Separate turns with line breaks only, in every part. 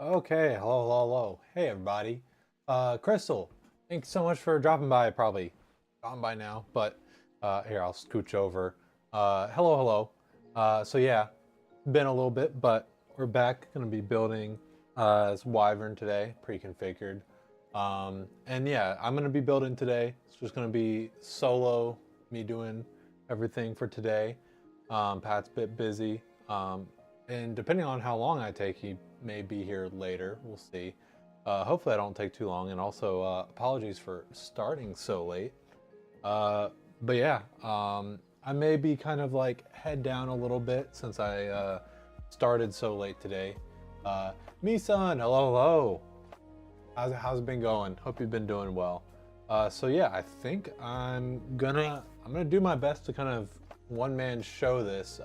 Okay, hello. Hey everybody. Crystal, thanks so much for dropping by. Probably gone by now, but here I'll scooch over. Hello. So yeah, been a little bit, but we're back. Gonna be building this Wyvern today, pre-configured. And yeah, I'm gonna be building today. It's just gonna be solo, me doing everything for today. Pat's a bit busy. And depending on how long I take, he may be here later. We'll see. Hopefully I don't take too long. And also, apologies for starting so late. But yeah, I may be kind of like head down a little bit since I started so late today. Me-san, hello. How's it been going? Hope you've been doing well. So yeah, I think I'm gonna do my best to kind of one-man show this.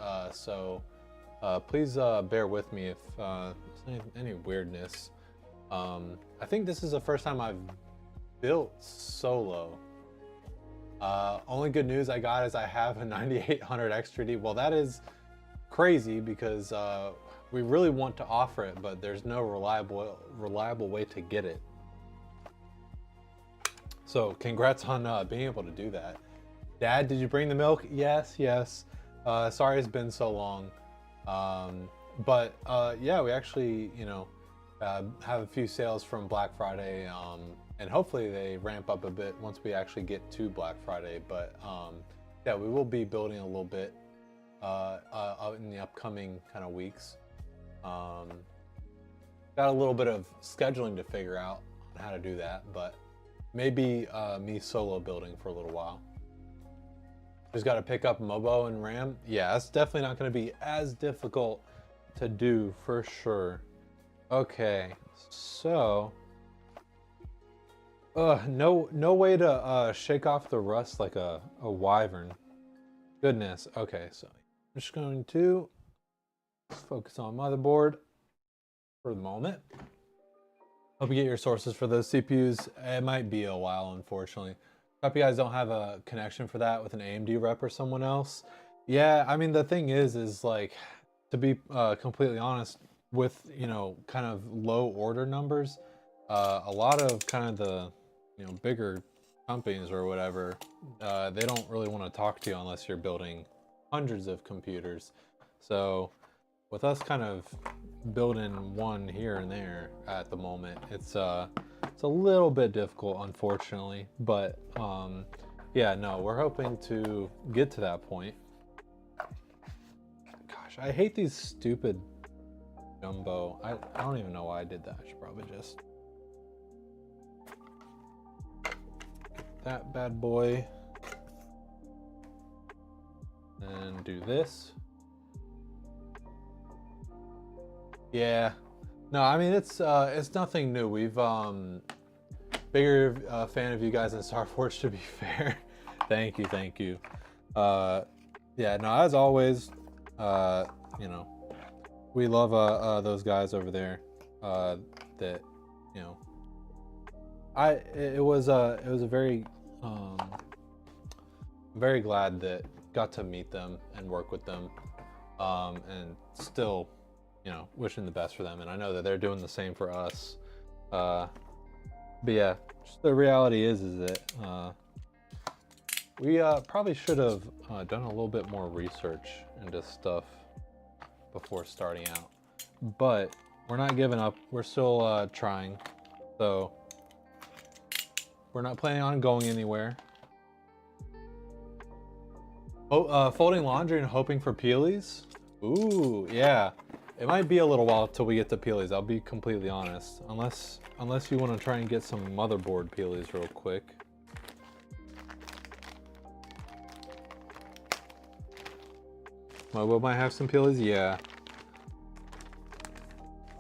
Please bear with me if there's any weirdness. I think this is the first time I've built solo. Only good news I got is I have a 9800 X3D. Well, that is crazy because we really want to offer it, but there's no reliable way to get it. So congrats on being able to do that. Dad, did you bring the milk? Yes. Sorry it's been so long. Yeah, we actually, have a few sales from Black Friday, and hopefully they ramp up a bit once we actually get to Black Friday. But yeah, we will be building a little bit in the upcoming kind of weeks. Got a little bit of scheduling to figure out on how to do that, but maybe me solo building for a little while. Just got to pick up Mobo and RAM. Yeah, that's definitely not going to be as difficult to do for sure. Okay, so no way to shake off the rust like a wyvern. Goodness. Okay, so I'm just going to focus on motherboard for the moment. Hope you get your sources for those CPUs. It might be a while, unfortunately. Hope you guys don't have a connection for that with an AMD rep or someone else. Yeah, I mean, the thing is like, to be completely honest, with, kind of low order numbers, a lot of kind of the, bigger companies or whatever, they don't really want to talk to you unless you're building hundreds of computers. So with us kind of building one here and there at the moment, it's a little bit difficult, unfortunately, but yeah, no, we're hoping to get to that point. Gosh, I hate these stupid jumbo. I don't even know why I did that. I should probably just get that bad boy and do this. Yeah, no, I mean, it's nothing new. We've bigger fan of you guys in Star Forge, to be fair. Thank you. Yeah, no, as always, we love those guys over there. That, it was a very very glad that got to meet them and work with them, and still, wishing the best for them. And I know that they're doing the same for us. But yeah, the reality is that we probably should have done a little bit more research into stuff before starting out. But we're not giving up. We're still trying. So we're not planning on going anywhere. Oh, folding laundry and hoping for peelies? Ooh, yeah. It might be a little while till we get to peelies, I'll be completely honest. Unless you want to try and get some motherboard peelies real quick. Mobo might have some peelies, yeah.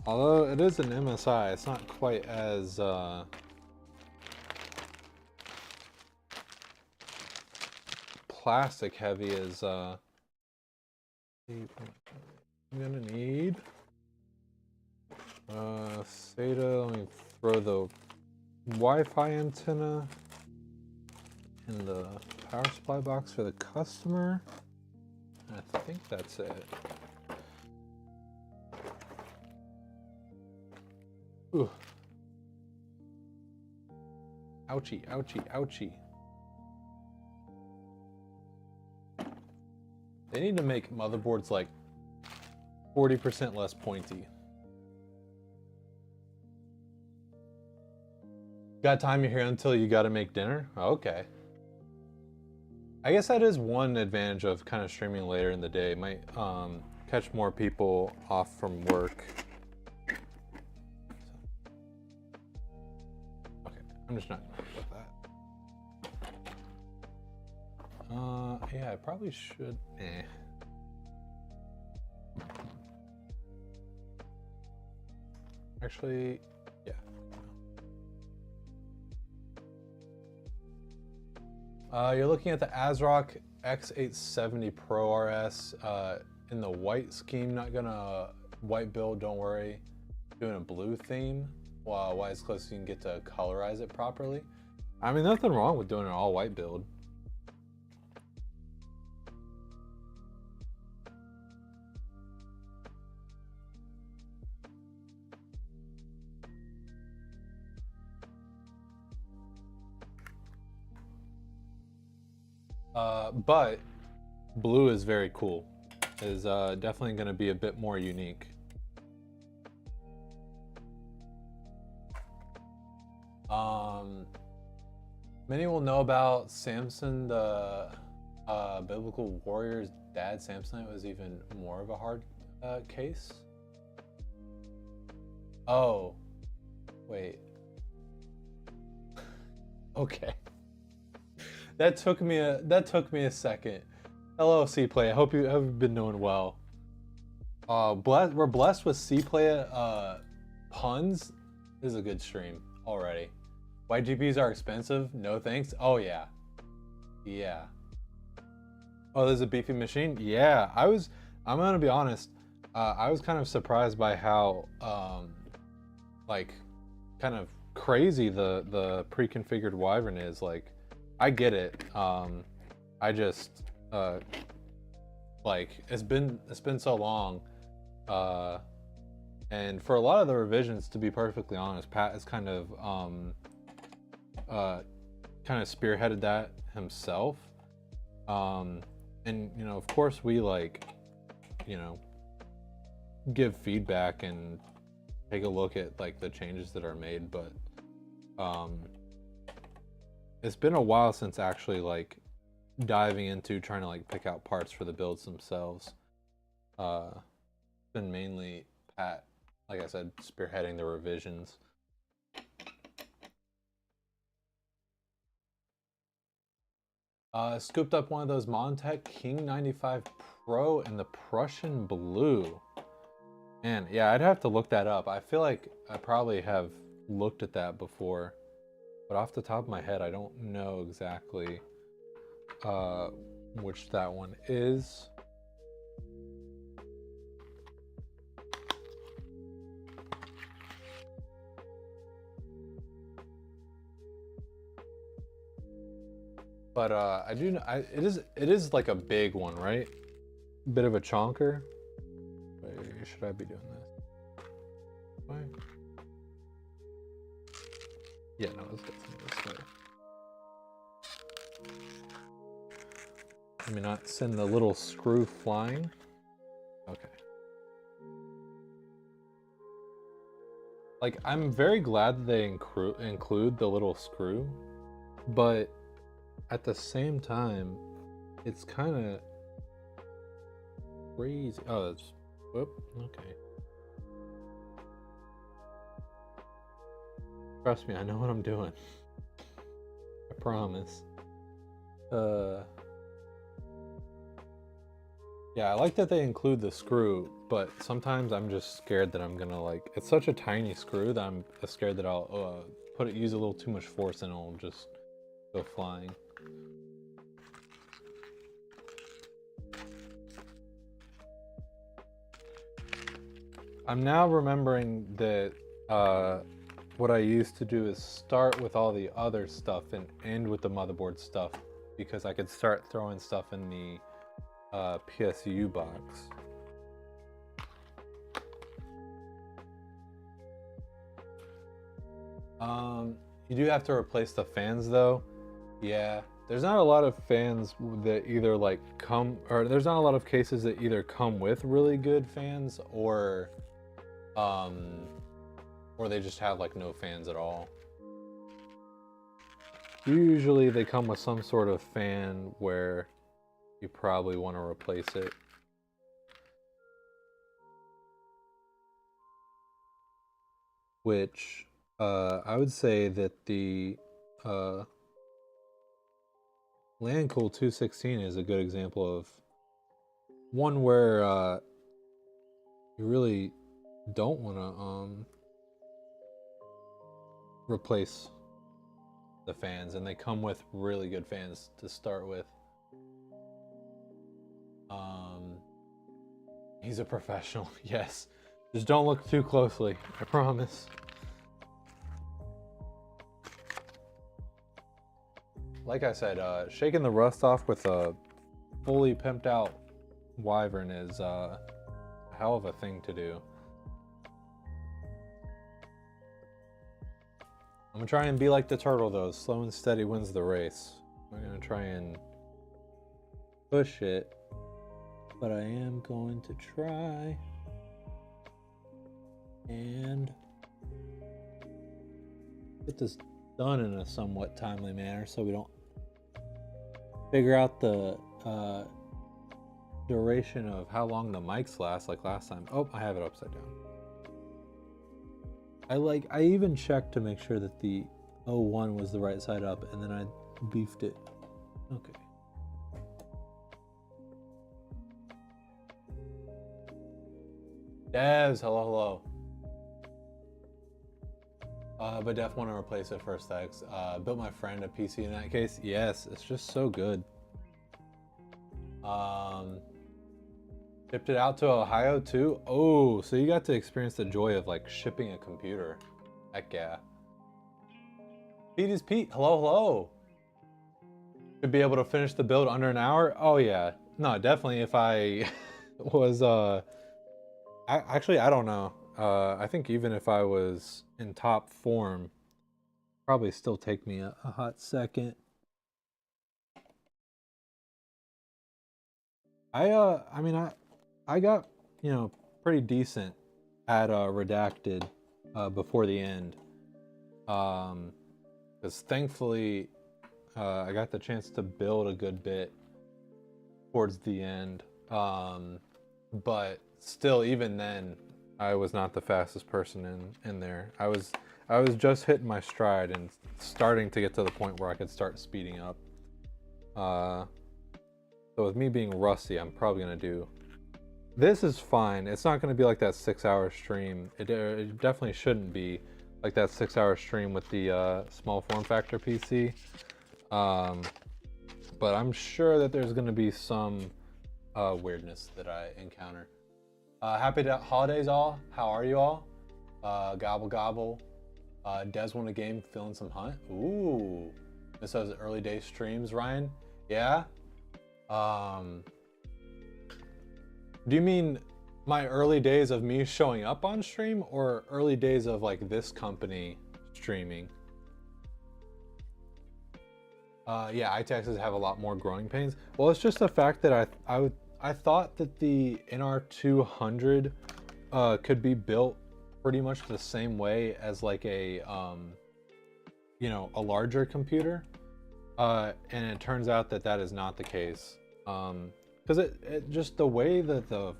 Although it is an MSI, it's not quite as plastic heavy as I'm gonna need SATA. Let me throw the Wi-Fi antenna in the power supply box for the customer. I think that's it. Ooh. Ouchie, ouchie, ouchie. They need to make motherboards like 40% less pointy. Got time here until you gotta make dinner? Okay. I guess that is one advantage of kind of streaming later in the day. It might catch more people off from work. Okay, I'm just not gonna with that. Yeah, I probably should. Actually, yeah. You're looking at the ASRock X870 Pro RS in the white scheme. Not gonna white build, don't worry. Doing a blue theme. While as close as you can get to colorize it properly. I mean, nothing wrong with doing an all white build. But blue is very cool. Is definitely going to be a bit more unique. Many will know about Samson, the Biblical Warrior's dad. Samson was even more of a hard case. Oh, wait. Okay. That took me a second. Hello, C-Play. I hope you've been doing well. We're blessed with C-Play puns. This is a good stream already. Why GPUs are expensive? No thanks. Oh yeah, yeah. Oh, there's a beefy machine. Yeah, I'm gonna be honest. I was kind of surprised by how like kind of crazy the pre-configured Wyvern is. Like, I get it. I just like it's been so long, and for a lot of the revisions, to be perfectly honest, Pat has kind of spearheaded that himself. And you know, of course, we like, you know, give feedback and take a look at like the changes that are made, but it's been a while since actually like diving into trying to like pick out parts for the builds themselves. It's been mainly Pat, like I said, spearheading the revisions. Scooped up one of those Montech King 95 Pro in the Prussian blue. And yeah, I'd have to look that up. I feel like I probably have looked at that before, but off the top of my head, I don't know exactly which that one is. But I do know it is like a big one, right? Bit of a chonker. Wait, should I be doing this? Why? Yeah, no, let's get some of this way. Let me not send the little screw flying. Okay. Like, I'm very glad that they include the little screw, but at the same time, it's kind of crazy. Oh, that's, whoop, okay. Trust me, I know what I'm doing. I promise. Yeah, I like that they include the screw, but sometimes I'm just scared that I'm gonna like, it's such a tiny screw that I'm scared that I'll use a little too much force and it'll just go flying. I'm now remembering that what I used to do is start with all the other stuff and end with the motherboard stuff, because I could start throwing stuff in the PSU box. You do have to replace the fans though. Yeah, there's not a lot of fans that either like come, or there's not a lot of cases that either come with really good fans um, or they just have like no fans at all. Usually they come with some sort of fan where you probably want to replace it. Which I would say that the Landcool 216 is a good example of one where you really don't want to replace the fans, and they come with really good fans to start with. He's a professional. Yes, just don't look too closely, I promise. Like I said, shaking the rust off with a fully pimped out Wyvern is a hell of a thing to do. I'm gonna try and be like the turtle though. Slow and steady wins the race. I'm gonna try and push it, but I am going to try and get this done in a somewhat timely manner so we don't figure out the duration of how long the mics last like last time. Oh, I have it upside down. I even checked to make sure that the 01 was the right side up, and then I beefed it. Okay. Devs, hello. But def want to replace it first, X. Built my friend a PC in that case. Yes, it's just so good. Shipped it out to Ohio too. Oh, so you got to experience the joy of like shipping a computer. Heck yeah. Pete is Pete. Hello. Should be able to finish the build under an hour. Oh yeah. No, definitely. If I was actually, I don't know. I think even if I was in top form, probably still take me a hot second. I mean, I got, you know, pretty decent at Redacted before the end. Because thankfully, I got the chance to build a good bit towards the end. But still, even then, I was not the fastest person in there. I was just hitting my stride and starting to get to the point where I could start speeding up. So with me being rusty, I'm probably gonna do. This is fine. It's not gonna be like that 6-hour stream. It definitely shouldn't be like that 6-hour stream with the small form factor PC. But I'm sure that there's gonna be some weirdness that I encounter. Happy holidays all. How are you all? Gobble gobble. Des won a game, feeling some hunt. Ooh. This was early day streams, Ryan. Yeah. Do you mean my early days of me showing up on stream, or early days of like this company streaming? Yeah, ITXs have a lot more growing pains. Well, it's just the fact that I thought that the NR200 could be built pretty much the same way as like a you know, a larger computer, and it turns out that that is not the case. Because it just the way that the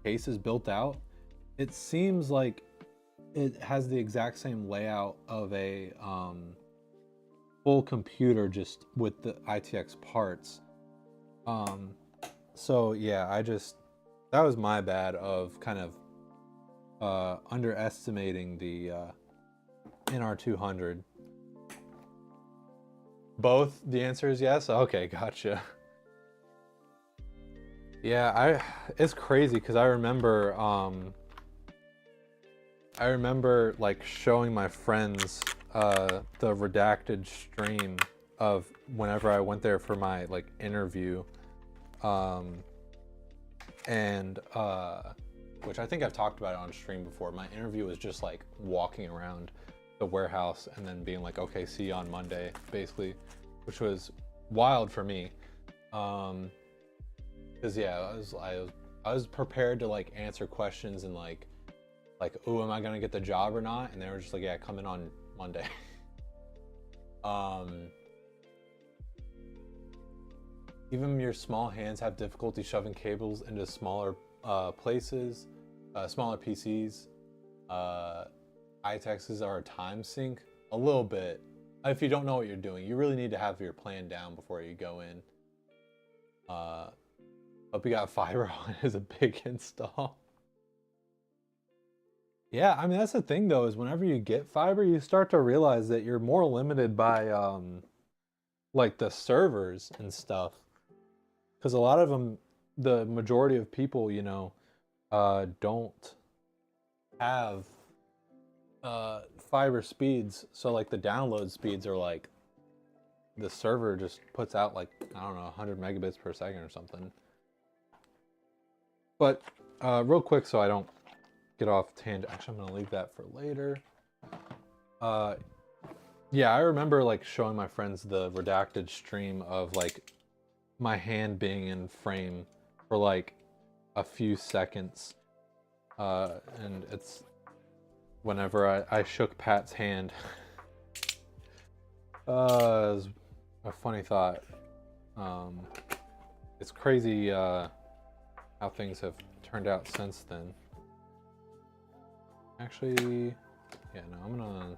case is built out, it seems like it has the exact same layout of a full computer, just with the ITX parts. So yeah, that was my bad of kind of underestimating the NR200. Both? The answer is yes? Okay, gotcha. Yeah, it's crazy because I remember like showing my friends the Redacted stream of whenever I went there for my like interview, and which I think I've talked about it on stream before. My interview was just like walking around the warehouse and then being like, okay, see you on Monday, basically, which was wild for me. Because yeah, I was prepared to like answer questions and like, oh, am I gonna get the job or not? And they were just like, yeah, come in on Monday. Even your small hands have difficulty shoving cables into smaller places, smaller PCs. iTexts are a time sink, a little bit. If you don't know what you're doing, you really need to have your plan down before you go in. Hope you got fiber on is a big install. Yeah, I mean, that's the thing though, is whenever you get fiber, you start to realize that you're more limited by like the servers and stuff. Because a lot of them, the majority of people, you know, don't have fiber speeds. So like the download speeds are like, the server just puts out like, I don't know, 100 megabits per second or something. But real quick, so I don't get off tangent. Actually, I'm gonna leave that for later. Yeah, I remember like showing my friends the redacted stream of like my hand being in frame for like a few seconds. And it's whenever I shook Pat's hand. It was a funny thought. It's crazy how things have turned out since then. Actually, yeah, no, I'm gonna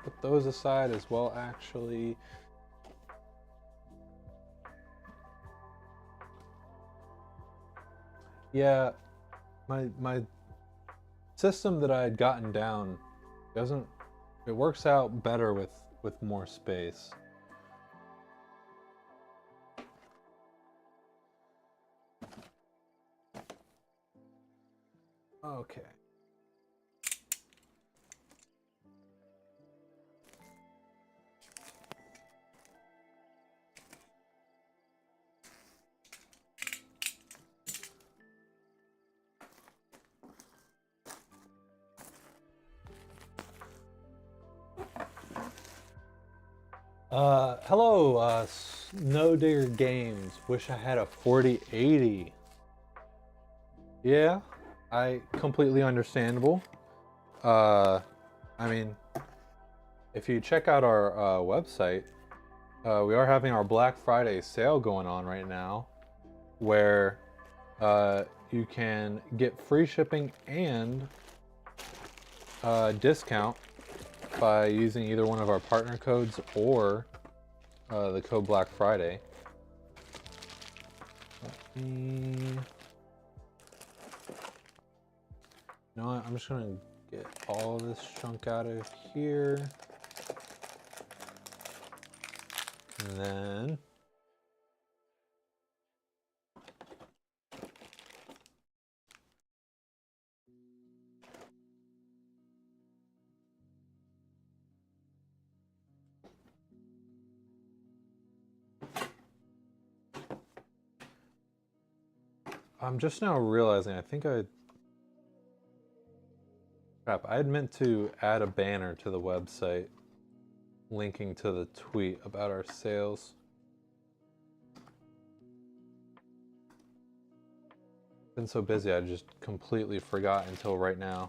put those aside as well, actually. Yeah, my system that I had gotten down doesn't, it works out better with more space. Okay. Hello, Snow Digger Games. Wish I had a 4080. Yeah, completely understandable. I mean, if you check out our website, we are having our Black Friday sale going on right now, where you can get free shipping and discount by using either one of our partner codes or the code Black Friday. You know what? I'm just gonna get all this chunk out of here. And then I'm just now realizing, I think crap, I had meant to add a banner to the website linking to the tweet about our sales. Been so busy, I just completely forgot until right now.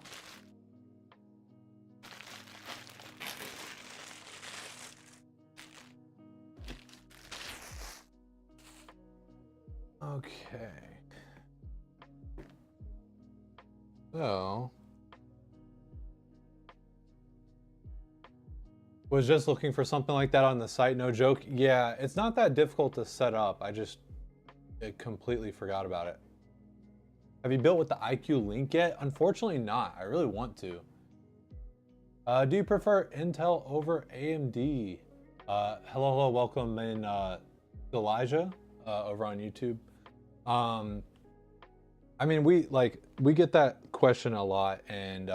Okay. So, was just looking for something like that on the site, no joke. Yeah, it's not that difficult to set up. I completely forgot about it. Have you built with the IQ Link yet? Unfortunately not. I really want to. Do you prefer Intel over AMD? Hello, welcome in Elijah over on YouTube. I mean, we get that question a lot, and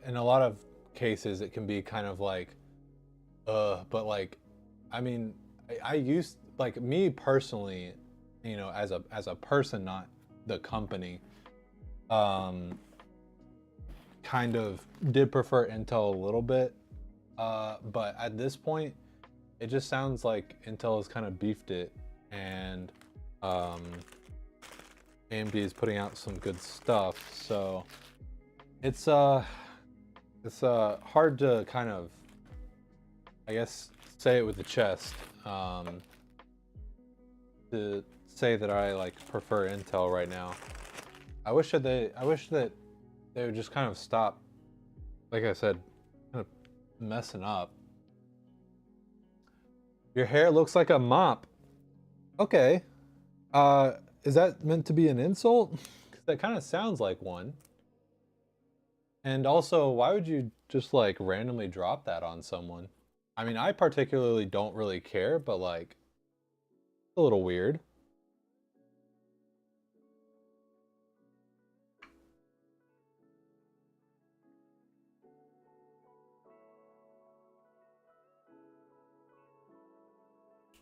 in a lot of cases it can be kind of like, but like, I mean, I used, like, me personally, you know, as a person, not the company. kind of did prefer Intel a little bit, but at this point, it just sounds like Intel has kind of beefed it, and AMD is putting out some good stuff. So it's hard to kind of, I guess, say it with the chest, to say that I like prefer Intel right now. I wish that they would just kind of stop, like I said, kind of messing up. Your hair looks like a mop. Okay. Is that meant to be an insult? 'Cause that kind of sounds like one. And also, why would you just like randomly drop that on someone? I mean, I particularly don't really care, but like, it's a little weird.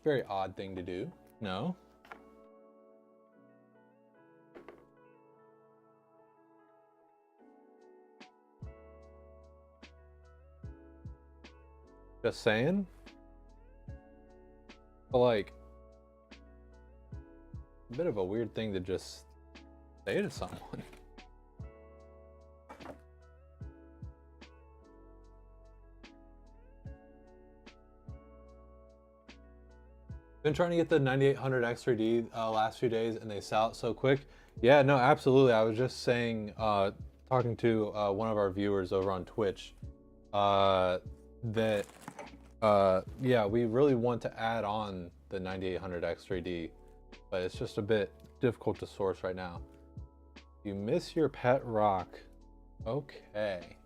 Very odd thing to do. No? Just saying? But like, a bit of a weird thing to just say to someone. Been trying to get the 9800 X3D last few days, and they sell out so quick. Yeah, no, absolutely. I was just saying, talking to one of our viewers over on Twitch, that yeah, we really want to add on the 9800 X3D, but it's just a bit difficult to source right now. You miss your pet rock. Okay.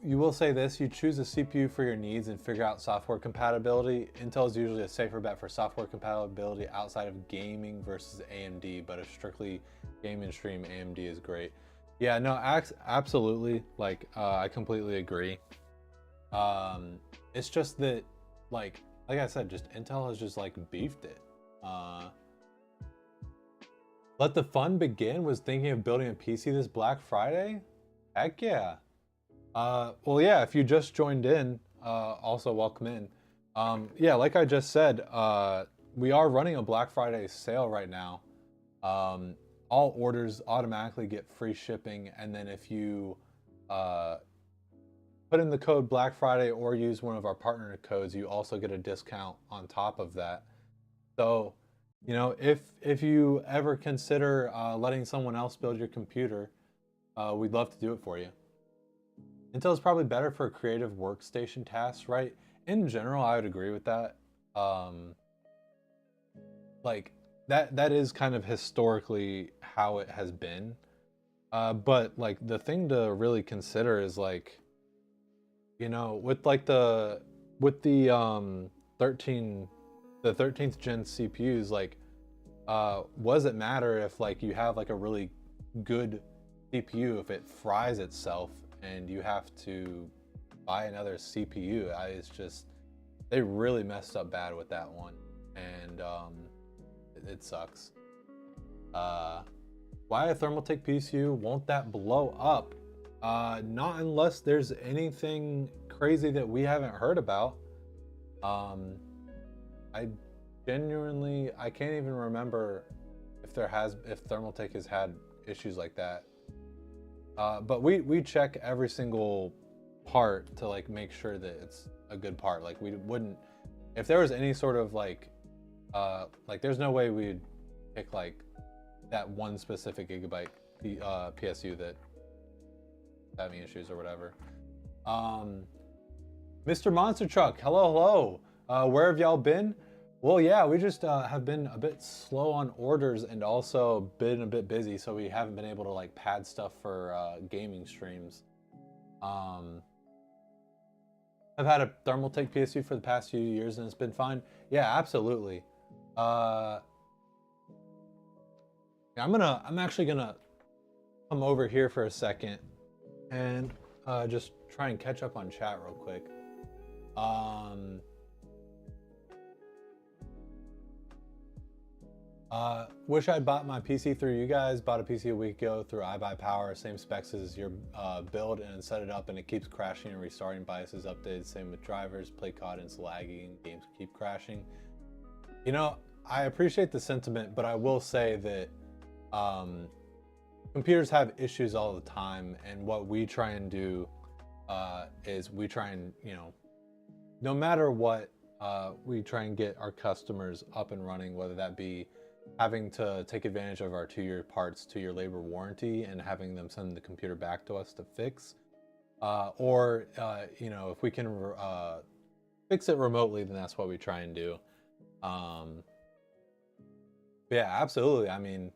You will say this, you choose a CPU for your needs and figure out software compatibility. Intel is usually a safer bet for software compatibility outside of gaming versus AMD, but if strictly gaming stream, AMD is great. Yeah, no, absolutely. Like, I completely agree. It's just that, like I said, just Intel has just like beefed it. Let the fun begin was thinking of building a PC this Black Friday? Heck yeah. Well, yeah, if you just joined in, also welcome in. Yeah, like I just said, we are running a Black Friday sale right now. All orders automatically get free shipping, and then if you put in the code Black Friday or use one of our partner codes, you also get a discount on top of that. So, you know, if you ever consider letting someone else build your computer, we'd love to do it for you. Intel is probably better for creative workstation tasks, right? In general, I would agree with that. Like that is kind of historically how it has been. But like the thing to really consider is like, you know, with like the 13th gen CPUs, like, what does it matter if like you have like a really good CPU if it fries itself and you have to buy another CPU? It's just, they really messed up bad with that one, and it sucks. Why a Thermaltake PSU? Won't that blow up? Not unless there's anything crazy that we haven't heard about. I genuinely, I can't even remember if Thermaltake has had issues like that. But we check every single part to like make sure that it's a good part. Like we wouldn't, if there was any sort of like there's no way we'd pick like that one specific gigabyte PSU that having issues or whatever. Mr. Monster Truck, hello. Where have y'all been? Well, yeah, we just have been a bit slow on orders and also been a bit busy, so we haven't been able to like pad stuff for gaming streams. I've had a Thermaltake PSU for the past few years and it's been fine. Yeah, absolutely. I'm actually gonna come over here for a second and just try and catch up on chat real quick. Wish I'd bought my PC through you guys. Bought a PC a week ago through iBuyPower, same specs as your build, and set it up and it keeps crashing and restarting. BIOS is updated, same with drivers. Play COD and it's lagging, games keep crashing. You know, I appreciate the sentiment, but I will say that computers have issues all the time, and what we try and do is we try and, you know, no matter what, we try and get our customers up and running, whether that be having to take advantage of our 2-year parts 2-year labor warranty and having them send the computer back to us to fix, or you know, if we can fix it remotely, then that's what we try and do. Yeah, absolutely. I mean,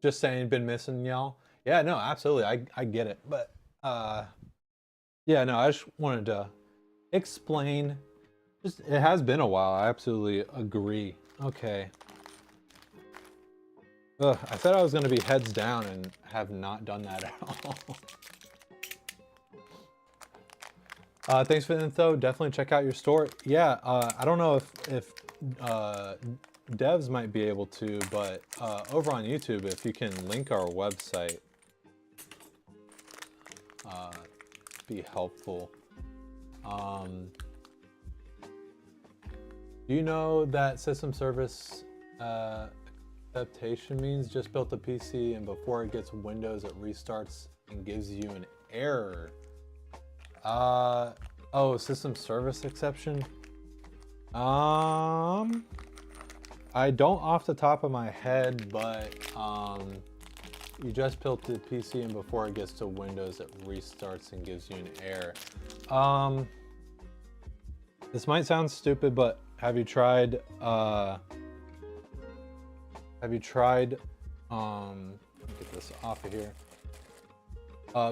just saying, been missing y'all. Yeah, no, absolutely. I get it, but yeah, no, I just wanted to explain. Just, it has been a while. I absolutely agree. Okay. Ugh, I said I was going to be heads down and have not done that at all. Thanks for the info. Definitely check out your store. Yeah, I don't know if devs might be able to, but over on YouTube, if you can link our website, be helpful. Do you know that system service adaptation means just built the PC and before it gets Windows, it restarts and gives you an error? Oh, system service exception? I don't off the top of my head, but you just built the PC and before it gets to Windows, it restarts and gives you an error. This might sound stupid, but have you tried let me get this off of here.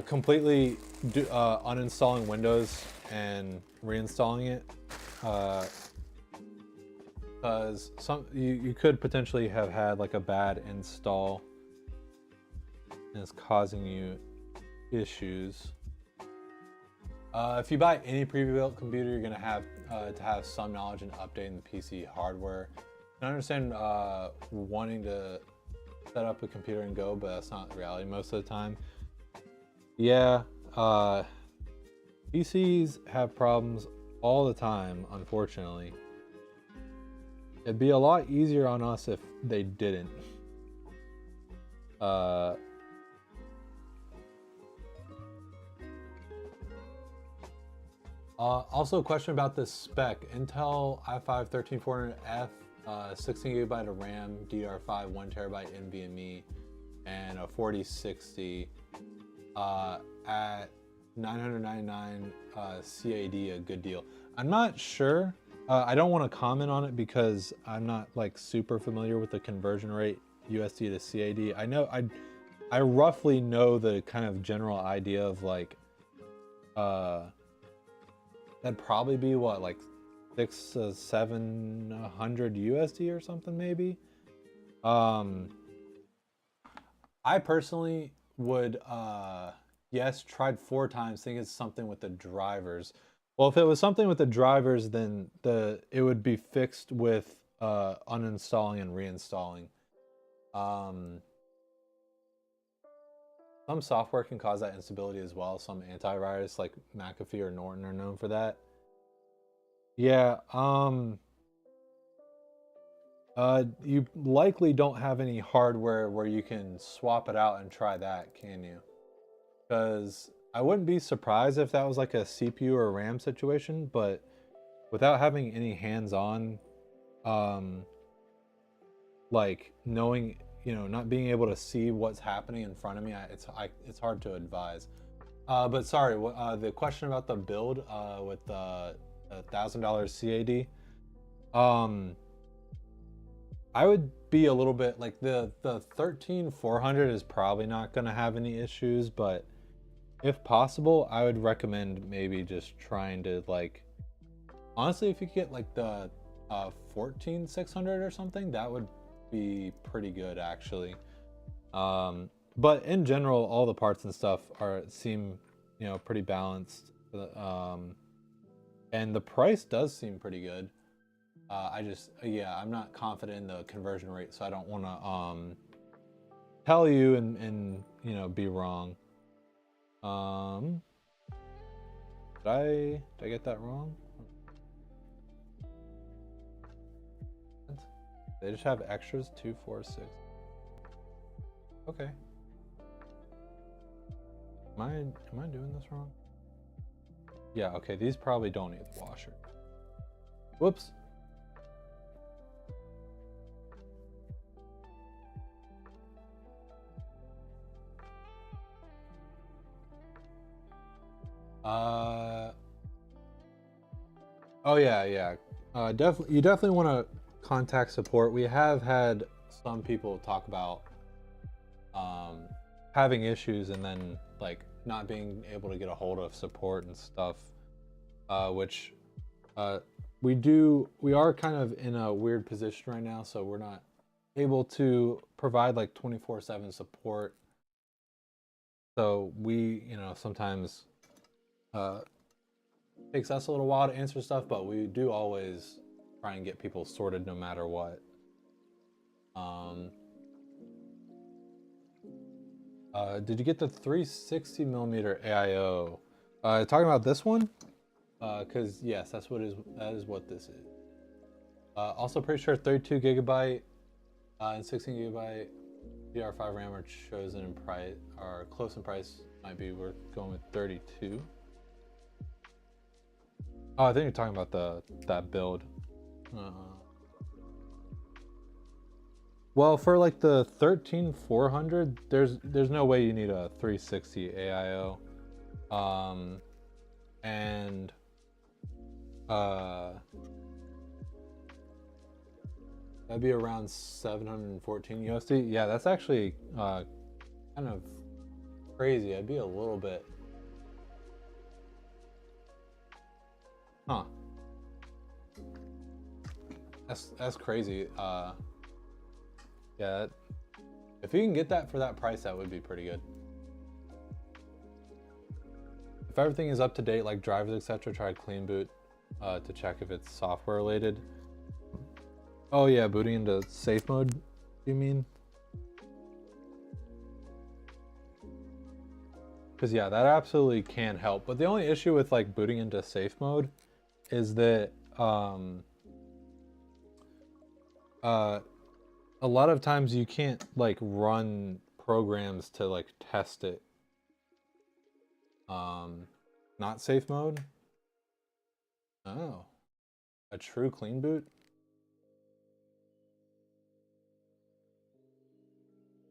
Completely uninstalling Windows and reinstalling it, because you could potentially have had like a bad install and it's causing you issues. If you buy any pre-built computer, you're gonna have to have some knowledge in updating the PC hardware. I understand wanting to set up a computer and go, but that's not reality most of the time. Yeah, PCs have problems all the time, unfortunately. It'd be a lot easier on us if they didn't. Also a question about this spec. Intel i5-13400F, 16GB of RAM, DDR5, 1TB NVMe, and a 4060 at 999 CAD, a good deal. I'm not sure. I don't want to comment on it because I'm not like super familiar with the conversion rate USD to CAD. I know I roughly know the kind of general idea of like that'd probably be what, like 600 to 700 USD or something maybe. I personally would yes, tried 4 times, think it's something with the drivers. Well, if it was something with the drivers, then it would be fixed with uninstalling and reinstalling. Some software can cause that instability as well. Some antivirus like McAfee or Norton are known for that. Yeah, you likely don't have any hardware where you can swap it out and try that, can you? Because I wouldn't be surprised if that was like a CPU or RAM situation, but without having any hands-on, like knowing, you know, not being able to see what's happening in front of me, it's hard to advise. But sorry, the question about the build with the $1,000 CAD, I would be a little bit like the 13400 is probably not going to have any issues, but if possible, I would recommend maybe just trying to, like, honestly, if you get like the 14600 or something, that would be pretty good actually. But in general, all the parts and stuff seem, you know, pretty balanced. And the price does seem pretty good. Yeah, I'm not confident in the conversion rate, so I don't want to tell you and you know, be wrong. Did I get that wrong? They just have extras 2, 4, 6. Okay. Am I doing this wrong? Yeah, okay, these probably don't need the washer. Whoops. Oh yeah, yeah. Definitely, you definitely want to contact support. We have had some people talk about having issues and then like not being able to get a hold of support and stuff, which we are kind of in a weird position right now, so we're not able to provide like 24/7 support. So we, you know, sometimes takes us a little while to answer stuff, but we do always try and get people sorted no matter what. Did you get the 360 millimeter AIO? Talking about this one? Because yes, that is what this is. Also pretty sure 32 gigabyte and 16 gigabyte DR5 RAM are chosen in price, are close in price. Might be worth going with 32. Oh, I think you're talking about that build. Well, for like the 13400, there's no way you need a 360 AIO. And that'd be around 714 USD. Yeah, that's actually kind of crazy. I'd be a little bit. Huh. That's crazy. Yeah, if you can get that for that price, that would be pretty good. If everything is up to date, like drivers, etc., try clean boot to check if it's software related. Oh yeah, booting into safe mode, you mean? Because yeah, that absolutely can help. But the only issue with like booting into safe mode is that a lot of times you can't like run programs to like test it. Not safe mode. Oh, a true clean boot.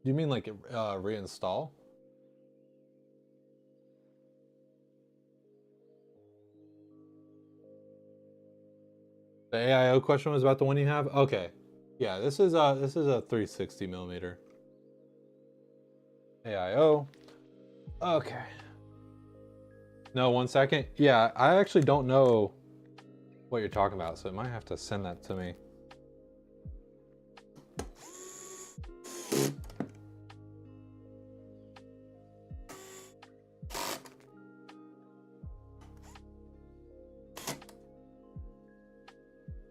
Do you mean like reinstall? The AIO question was about the one you have? Okay. Yeah, this is a 360 millimeter AIO. Okay. No, 1 second. Yeah, I actually don't know what you're talking about, so you might have to send that to me.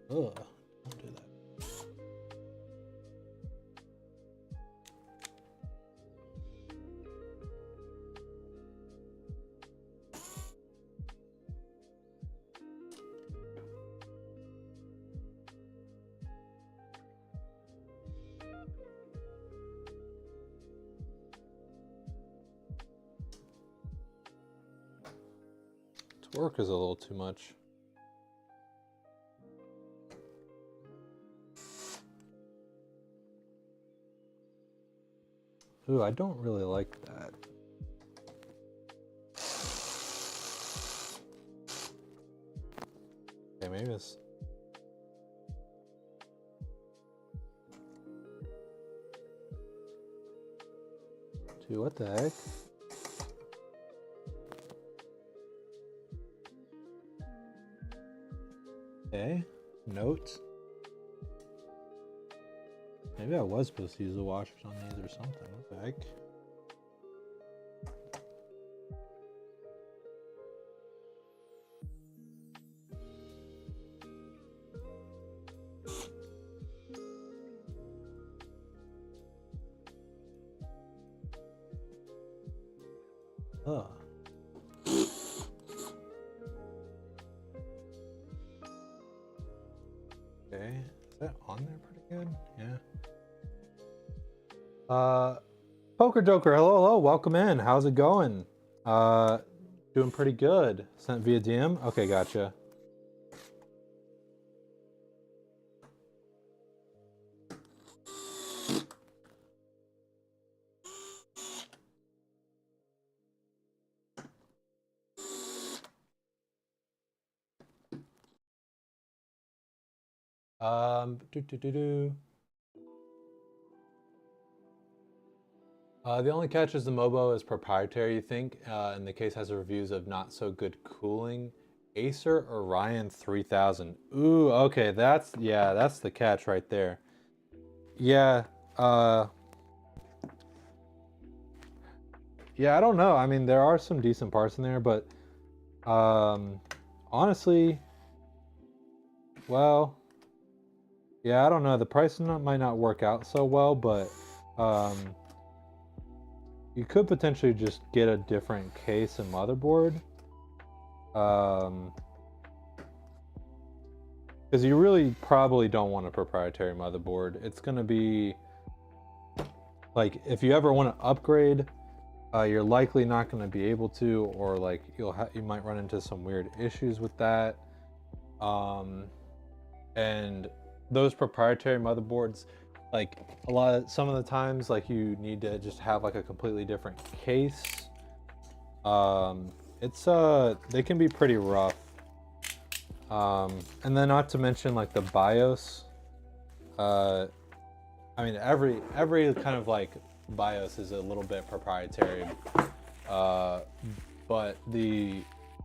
Ugh, don't do that. Torque is a little too much. Ooh, I don't really like that. Okay, maybe it's... Dude, what the heck? Okay, notes. Maybe I was supposed to use the washers on these or something. What the heck? Ugh. Okay, is that on there pretty good? Yeah. Poker Joker, hello, welcome in. How's it going? Doing pretty good. Sent via DM? Okay, gotcha. The only catch is the Mobo is proprietary, you think, and the case has reviews of not so good cooling. Acer Orion 3000. Ooh, okay, that's the catch right there. Yeah, yeah, I don't know. I mean, there are some decent parts in there, but honestly, well, yeah, I don't know. The price might not work out so well, but you could potentially just get a different case and motherboard. Because you really probably don't want a proprietary motherboard. It's going to be like, if you ever want to upgrade, you're likely not going to be able to, or like you might run into some weird issues with that. And those proprietary motherboards, like some of the times, like you need to just have like a completely different case. It's they can be pretty rough. And then not to mention like the BIOS. I mean, every kind of like BIOS is a little bit proprietary, but the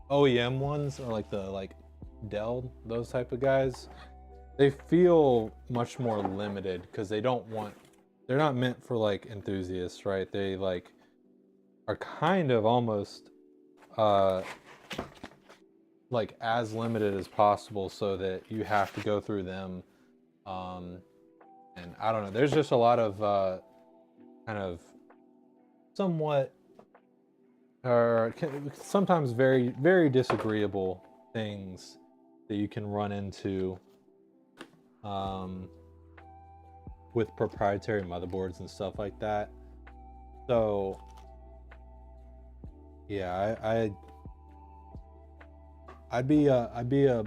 OEM ones are like the Dell, those type of guys. They feel much more limited because they're not meant for like enthusiasts, right? They like are kind of almost like as limited as possible so that you have to go through them. And I don't know, there's just a lot of kind of somewhat or sometimes very, very disagreeable things that you can run into with proprietary motherboards and stuff like that. So yeah, I'd be a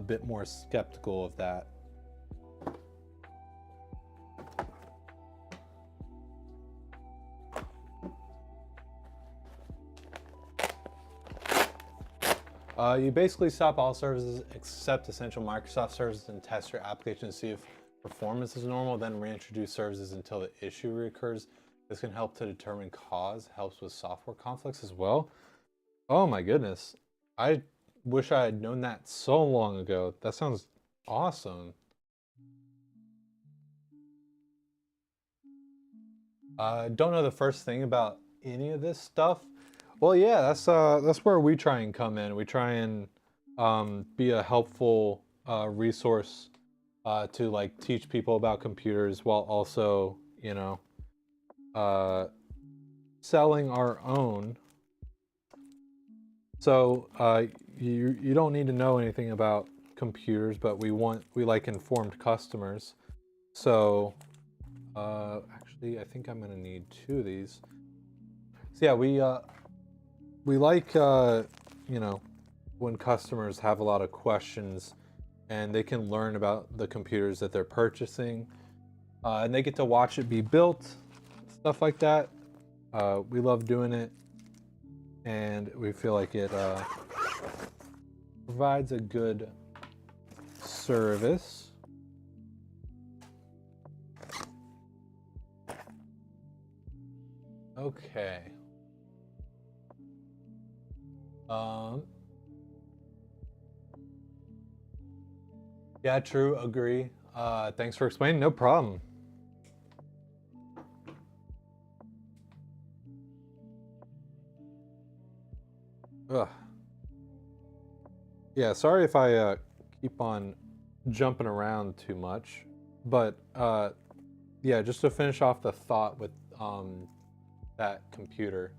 bit more skeptical of that. You basically stop all services except essential Microsoft services and test your application to see if performance is normal, then reintroduce services until the issue reoccurs. This can help to determine cause, helps with software conflicts as well. Oh my goodness. I wish I had known that so long ago. That sounds awesome. Don't know the first thing about any of this stuff. Well, yeah, that's where we try and come in. We try and be a helpful resource to like teach people about computers while also, you know, selling our own. So you don't need to know anything about computers, but we like informed customers. So actually, I think I'm gonna need 2 of these. So yeah, we like you know, when customers have a lot of questions and they can learn about the computers that they're purchasing, and they get to watch it be built, stuff like that. We love doing it, and we feel like it provides a good service. Okay. Yeah, true, agree. Thanks for explaining, no problem. Ugh. Yeah, sorry if I keep on jumping around too much, but yeah, just to finish off the thought with that computer.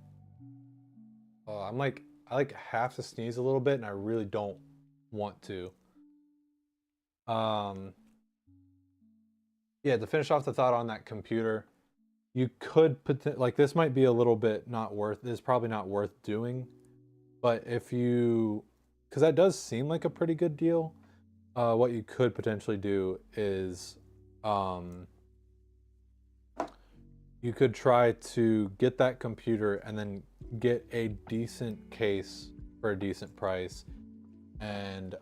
I'm like, I like have to sneeze a little bit, and I really don't want to. Yeah, to finish off the thought on that computer, you could like this might be a little bit not worth. This is probably not worth doing, but if you, because that does seem like a pretty good deal. What you could potentially do is, you could try to get that computer and then get a decent case for a decent price, and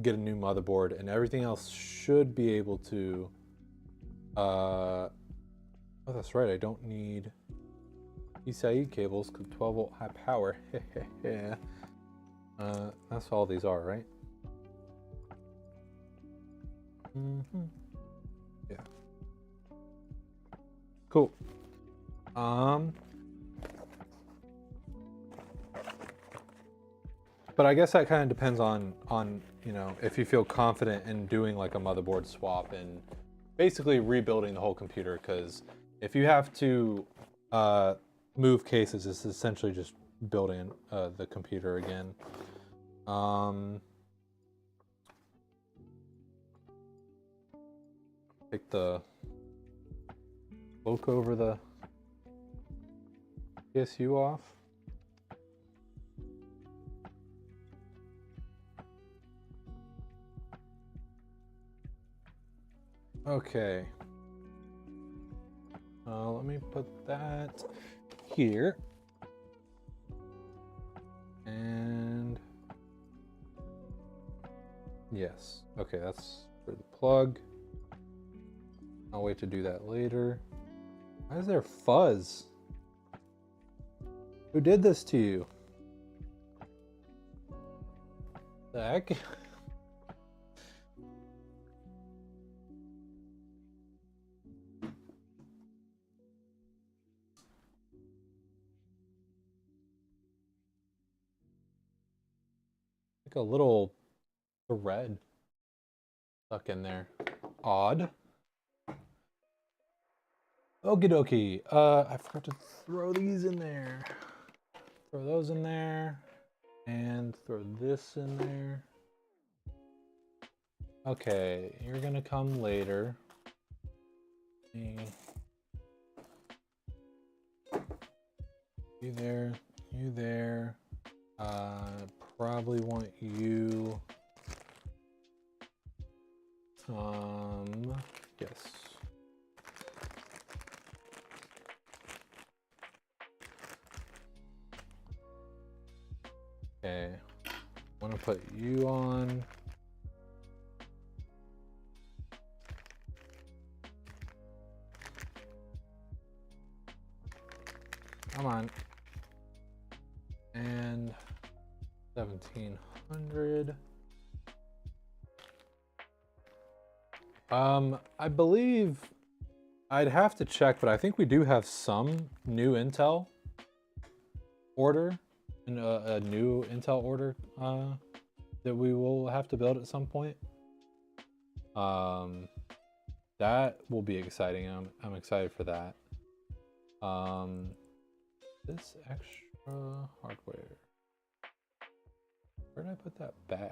get a new motherboard, and everything else should be able to. Oh, that's right. I don't need PCIe cables because 12-volt high power. Yeah. That's all these are, right? Yeah. Cool. But I guess that kind of depends on you know, if you feel confident in doing like a motherboard swap and basically rebuilding the whole computer, because if you have to move cases, it's essentially just building the computer again. Take the cloak over the PSU off. Okay. Let me put that here. And yes. Okay, that's for the plug. I'll wait to do that later. Why is there fuzz? Who did this to you? The heck? Like a little thread stuck in there. Odd. Okie dokie. I forgot to throw these in there. Throw those in there. And throw this in there. Okay, you're gonna come later. You there, you there. Probably want you. Yes. Okay, I want to put you on. Come on. And 1700. I believe I'd have to check, but I think we do have some new Intel order, and a new Intel order that we will have to build at some point. That will be exciting. I'm excited for that. This extra hardware. Where did I put that bag?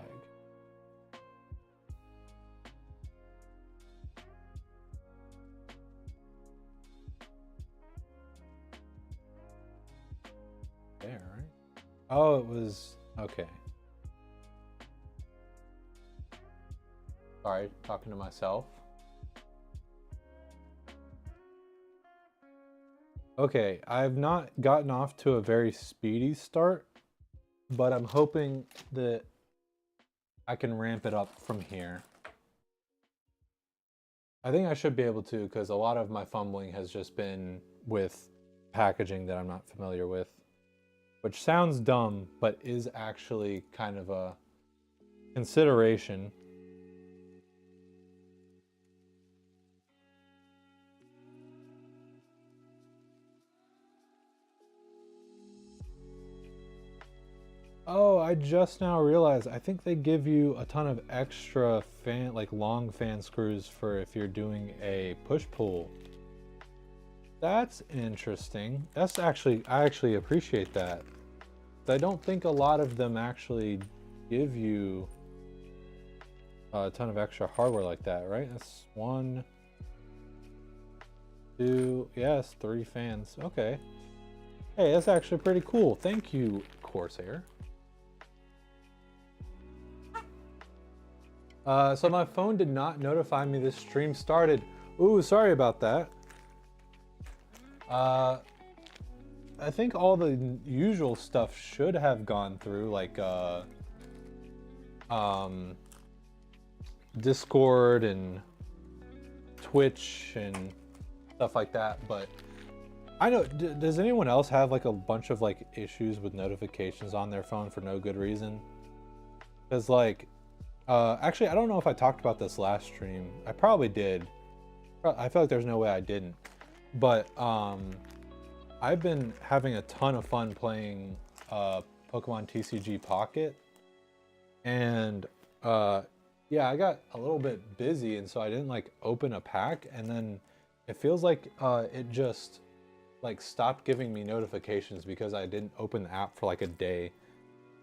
There, right? Oh, it was okay. Sorry, talking to myself. Okay, I've not gotten off to a very speedy start, but I'm hoping that I can ramp it up from here. I think I should be able to, because a lot of my fumbling has just been with packaging that I'm not familiar with, which sounds dumb, but is actually kind of a consideration. Oh, I just now realized, I think they give you a ton of extra fan, like long fan screws for if you're doing a push-pull. That's interesting. That's actually, I actually appreciate that. I don't think a lot of them actually give you a ton of extra hardware like that, right? That's one, two, yes, three fans. Okay. Hey, that's actually pretty cool. Thank you, Corsair. So my phone did not notify me this stream started. Ooh, sorry about that. I think all the usual stuff should have gone through, like Discord and Twitch and stuff like that. But I know, does anyone else have like a bunch of like issues with notifications on their phone for no good reason? Because like, actually, I don't know if I talked about this last stream. I probably did. I feel like there's no way I didn't. But I've been having a ton of fun playing Pokemon TCG Pocket, and yeah, I got a little bit busy, and so I didn't like open a pack, and then it feels like it just like stopped giving me notifications because I didn't open the app for like a day.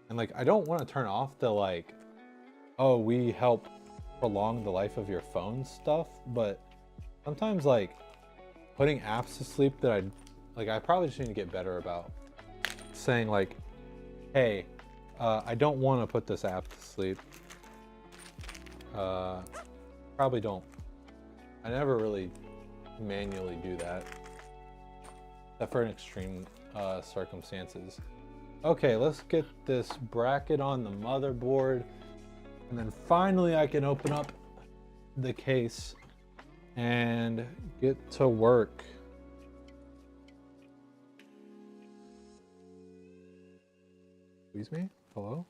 And like, I don't want to turn off the like, oh, we help prolong the life of your phone stuff, but sometimes like putting apps to sleep that I probably just need to get better about saying like, hey, I don't want to put this app to sleep. Probably don't. I never really manually do that, except for in extreme circumstances. Okay, let's get this bracket on the motherboard, and then finally I can open up the case and get to work. Excuse me? Hello?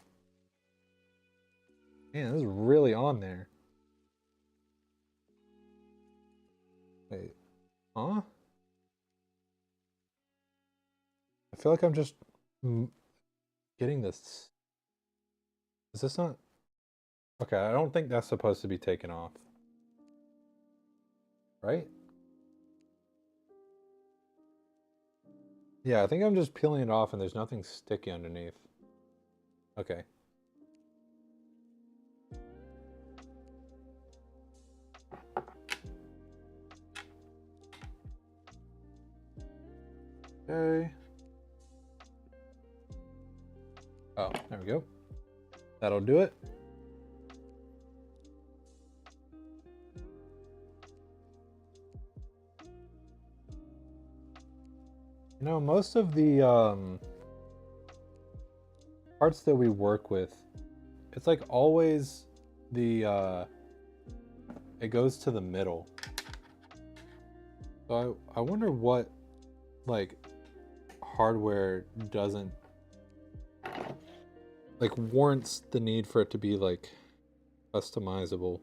Man, this is really on there. Wait. Huh? I feel like I'm just getting this. Is this not? Okay, I don't think that's supposed to be taken off. Right? Yeah, I think I'm just peeling it off and there's nothing sticky underneath. Okay. Okay. Oh, there we go. That'll do it. You know, most of the parts that we work with, it's like always the it goes to the middle. So I wonder what like hardware doesn't like warrants the need for it to be like customizable.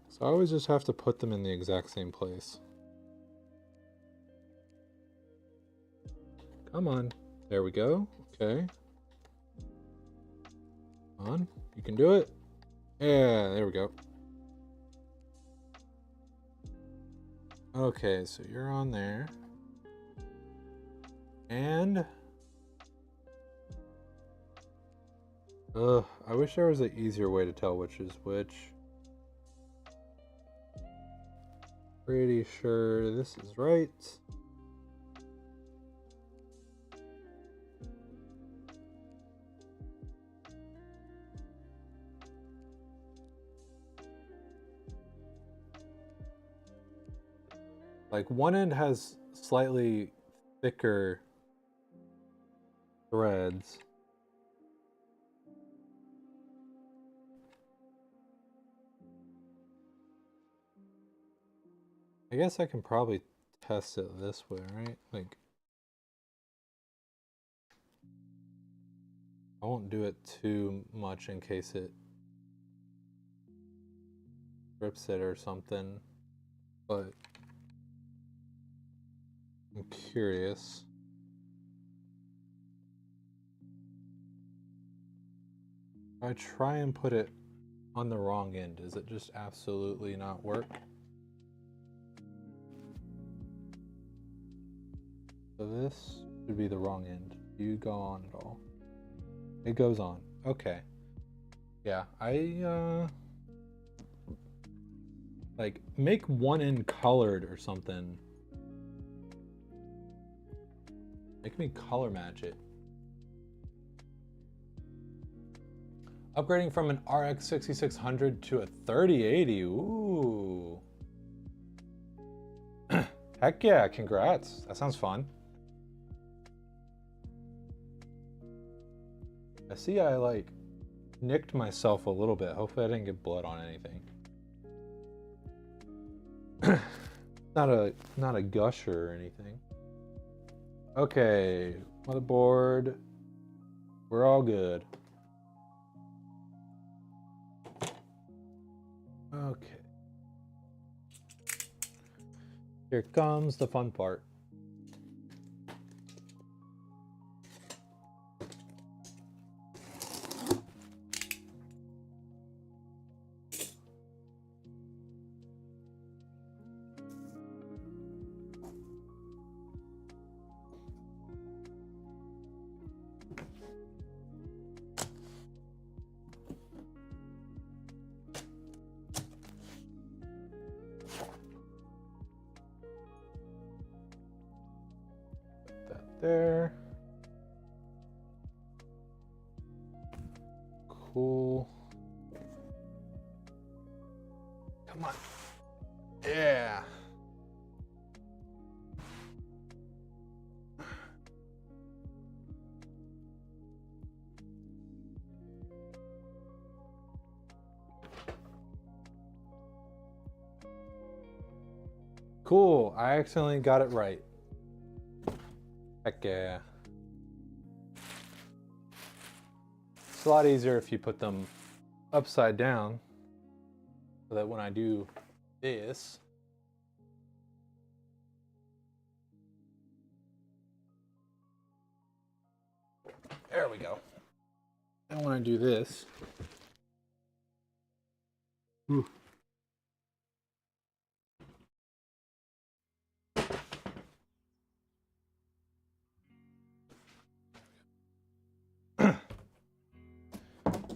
So I always just have to put them in the exact same place. Come on. There we go. Okay. Come on. You can do it. Yeah, there we go. Okay, so you're on there. And I wish there was an easier way to tell which is which. Pretty sure this is right. Like one end has slightly thicker threads. I guess I can probably test it this way, right? Like, I won't do it too much in case it rips it or something, but I'm curious. If I try and put it on the wrong end, does it just absolutely not work? So this should be the wrong end. Do you go on at all? It goes on. Okay. Yeah, like make one end colored or something. Make me color match it. Upgrading from an RX 6600 to a 3080. Ooh. Heck yeah, congrats. That sounds fun. I see I like nicked myself a little bit. Hopefully I didn't get blood on anything. Not a gusher or anything. Okay, motherboard. We're all good. Okay. Here comes the fun part. There. Cool. Come on. Yeah. Cool. I accidentally got it right. Heck yeah. It's a lot easier if you put them upside down so that when I do this, there we go. And when I do this, ooh.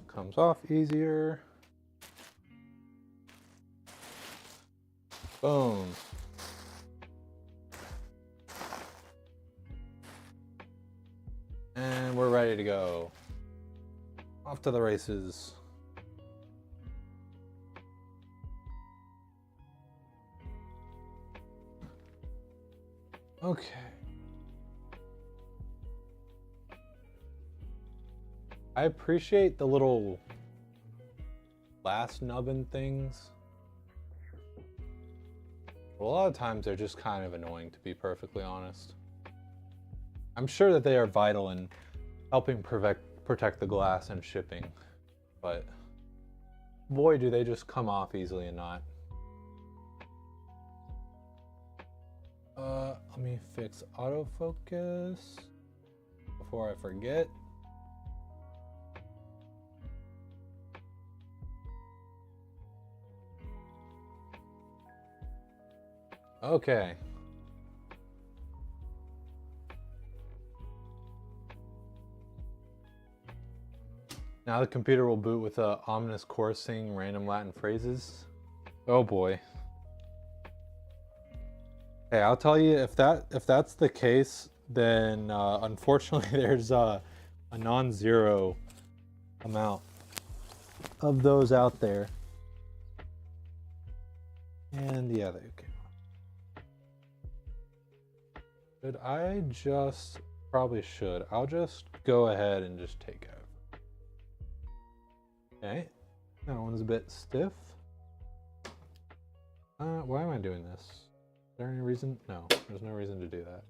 Comes off easier. Boom. And we're ready to go. Off to the races. Okay. I appreciate the little glass nubbin things. But a lot of times they're just kind of annoying, to be perfectly honest. I'm sure that they are vital in helping protect the glass and shipping, but boy, do they just come off easily and not. Let me fix autofocus before I forget. Okay. Now the computer will boot with a ominous coursing random Latin phrases. Oh boy. Hey, I'll tell you, if that's the case, then unfortunately there's a non-zero amount of those out there. And the other. Okay. Should I just, probably should. I'll just go ahead and just take over. Okay, that one's a bit stiff. Why am I doing this? Is there any reason? No, there's no reason to do that.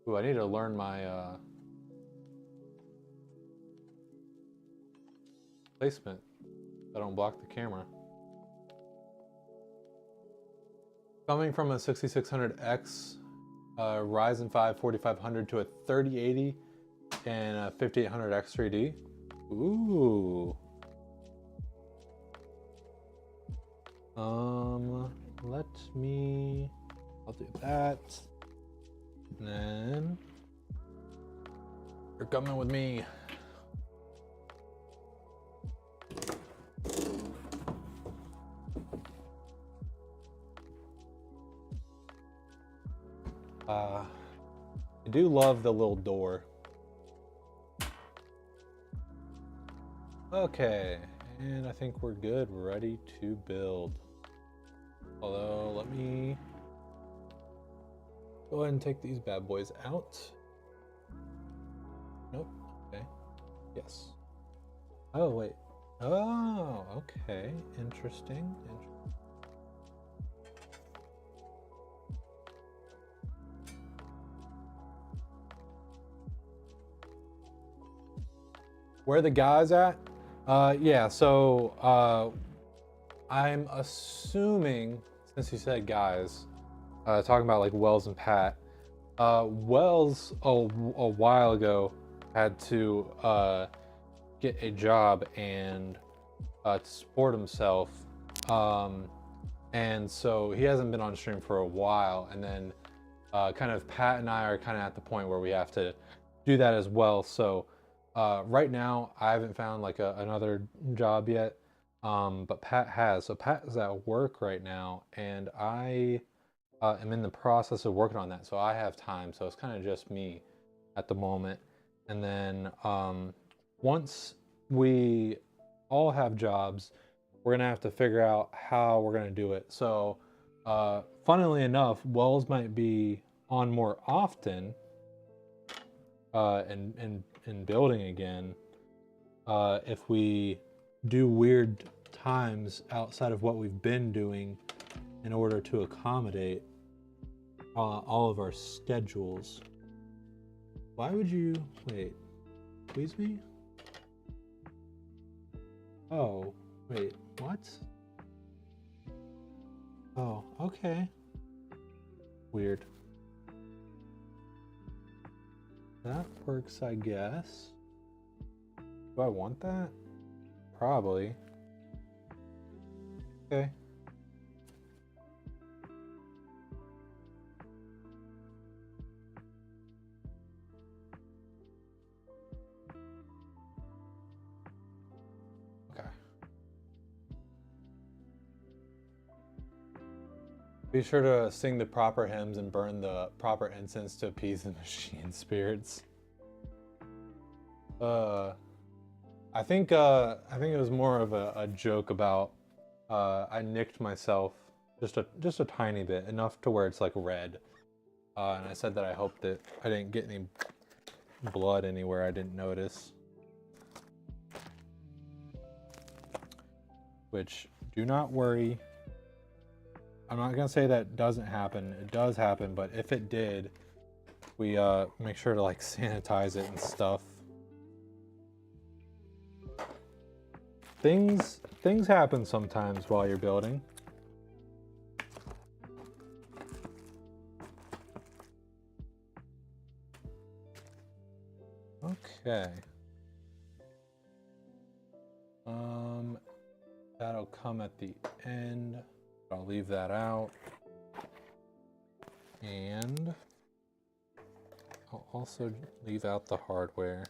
Ooh, I need to learn my placement so I don't block the camera. Coming from a 6600X Ryzen 5 4500 to a 3080, and a 5800 X3D. Ooh. I'll do that. And then you're coming with me. I do love the little door. Okay, and I think we're good. We're ready to build. Although, let me go ahead and take these bad boys out. Nope. Okay. Yes. Oh, wait. Oh, okay. Interesting. Where are the guys at? Yeah, so I'm assuming, since you said guys, talking about like Wells and Pat, Wells a while ago had to get a job and to support himself, and so he hasn't been on stream for a while, and then kind of Pat and I are kind of at the point where we have to do that as well. So right now I haven't found like another job yet, but Pat has. So Pat is at work right now, and I am in the process of working on that. So I have time. So it's kind of just me at the moment. And then once we all have jobs, we're gonna have to figure out how we're gonna do it. So funnily enough, Wells might be on more often and building again if we do weird times outside of what we've been doing in order to accommodate all of our schedules. Why would you wait? Squeeze me? Oh, wait, what? Oh, okay. Weird. That works, I guess. Do I want that? Probably. Okay. Okay. Be sure to sing the proper hymns and burn the proper incense to appease the machine spirits. I think it was more of a joke about I nicked myself just a tiny bit, enough to where it's like red. And I said that I hoped that I didn't get any blood anywhere I didn't notice. Which, do not worry. I'm not gonna say that doesn't happen. It does happen, but if it did, we make sure to like sanitize it and stuff. Things happen sometimes while you're building. Okay. That'll come at the end. I'll leave that out. And I'll also leave out the hardware.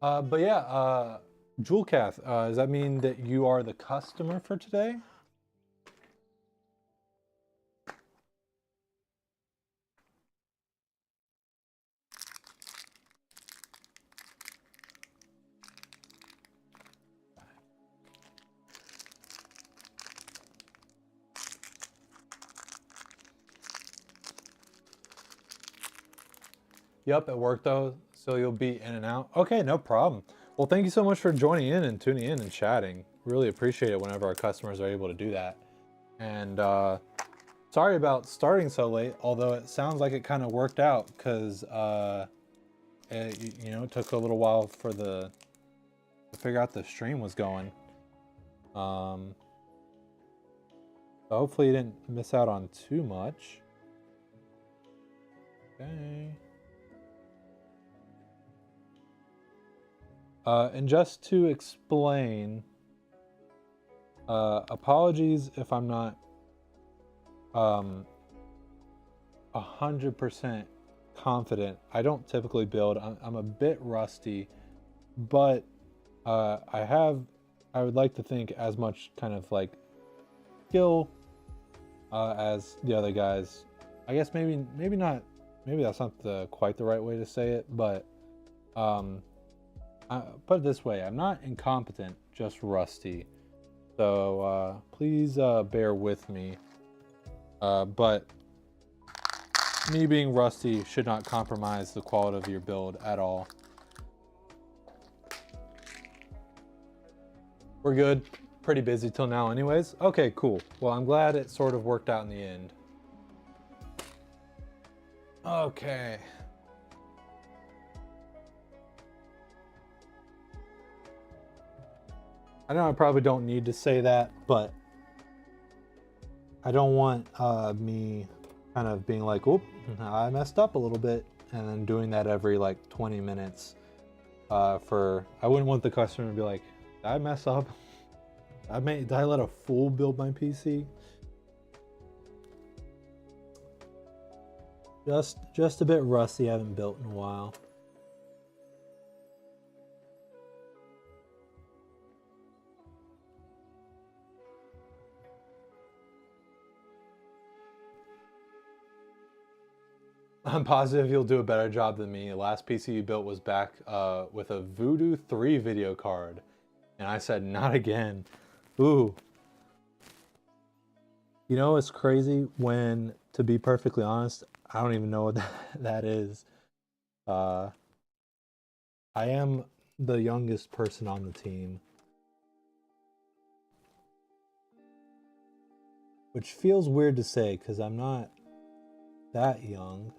But yeah, Julekath, does that mean that you are the customer for today? Yep, at work though, so you'll be in and out. Okay, no problem. Well, thank you so much for joining in and tuning in and chatting. Really appreciate it whenever our customers are able to do that. And sorry about starting so late, although it sounds like it kind of worked out because it took a little while for to figure out the stream was going. So hopefully you didn't miss out on too much. Okay. And just to explain, apologies if I'm not 100% confident. I don't typically build. I'm a bit rusty, but I would like to think as much kind of like skill as the other guys. I guess maybe not. Maybe that's not quite the right way to say it, but put it this way: I'm not incompetent, just rusty. So please bear with me. But me being rusty should not compromise the quality of your build at all. We're good. Pretty busy till now anyways. Okay, cool. Well, I'm glad it sort of worked out in the end. Okay. I know I probably don't need to say that, but I don't want me kind of being like, "Oop, I messed up a little bit," and then doing that every like 20 minutes. I wouldn't want the customer to be like, "Did I mess up? Did I let a fool build my PC?" Just a bit rusty. I haven't built in a while. I'm positive you'll do a better job than me. The last PC you built was back with a Voodoo 3 video card. And I said, not again. Ooh. You know, it's crazy when, to be perfectly honest, I don't even know what that is. I am the youngest person on the team. Which feels weird to say because I'm not that young.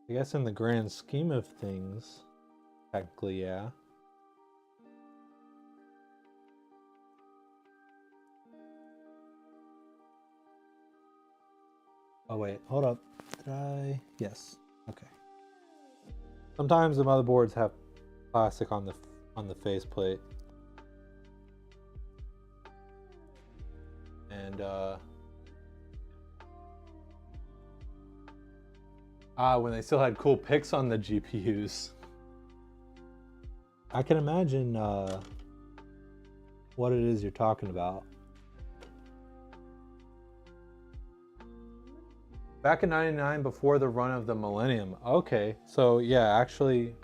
I guess in the grand scheme of things, technically, yeah. Oh wait, hold up. Did I? Yes. Okay. Sometimes the motherboards have plastic on the faceplate. And when they still had cool pics on the GPUs. I can imagine what it is you're talking about. Back in '99, before the run of the millennium. Okay, so yeah, actually,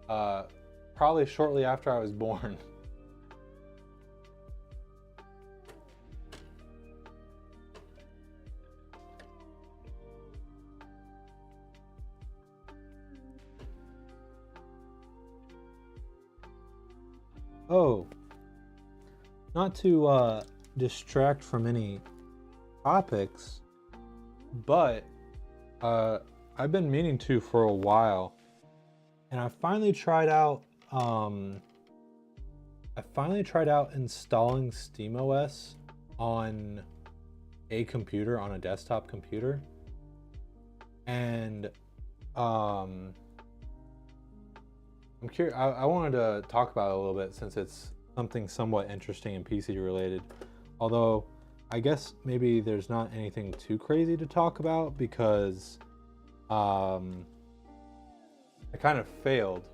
probably shortly after I was born. Oh, not to distract from any topics, but I've been meaning to for a while, and I finally tried out installing SteamOS on a computer, on a desktop computer, and I'm curious. I wanted to talk about it a little bit since it's something somewhat interesting and PC related. Although, I guess maybe there's not anything too crazy to talk about because I kind of failed.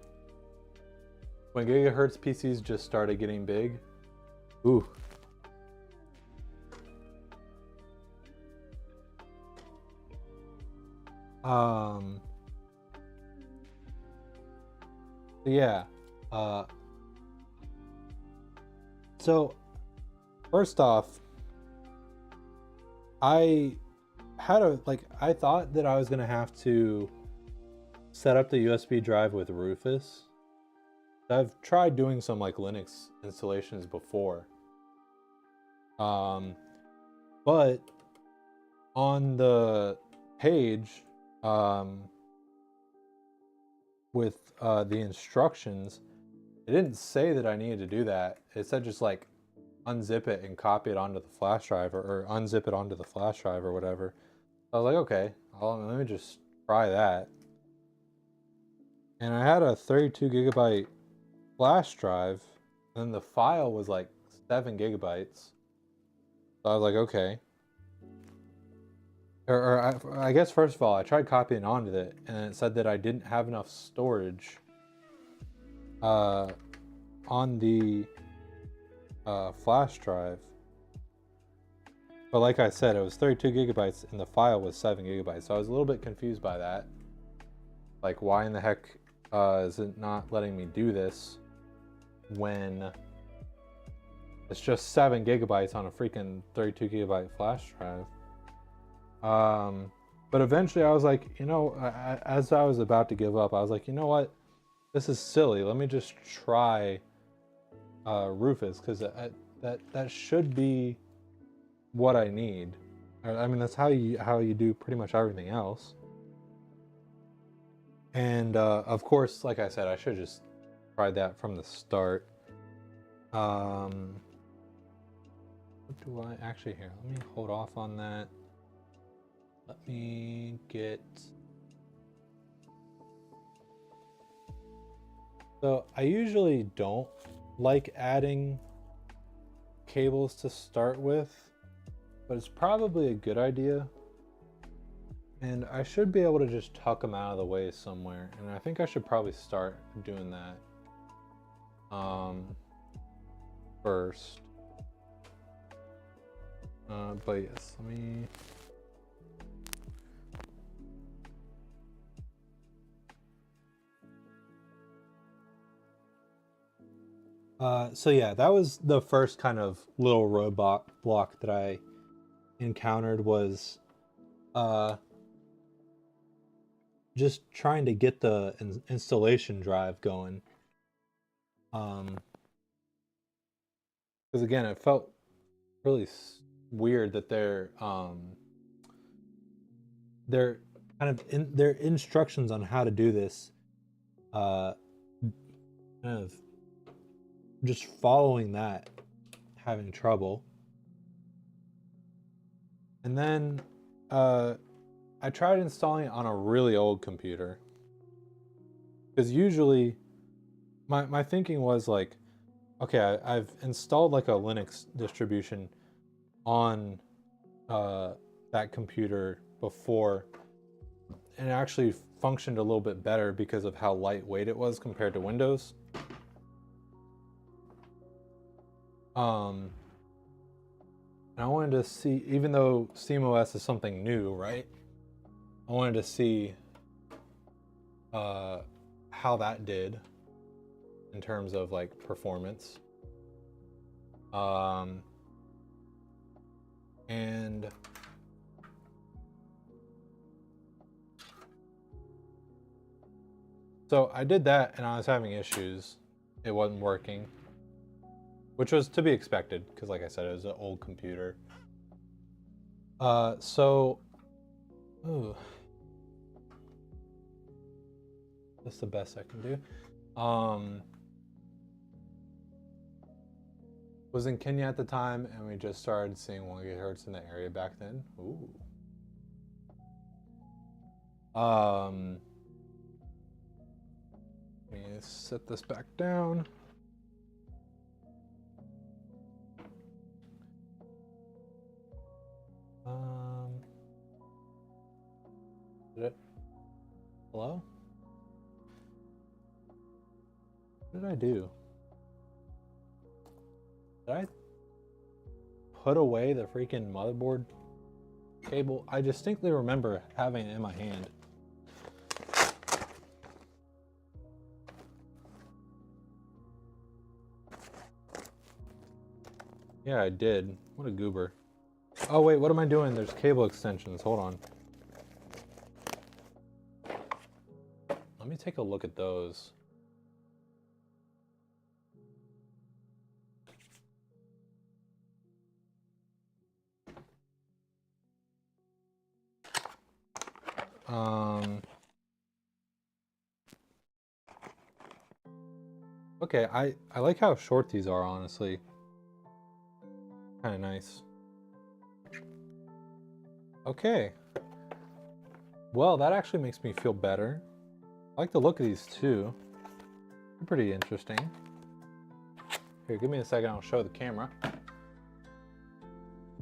When gigahertz PCs just started getting big, ooh. Yeah. So first off, I thought that I was gonna have to set up the USB drive with Rufus. I've tried doing some like Linux installations before. But on the page, with the instructions, It didn't say that I needed to do that. It said just like unzip it and copy it onto the flash drive, or unzip it onto the flash drive or whatever. I was like, okay, let me just try that. And I had a 32 gigabyte flash drive, and the file was like 7 gigabytes. So I was like, okay. I guess first of all, I tried copying onto it, and it said that I didn't have enough storage on the flash drive. But like I said, it was 32 gigabytes, and the file was 7 gigabytes. So I was a little bit confused by that. Like, why in the heck is it not letting me do this when it's just 7 gigabytes on a freaking 32 gigabyte flash drive? But eventually I was like, you know, as I was about to give up, I was like, you know what? This is silly. Let me just try Rufus, because that should be what I need. I mean, that's how you do pretty much everything else. And of course, like I said, I should just try that from the start. What do I actually here? Let me hold off on that. Let me get. So I usually don't like adding cables to start with, but it's probably a good idea. And I should be able to just tuck them out of the way somewhere. And I think I should probably start doing that first. But yes, let me. So yeah, that was the first kind of little roadblock that I encountered, was just trying to get the installation drive going. Because again, it felt really weird that their their instructions on how to do this, kind of just following that, having trouble. And then I tried installing it on a really old computer, because usually my thinking was like, okay, I've installed like a Linux distribution on that computer before, and it actually functioned a little bit better because of how lightweight it was compared to Windows. And I wanted to see, even though SteamOS is something new, right? I wanted to see how that did in terms of like performance. And so I did that, and I was having issues. It wasn't working, which was to be expected, because like I said, it was an old computer. Ooh, that's the best I can do. Was in Kenya at the time, and we just started seeing 1 gigahertz in the area back then. Ooh. Let me set this back down. Did it? Hello? What did I do? Did I put away the freaking motherboard cable? I distinctly remember having it in my hand. Yeah, I did. What a goober. Oh wait, what am I doing? There's cable extensions. Hold on. Let me take a look at those. Okay, I like how short these are, honestly. Kind of nice. Okay. Well, that actually makes me feel better. I like the look of these too. They're pretty interesting. Here, give me a second, I'll show the camera.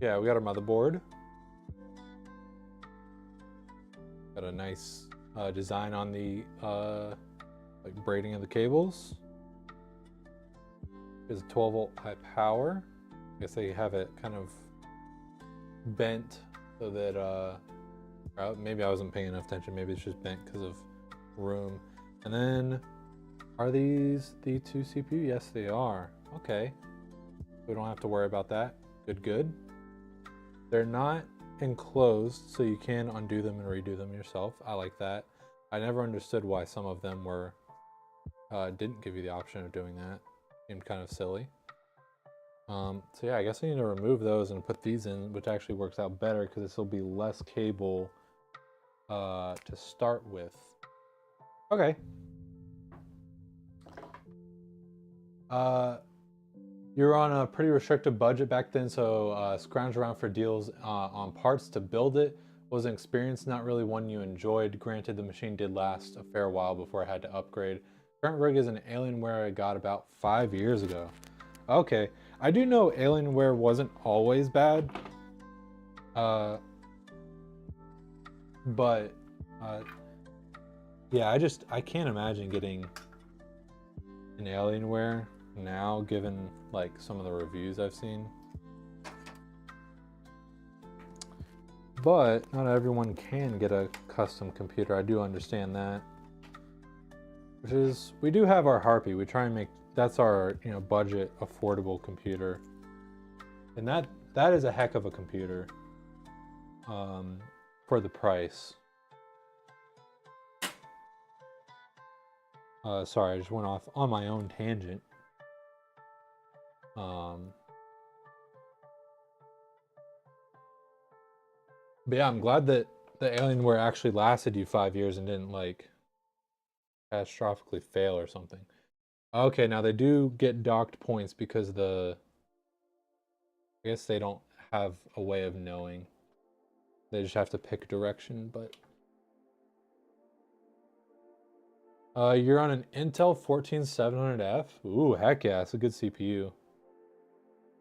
Yeah, we got our motherboard. Got a nice design on the like braiding of the cables. There's a 12 volt high power. I guess they have it kind of bent so that maybe I wasn't paying enough attention. Maybe it's just bent because of room. And then, are these the two CPU? Yes, they are. Okay, we don't have to worry about that. Good. They're not enclosed, so you can undo them and redo them yourself. I like that. I never understood why some of them were didn't give you the option of doing that. Seemed kind of silly. So yeah, I guess I need to remove those and put these in, which actually works out better because this will be less cable to start with. Okay. You were on a pretty restricted budget back then, so scrounge around for deals on parts to build it was an experience, not really one you enjoyed. Granted, the machine did last a fair while before I had to upgrade. Current rig is an Alienware I got about 5 years ago. Okay, I do know Alienware wasn't always bad, but yeah, I can't imagine getting an Alienware now, given like some of the reviews I've seen. But not everyone can get a custom computer. I do understand that. Which is, we do have our Harpy. We try and make, that's our, you know, budget affordable computer. And that is a heck of a computer for the price. Sorry, I just went off on my own tangent. But yeah, I'm glad that the Alienware actually lasted you 5 years and didn't like catastrophically fail or something. Okay, now they do get docked points because I guess they don't have a way of knowing. They just have to pick direction, but you're on an Intel 14700F. Ooh, heck yeah, it's a good CPU.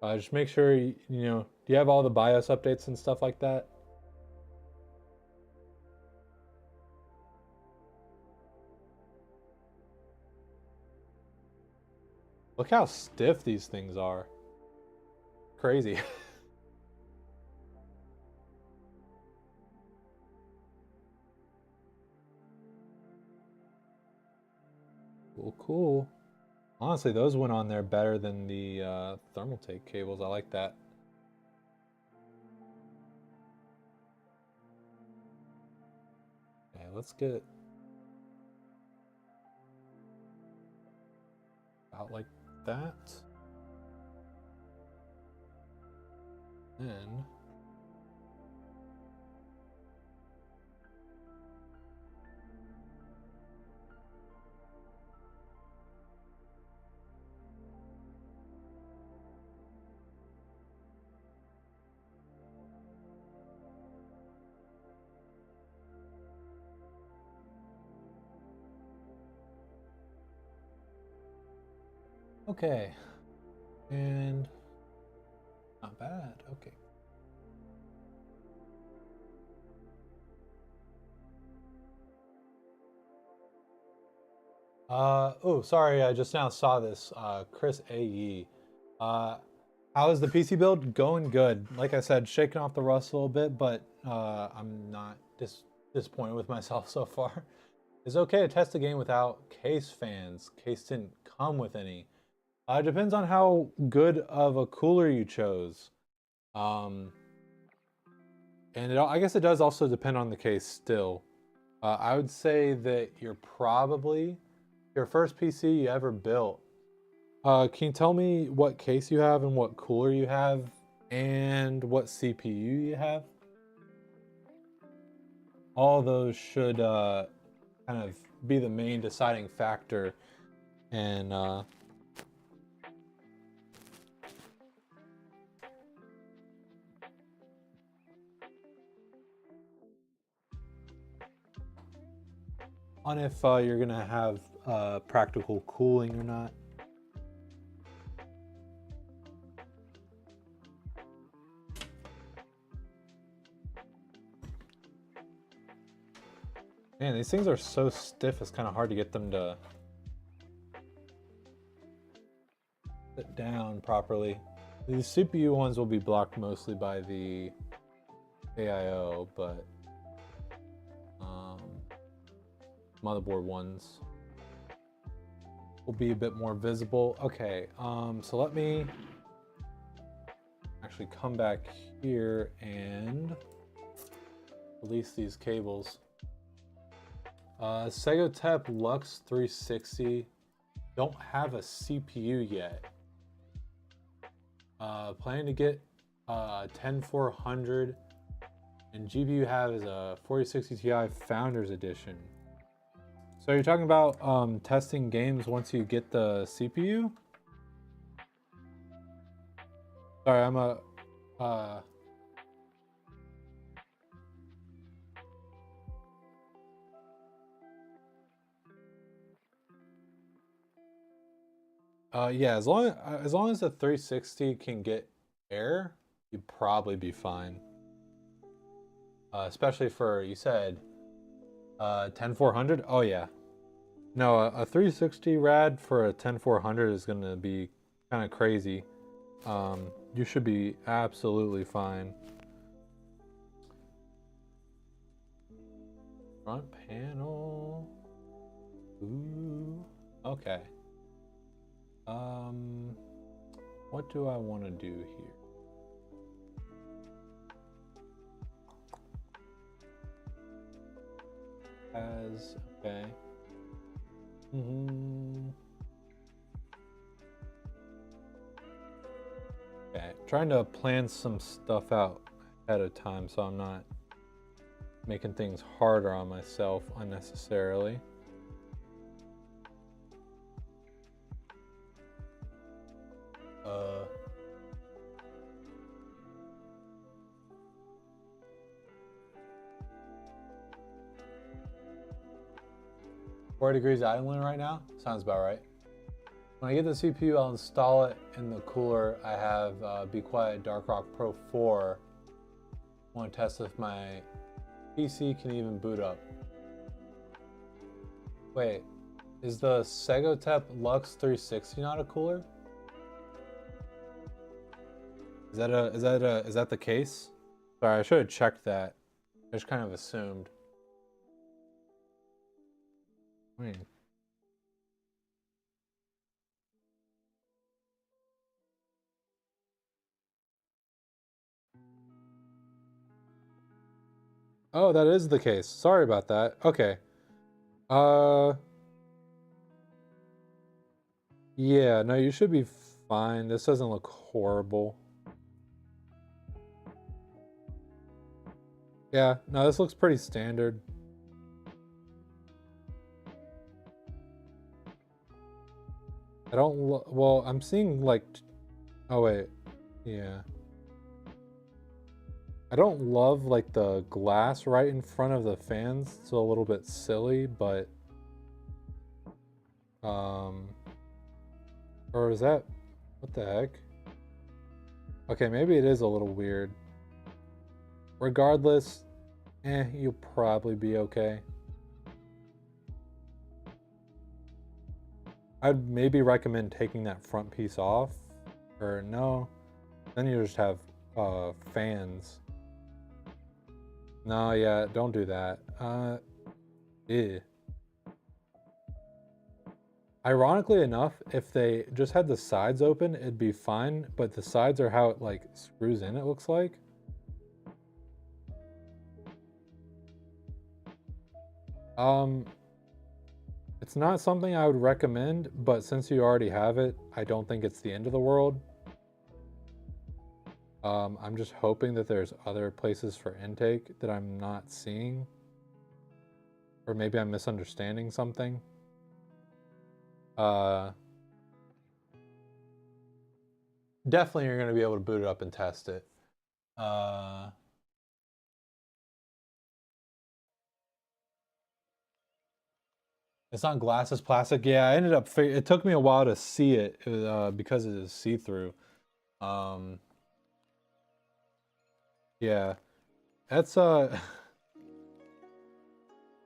Just make sure you know, do you have all the BIOS updates and stuff like that? Look how stiff these things are. Crazy. Cool. Honestly, those went on there better than the Thermaltake cables. I like that. Okay, let's get out like that. Then okay. And not bad. Okay. Oh, sorry, I just now saw this. Chris AE. How is the PC build? Going good. Like I said, shaking off the rust a little bit, but I'm not disappointed with myself so far. It's okay to test the game without case fans. Case didn't come with any. It depends on how good of a cooler you chose. Um, and I guess it does also depend on the case still. I would say that you're probably your first PC you ever built. Can you tell me what case you have and what cooler you have and what CPU you have? All those should kind of be the main deciding factor in on if you're gonna have practical cooling or not. Man, these things are so stiff, it's kind of hard to get them to sit down properly. These CPU ones will be blocked mostly by the AIO, but motherboard ones will be a bit more visible. Okay, so let me actually come back here and release these cables. Segotep Lux 360 don't have a CPU yet. Planning to get 10400, and GPU have is a 4060 Ti Founders Edition. So you're talking about testing games once you get the CPU? Sorry, I'm a yeah, as long as the 360 can get air, you'd probably be fine. Especially for, you said 10400. Oh yeah, no, a 360 rad for a 10400 is gonna be kind of crazy. You should be absolutely fine. Front panel. Ooh. Okay. What do I want to do here? Okay. Okay, trying to plan some stuff out ahead of time so I'm not making things harder on myself unnecessarily. Four degrees island right now? Sounds about right. When I get the CPU, I'll install it in the cooler. I have Be Quiet Dark Rock Pro 4. I want to test if my PC can even boot up. Wait, is the Segotep Lux 360 not a cooler? Is that the case? Sorry, I should have checked that. I just kind of assumed. Wait. Oh, that is the case. Sorry about that. Okay. Yeah, no, you should be fine. This doesn't look horrible. Yeah, no, this looks pretty standard. I don't, well, I'm seeing like, oh wait, yeah. I don't love like the glass right in front of the fans. It's a little bit silly, but, or is that, what the heck? Okay, maybe it is a little weird. Regardless, you'll probably be okay. I'd maybe recommend taking that front piece off, or no, then you just have fans. No, yeah, don't do that. Ew. Ironically enough, if they just had the sides open, it'd be fine, but the sides are how it like screws in, it looks like. It's not something I would recommend, but since you already have it, I don't think it's the end of the world. I'm just hoping that there's other places for intake that I'm not seeing. Or maybe I'm misunderstanding something. Definitely you're going to be able to boot it up and test it. It's not glass, it's plastic. Yeah, I ended up. It took me a while to see it because it is see-through. Um, yeah, that's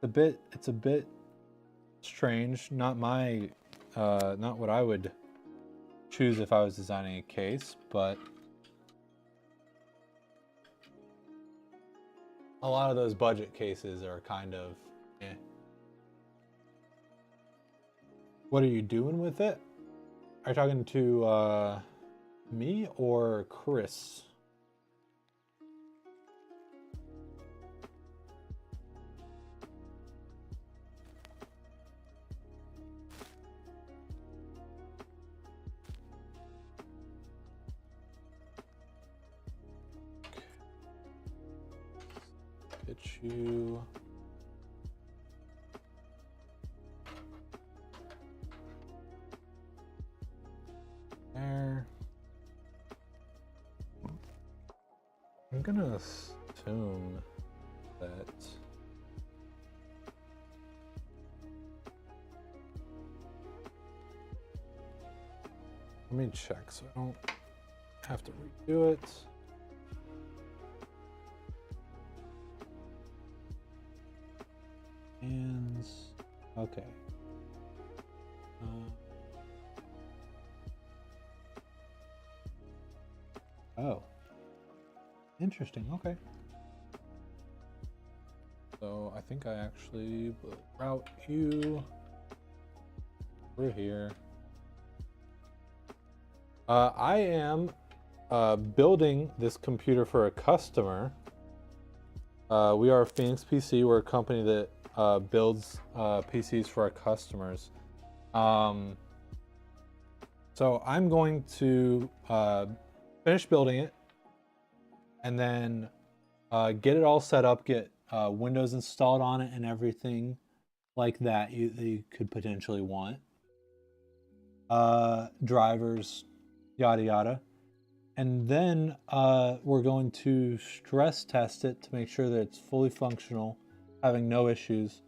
it's a bit strange. Not my, not what I would choose if I was designing a case, but a lot of those budget cases are kind of, eh. What are you doing with it? Are you talking to me or Chris? Get you. There. I'm gonna assume that let me check so I don't have to redo it. And okay. Oh, interesting. Okay. So I think I actually will route you through here. I am building this computer for a customer. We are Phoenix PC. We're a company that builds PCs for our customers. So I'm going to finish building it and then get it all set up, get Windows installed on it and everything like that you could potentially want. Drivers, yada yada. And then we're going to stress test it to make sure that it's fully functional, having no issues.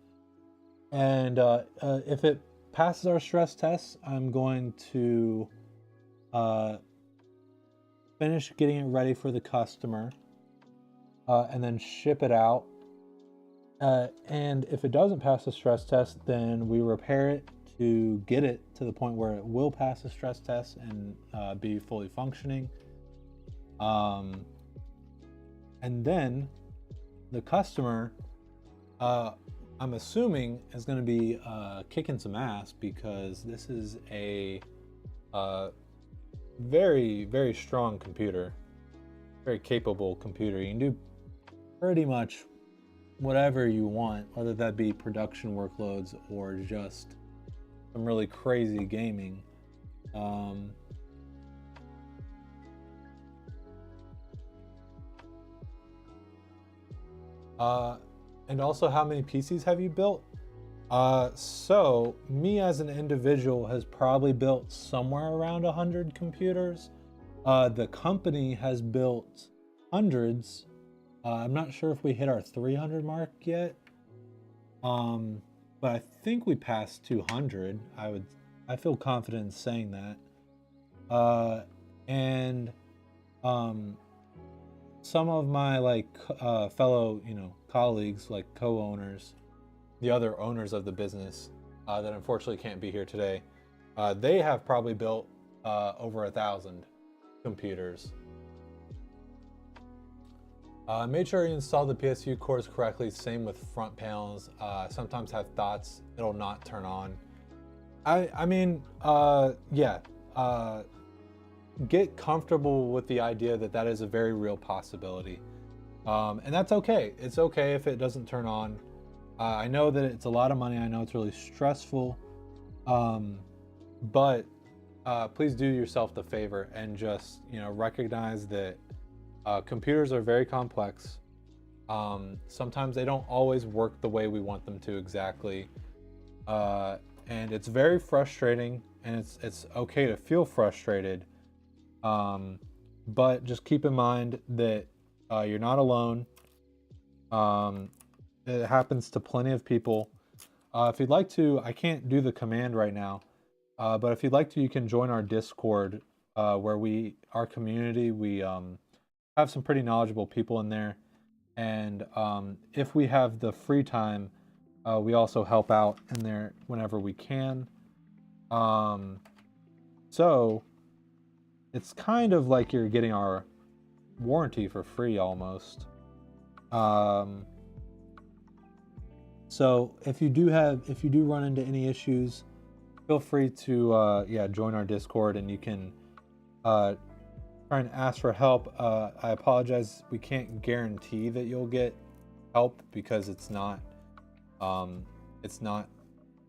And if it passes our stress test, I'm going to finish getting it ready for the customer and then ship it out. And if it doesn't pass the stress test, then we repair it to get it to the point where it will pass the stress test and be fully functioning. And then the customer, I'm assuming, is going to be kicking some ass because this is a very, very strong computer, very capable computer. You can do pretty much whatever you want, whether that be production workloads or just some really crazy gaming. And also, how many PCs have you built? So me as an individual has probably built somewhere around 100 computers. The company has built hundreds. I'm not sure if we hit our 300 mark yet. But I think we passed 200. I feel confident in saying that. And some of my fellow, colleagues, like co-owners, the other owners of the business that unfortunately can't be here today, they have probably built over 1,000 computers. Made sure you install the PSU cores correctly. Same with front panels. Sometimes have thoughts it'll not turn on. I mean, yeah. Get comfortable with the idea that that is a very real possibility. And that's okay. It's okay if it doesn't turn on. I know that it's a lot of money. I know it's really stressful. But please do yourself the favor and just, recognize that computers are very complex. Sometimes they don't always work the way we want them to exactly. And it's very frustrating, and it's okay to feel frustrated. But just keep in mind that you're not alone. It happens to plenty of people. If you'd like to, I can't do the command right now, but if you'd like to, you can join our Discord, where our community, we have some pretty knowledgeable people in there. And if we have the free time, we also help out in there whenever we can. So it's kind of like you're getting our warranty for free almost. So if you do run into any issues, feel free to join our Discord, and you can try and ask for help. I apologize, we can't guarantee that you'll get help because it's not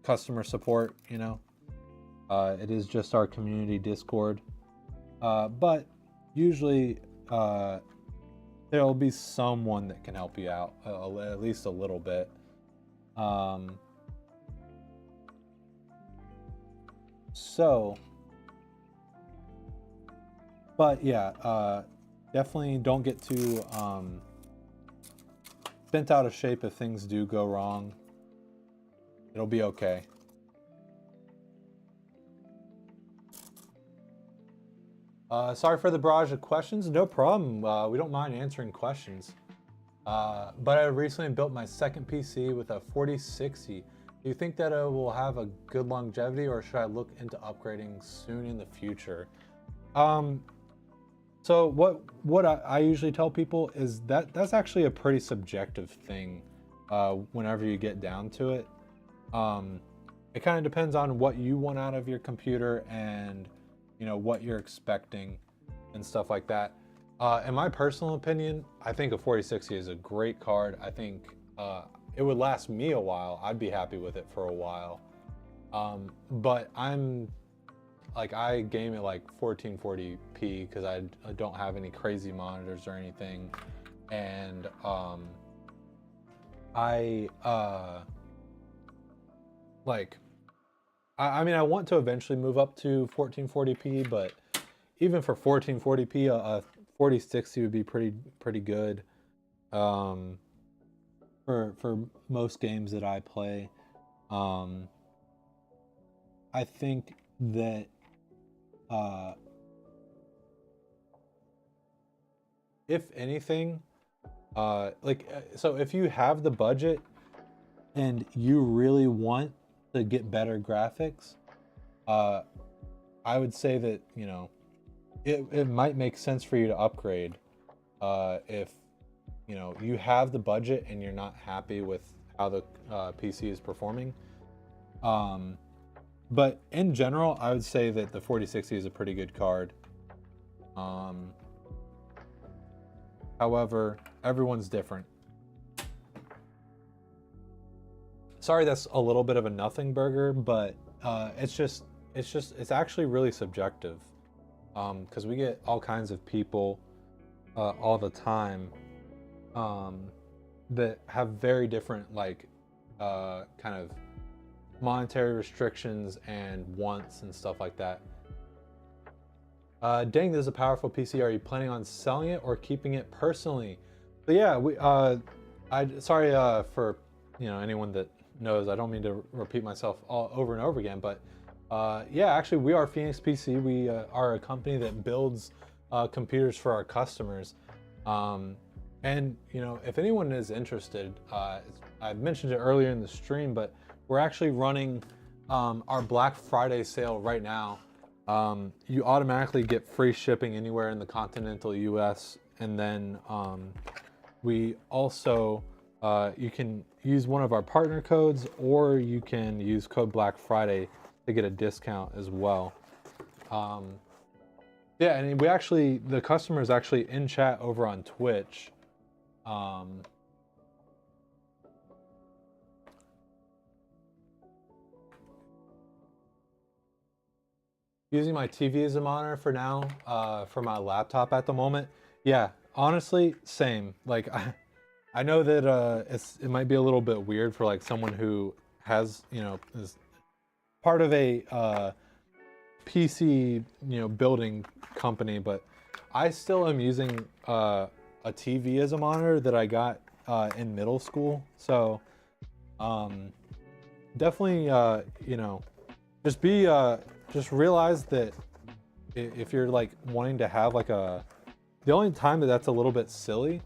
customer support, you know. It is just our community Discord, but usually there'll be someone that can help you out, at least a little bit. But yeah, definitely don't get too bent out of shape if things do go wrong. It'll be okay. Sorry for the barrage of questions. No problem. We don't mind answering questions. But I recently built my second PC with a 4060. Do you think that it will have a good longevity, or should I look into upgrading soon in the future? So what I usually tell people is that that's actually a pretty subjective thing. Whenever you get down to it, it kind of depends on what you want out of your computer and what you're expecting and stuff like that. In my personal opinion, I think a 4060 is a great card. I think it would last me a while. I'd be happy with it for a while. But I game at like 1440p because I don't have any crazy monitors or anything. And I mean, I want to eventually move up to 1440p, but even for 1440p, a 4060 would be pretty good for most games that I play. I think that if anything, so if you have the budget and you really want to get better graphics, I would say that it might make sense for you to upgrade if you have the budget and you're not happy with how the PC is performing. But in general, I would say that the 4060 is a pretty good card. However, everyone's different. Sorry, that's a little bit of a nothing burger, but it's actually really subjective, because we get all kinds of people all the time that have very different kind of monetary restrictions and wants and stuff like that. Dang, this is a powerful PC. Are you planning on selling it or keeping it personally? But yeah, sorry for anyone that knows. I don't mean to repeat myself all over and over again, but yeah, actually, we are Phoenix PC. We are a company that builds computers for our customers. And if anyone is interested, I mentioned it earlier in the stream, but we're actually running our Black Friday sale right now. You automatically get free shipping anywhere in the continental US, and then we also you can use one of our partner codes, or you can use code Black Friday to get a discount as well. Yeah, and the customer is actually in chat over on Twitch. Using my TV as a monitor for now, for my laptop at the moment. Yeah, honestly, same. I know that it might be a little bit weird for someone who has is part of a PC building company, but I still am using a TV as a monitor that I got in middle school. So definitely, you know, just realize that if you're like wanting to have like the only time that that's a little bit silly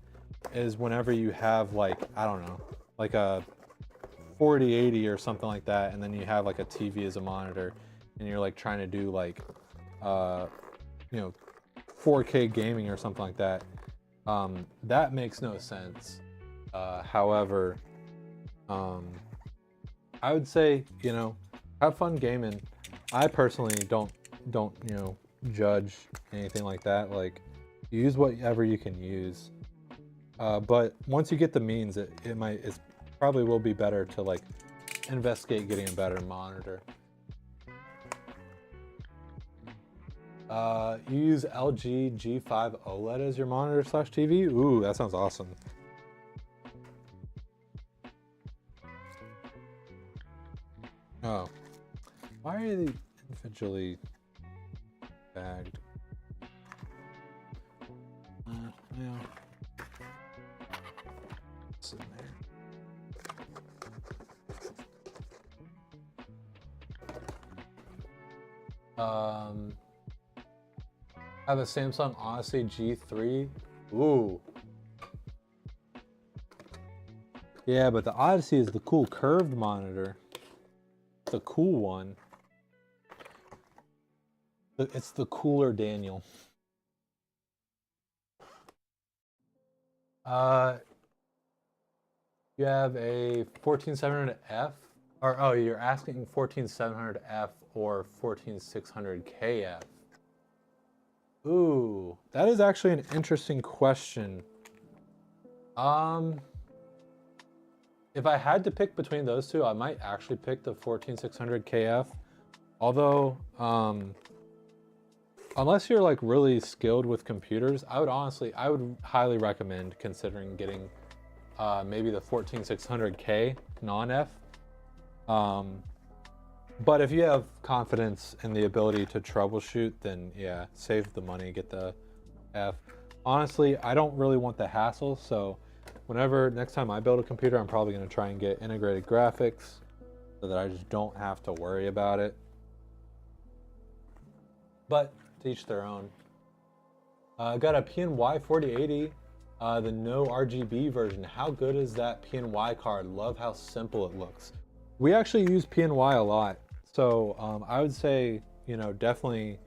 is whenever you have like, I don't know, like a 4080 or something like that, and then you have like a TV as a monitor, and you're like trying to do like, you know, 4K gaming or something like that. That makes no sense. However, I would say, you know, have fun gaming. I personally don't you know, judge anything like that. Like, use whatever you can use. But once you get the means, it probably will be better to like investigate getting a better monitor. You use LG G5 OLED as your monitor / TV? Ooh, that sounds awesome. Oh, why are they individually bagged? Yeah. What's in there? I have a Samsung Odyssey G3. Ooh. Yeah, but the Odyssey is the cool curved monitor. The cool one. It's the cooler Daniel. You have a 14700F, or oh, you're asking 14700F or 14600KF. Ooh, that is actually an interesting question. If I had to pick between those two, I might actually pick the 14600KF. Although, unless you're like really skilled with computers, I would highly recommend considering getting maybe the 14600K non-F. But if you have confidence in the ability to troubleshoot, then yeah, save the money, get the F. Honestly, I don't really want the hassle, so next time I build a computer, I'm probably going to try and get integrated graphics so that I just don't have to worry about it. But to each their own. I got a PNY 4080, the no RGB version. How good is that PNY card? Love how simple it looks. We actually use PNY a lot, so I would say, you know, definitely,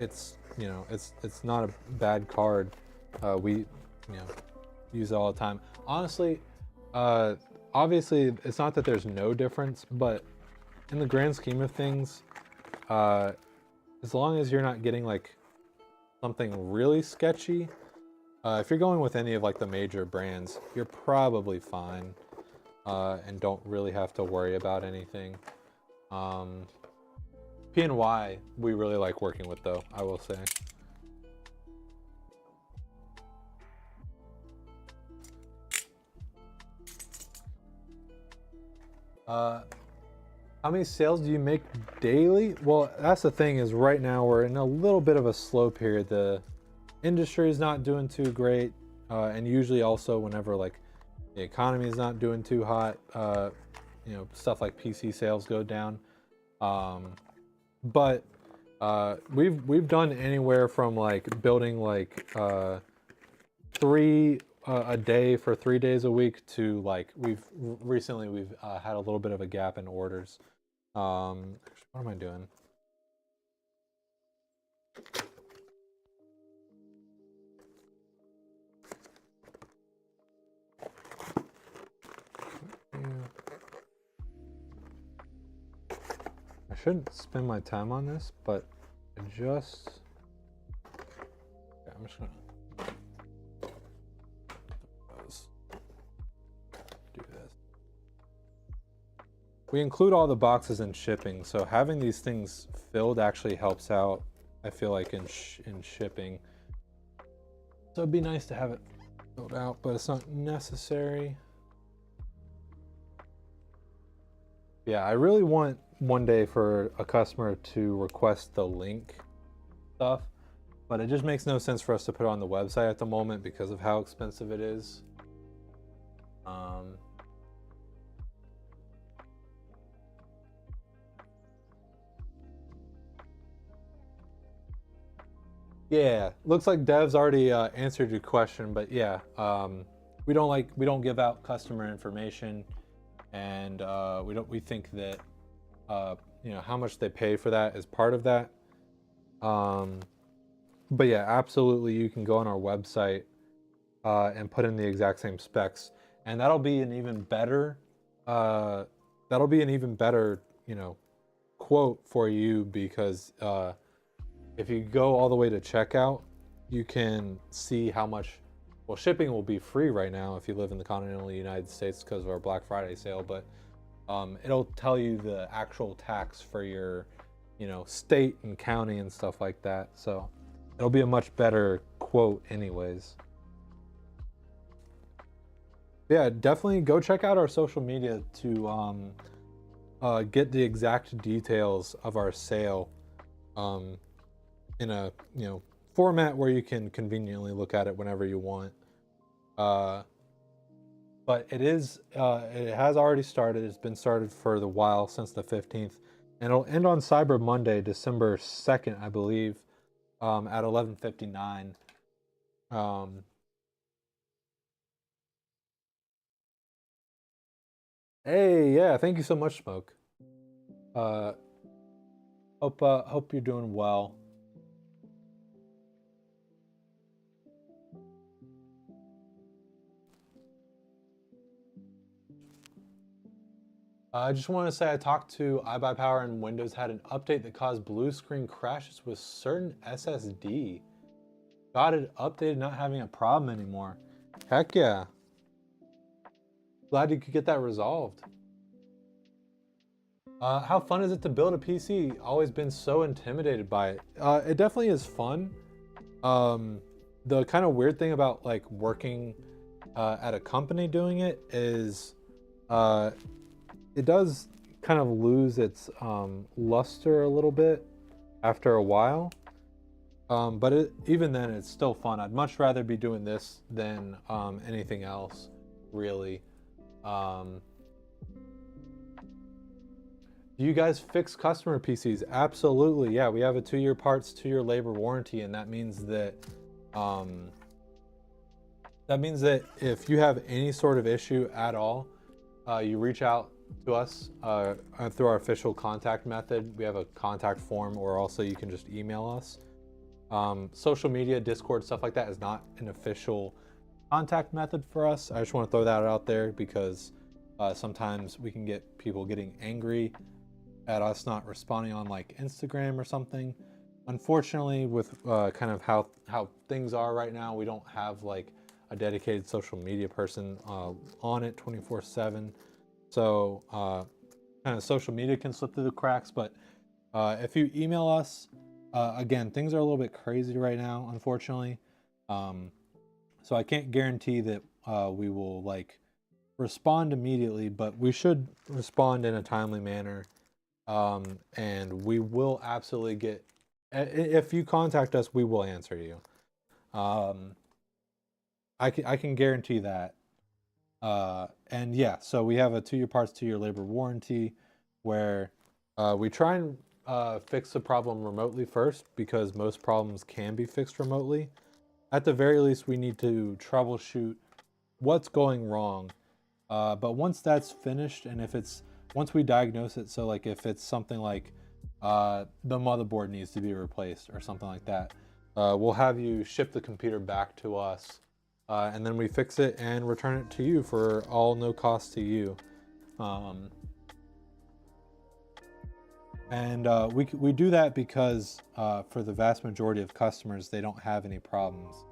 it's, you know, it's not a bad card. We, you know, use it all the time. Honestly, obviously, it's not that there's no difference, but in the grand scheme of things, as long as you're not getting like something really sketchy, if you're going with any of like the major brands, you're probably fine. And don't really have to worry about anything. PNY, we really like working with though, I will say. How many sales do you make daily? Well, that's the thing, is right now we're in a little bit of a slow period. The industry is not doing too great, and usually also whenever like the economy is not doing too hot, you know, stuff like PC sales go down. But we've done anywhere from like building like 3 a day for 3 days a week to like we've had a little bit of a gap in orders. What am I doing? I shouldn't spend my time on this, but I just... Okay, I'm just gonna do this. We include all the boxes in shipping, so having these things filled actually helps out, I feel like, in shipping. So it'd be nice to have it filled out, but it's not necessary. Yeah, I really want one day for a customer to request the link stuff, but it just makes no sense for us to put it on the website at the moment because of how expensive it is. Yeah, looks like Dev's already answered your question, but yeah, we don't give out customer information, and we think that how much they pay for that is part of that. Um, but yeah, absolutely, you can go on our website and put in the exact same specs, and uh, that'll be an even better quote for you because if you go all the way to checkout, you can see how much. Well, shipping will be free right now if you live in the continental United States because of our Black Friday sale, but it'll tell you the actual tax for your, state and county and stuff like that. So it'll be a much better quote, anyways. Yeah, definitely go check out our social media to get the exact details of our sale um, in a format where you can conveniently look at it whenever you want. Uh, but it has already started. It's been started for the while since the 15th, and it'll end on Cyber Monday, December 2nd, I believe, at 11:59. Um, hey, yeah, thank you so much, Smoke. Uh, hope you're doing well. I just want to say I talked to iBuyPower and Windows had an update that caused blue screen crashes with certain SSD. Got it updated, not having a problem anymore. Heck yeah. Glad you could get that resolved. How fun is it to build a PC? Always been so intimidated by it. It definitely is fun. Um, the kind of weird thing about like working at a company doing it is uh, it does kind of lose its luster a little bit after a while. But even then, it's still fun. I'd much rather be doing this than anything else, really. Um, do you guys fix customer PCs? Absolutely. Yeah, we have a 2-year parts, 2-year labor warranty, and um, that means that if you have any sort of issue at all, you reach out to us through our official contact method. We have a contact form, or also you can just email us. Social media, Discord, stuff like that is not an official contact method for us. I just want to throw that out there because sometimes we can get people getting angry at us not responding on like Instagram or something. Unfortunately, with kind of how things are right now, we don't have like a dedicated social media person on it 24/7. So kind of social media can slip through the cracks. But if you email us, again, things are a little bit crazy right now, unfortunately. Um, so I can't guarantee that we will like respond immediately, but we should respond in a timely manner. And we will absolutely get, if you contact us, we will answer you. Um, I can guarantee that. And yeah, so we have a 2-year parts, 2-year labor warranty where we try and fix the problem remotely first because most problems can be fixed remotely. At the very least, we need to troubleshoot what's going wrong. But once that's finished, and if it's once we diagnose it, so like if it's something like the motherboard needs to be replaced or something like that, we'll have you ship the computer back to us, and then we fix it and return it to you for all no cost to you. Um, and we do that because for the vast majority of customers, they don't have any problems.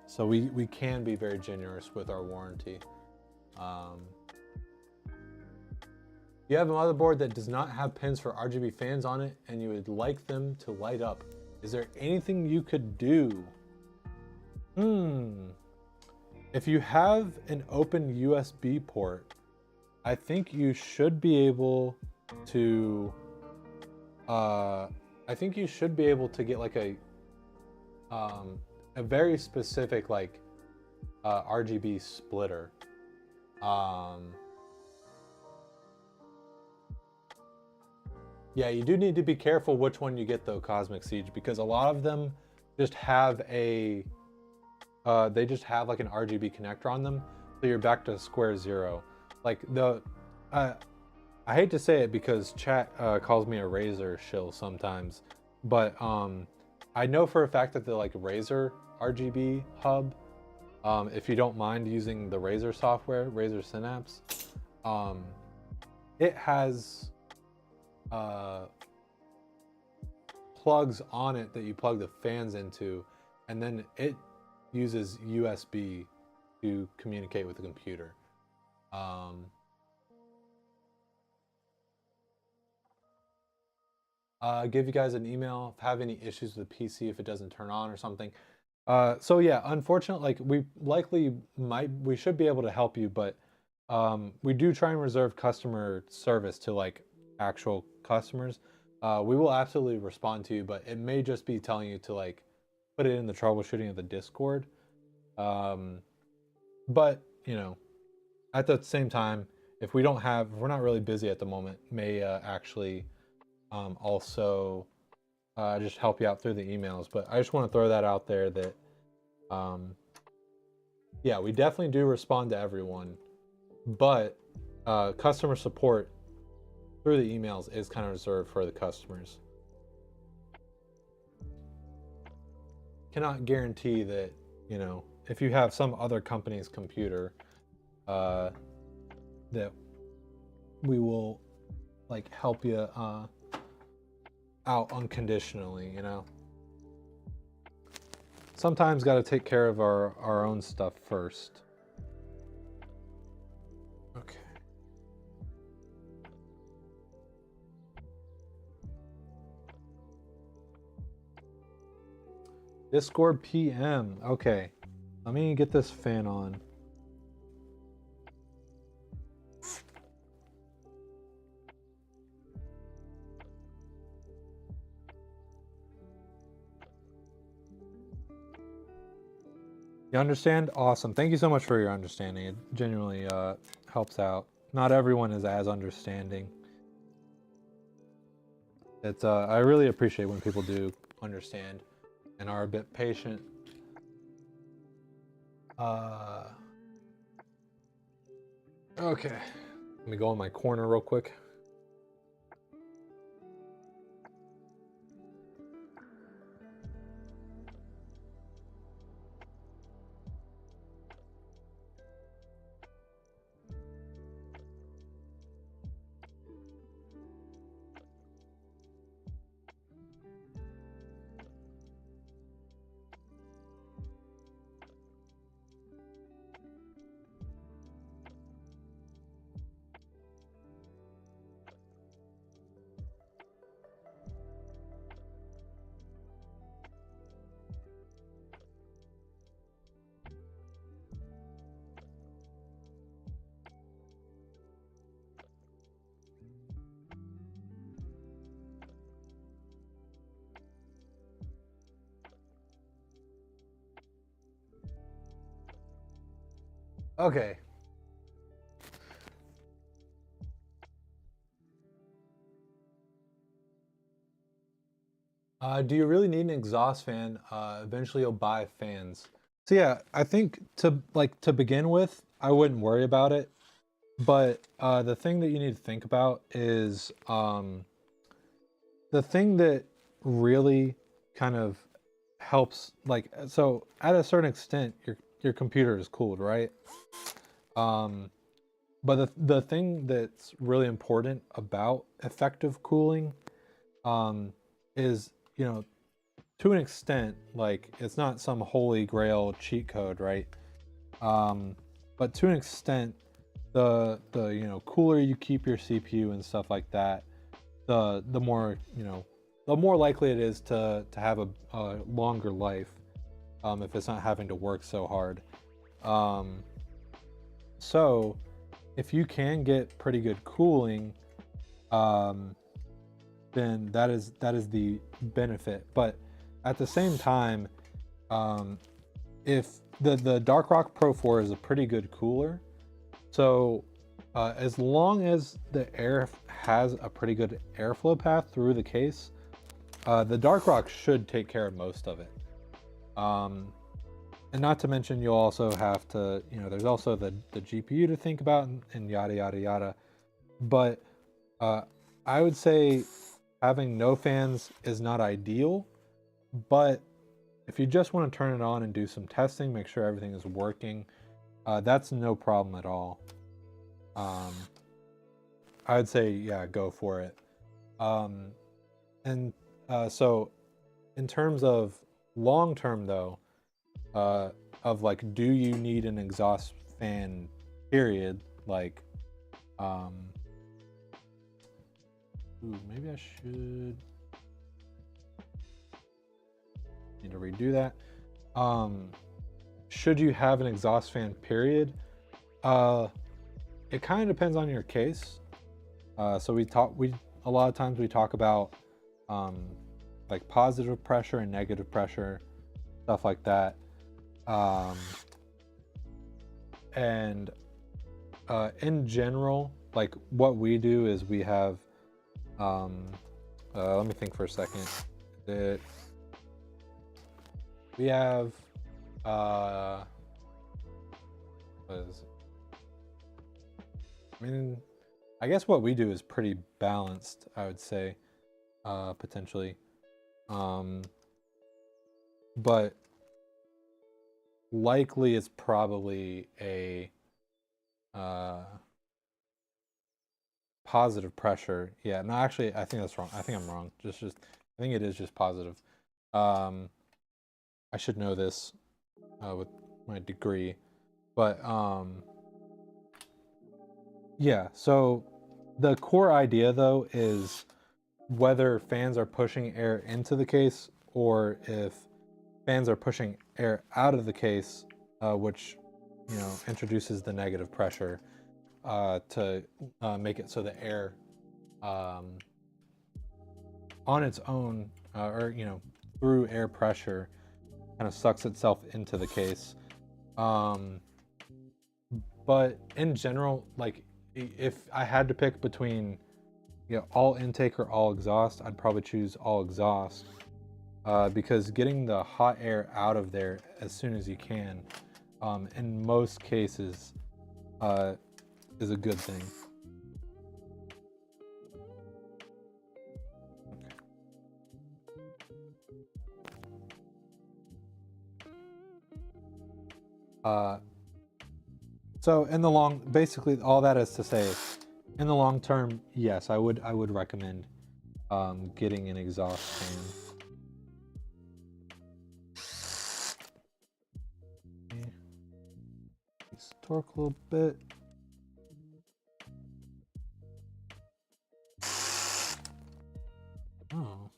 So we can be very generous with our warranty. Um, you have a motherboard that does not have pins for RGB fans on it and you would like them to light up. Is there anything you could do? If you have an open USB port, I think you should be able to I think you should be able to get like a very specific like RGB splitter. Yeah, you do need to be careful which one you get though, Cosmic Siege, because a lot of them just have a they just have like an RGB connector on them, so you're back to square zero. Like the I hate to say it because chat calls me a Razer shill sometimes, but I know for a fact that the like Razer RGB hub, if you don't mind using the Razer software, Razer Synapse, it has plugs on it that you plug the fans into, and then it uses USB to communicate with the computer. Give you guys an email if have any issues with the PC, if it doesn't turn on or something. So yeah, unfortunately, like we should be able to help you, but we do try and reserve customer service to like actual customers. We will absolutely respond to you, but it may just be telling you to like put it in the troubleshooting of the Discord. But you know, at the same time, if we're not really busy at the moment, may actually also just help you out through the emails. But I just want to throw that out there that yeah, we definitely do respond to everyone, but customer support through the emails is kind of reserved for the customers. Cannot guarantee that, you know, if you have some other company's computer, that we will like help you out unconditionally, you know. Sometimes got to take care of our own stuff first. Okay. Discord PM. Okay. Let me get this fan on. You understand? Awesome. Thank you so much for your understanding. It genuinely helps out. Not everyone is as understanding. It's I really appreciate when people do understand and are a bit patient. Okay. Let me go in my corner real quick. Okay. Do you really need an exhaust fan? Eventually you'll buy fans. So yeah, I think to begin with, I wouldn't worry about it. But the thing that you need to think about is the thing that really kind of helps, like, so at a certain extent, your computer is cooled, right? But the thing that's really important about effective cooling is, you know, to an extent, like it's not some holy grail cheat code, right? But to an extent, the you know, cooler you keep your CPU and stuff like that, the more, you know, the more likely it is to have a longer life, if it's not having to work so hard. So if you can get pretty good cooling, then that is the benefit. But at the same time, if the Dark Rock Pro 4 is a pretty good cooler, so as long as the air has a pretty good airflow path through the case, the Dark Rock should take care of most of it. And not to mention, you'll also have to, there's also the GPU to think about, and yada yada yada. But I would say having no fans is not ideal, but if you just want to turn it on and do some testing, make sure everything is working, that's no problem at all. I would say, yeah, go for it. And so in terms of long term though, of like, do you need an exhaust fan period? Like, maybe I should need to redo that. Should you have an exhaust fan period? It kind of depends on your case. So a lot of times we talk about like positive pressure and negative pressure, stuff like that. And in general, like what we do is we have, let me think for a second. We have, what is it? I mean, I guess what we do is pretty balanced, I would say, potentially. But likely it's probably a positive pressure. Yeah, no, actually, I think that's wrong. I think I'm wrong. I think it is just positive. I should know this with my degree, but yeah. So the core idea though is whether fans are pushing air into the case or if fans are pushing air out of the case, which introduces the negative pressure to make it so the air on its own or through air pressure kind of sucks itself into the case. But in general, like if I had to pick between all intake or all exhaust, I'd probably choose all exhaust, because getting the hot air out of there as soon as you can, in most cases, is a good thing. So in the basically all that is to say, in the long term, yes, I would recommend getting an exhaust fan. Let's torque a little bit. Oh.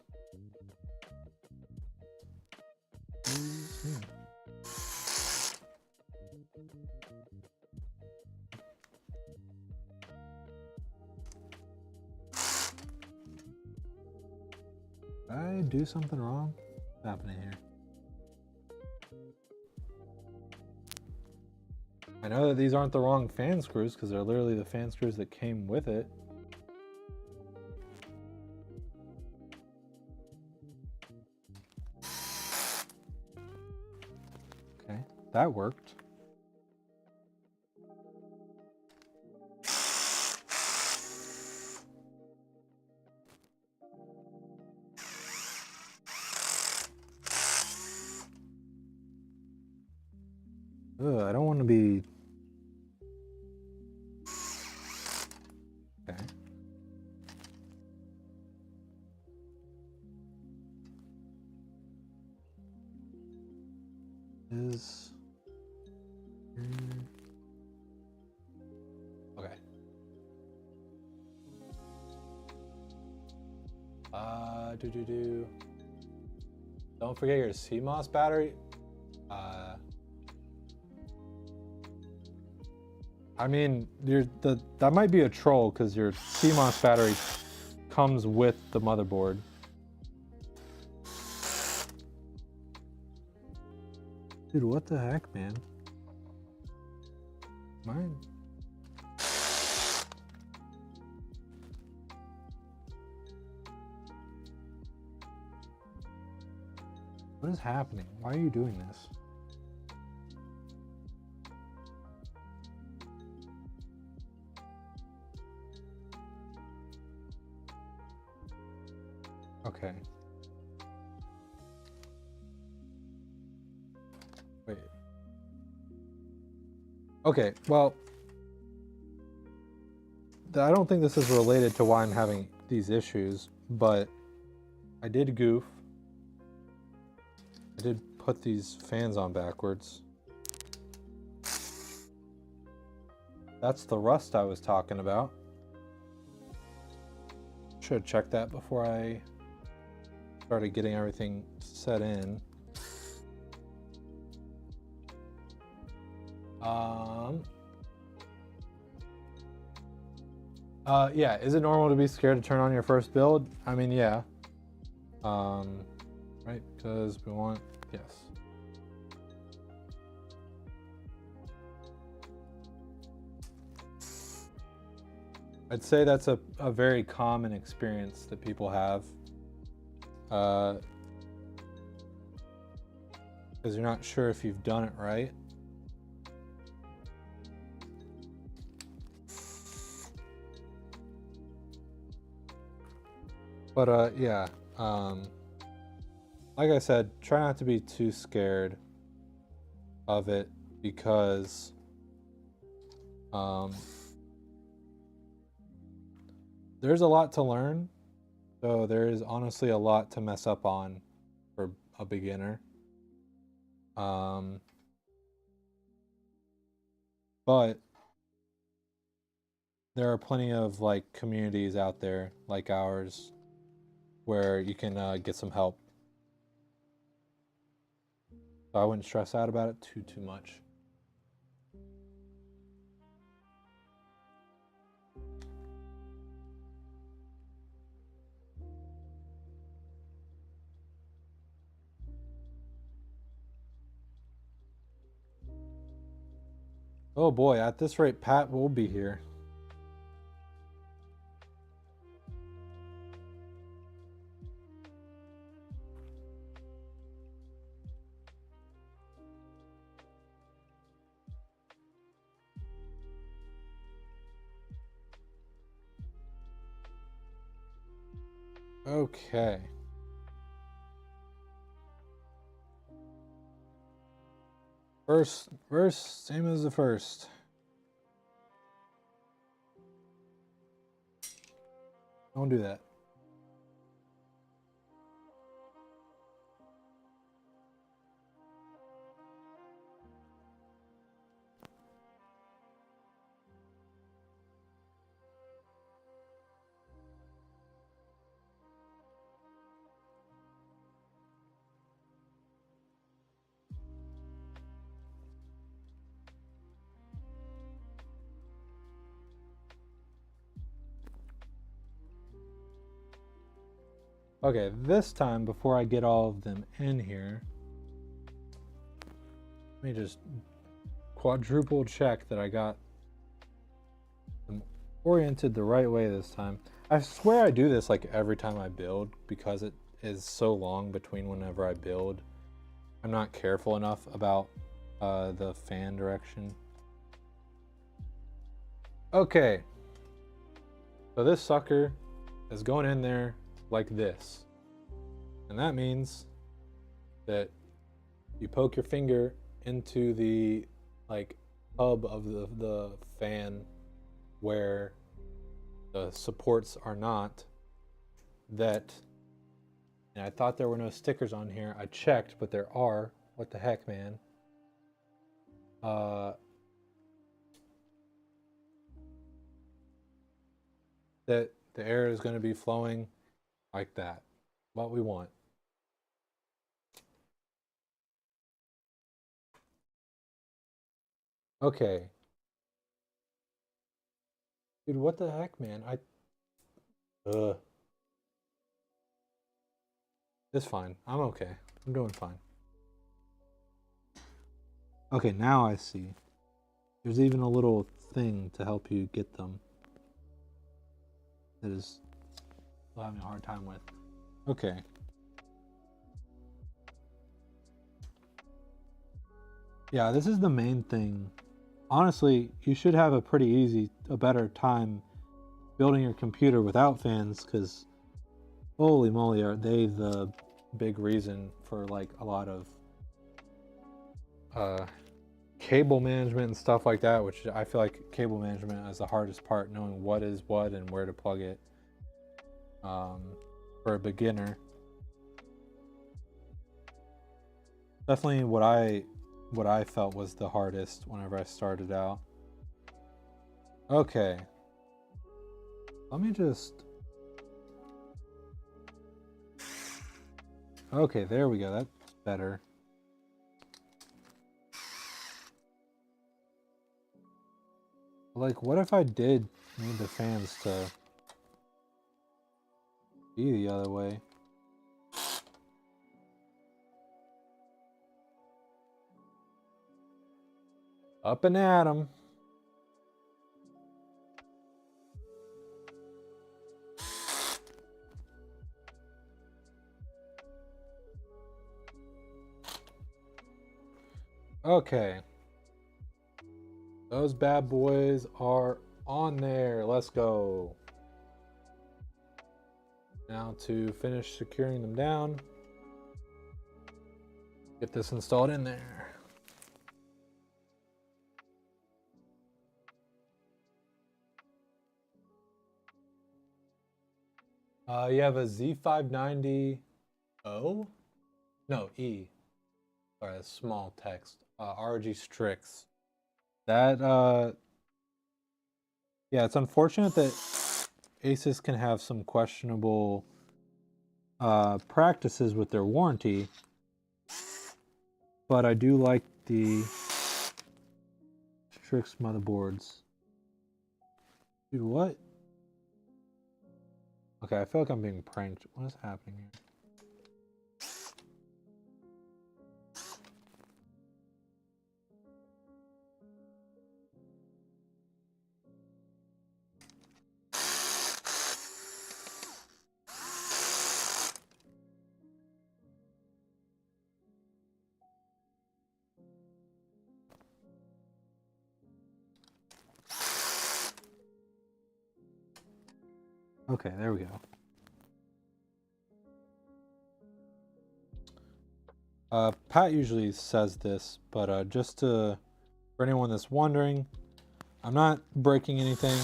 Did I do something wrong? What's happening here? I know that these aren't the wrong fan screws because they're literally the fan screws that came with it. Okay, that worked. Ugh, I don't want to be... Okay. Okay. Don't forget your CMOS battery. I mean, that might be a troll because your CMOS battery comes with the motherboard. Dude, what the heck, man? Mine. What is happening? Why are you doing this? Okay. Wait. Okay, well, I don't think this is related to why I'm having these issues, but I did goof. I did put these fans on backwards. That's the rust I was talking about. Should have checked that before I started getting everything set in. Yeah, is it normal to be scared to turn on your first build? I mean, yeah. Right, because we want, yes. I'd say that's a very common experience that people have. Because you're not sure if you've done it right. But yeah, like I said, try not to be too scared of it because there's a lot to learn. So there is honestly a lot to mess up on for a beginner. But there are plenty of like communities out there like ours where you can get some help. So I wouldn't stress out about it too much. Oh boy, at this rate, Pat will be here. Okay. First, same as the first. Don't do that. Okay, this time before I get all of them in here, let me just quadruple check that I got them oriented the right way this time. I swear I do this like every time I build because it is so long between whenever I build. I'm not careful enough about the fan direction. Okay, so this sucker is going in there like this, and that means that you poke your finger into the like hub of the fan where the supports are not. That, and I thought there were no stickers on here. I checked, but there are. What the heck, man? That the air is going to be flowing like that. What we want. Okay. Dude, what the heck, man? It's fine. I'm okay. I'm doing fine. Okay, now I see. There's even a little thing to help you get them. That is having a hard time with. Okay. Yeah, this is the main thing. Honestly, you should have a better time building your computer without fans, because holy moly, are they the big reason for like a lot of uh, cable management and stuff like that, which I feel like cable management is the hardest part, knowing what is what and where to plug it for a beginner. Definitely what I felt was the hardest whenever I started out. Okay. Let me just... Okay, there we go. That's better. Like, what if I did need the fans to be the other way? Up and at 'em. Okay. Those bad boys are on there. Let's go. Now to finish securing them down. Get this installed in there. You have a Z590O? No, E. Sorry, that's small text. ROG Strix. That, yeah, it's unfortunate that Asus can have some questionable practices with their warranty, but I do like the Strix motherboards. Dude, what? Okay, I feel like I'm being pranked. What is happening here? Okay, there we go. Pat usually says this, but just for anyone that's wondering, I'm not breaking anything,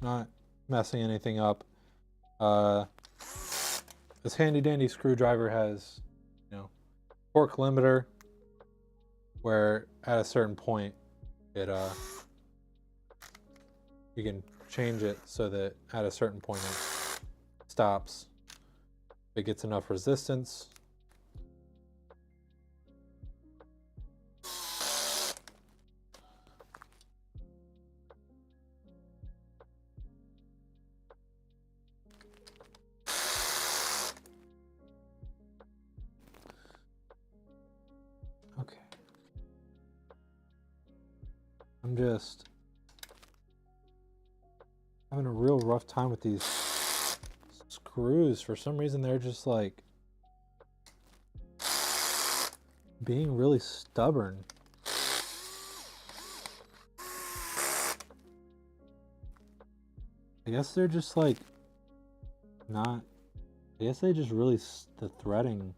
not messing anything up. This handy dandy screwdriver has, torque limiter, where at a certain point, it you can change it so that at a certain point it stops. If it gets enough resistance. Okay. I'm just having a real rough time with these screws. For some reason, they're just like being really stubborn. I guess they're just like not. I guess they just really, the threading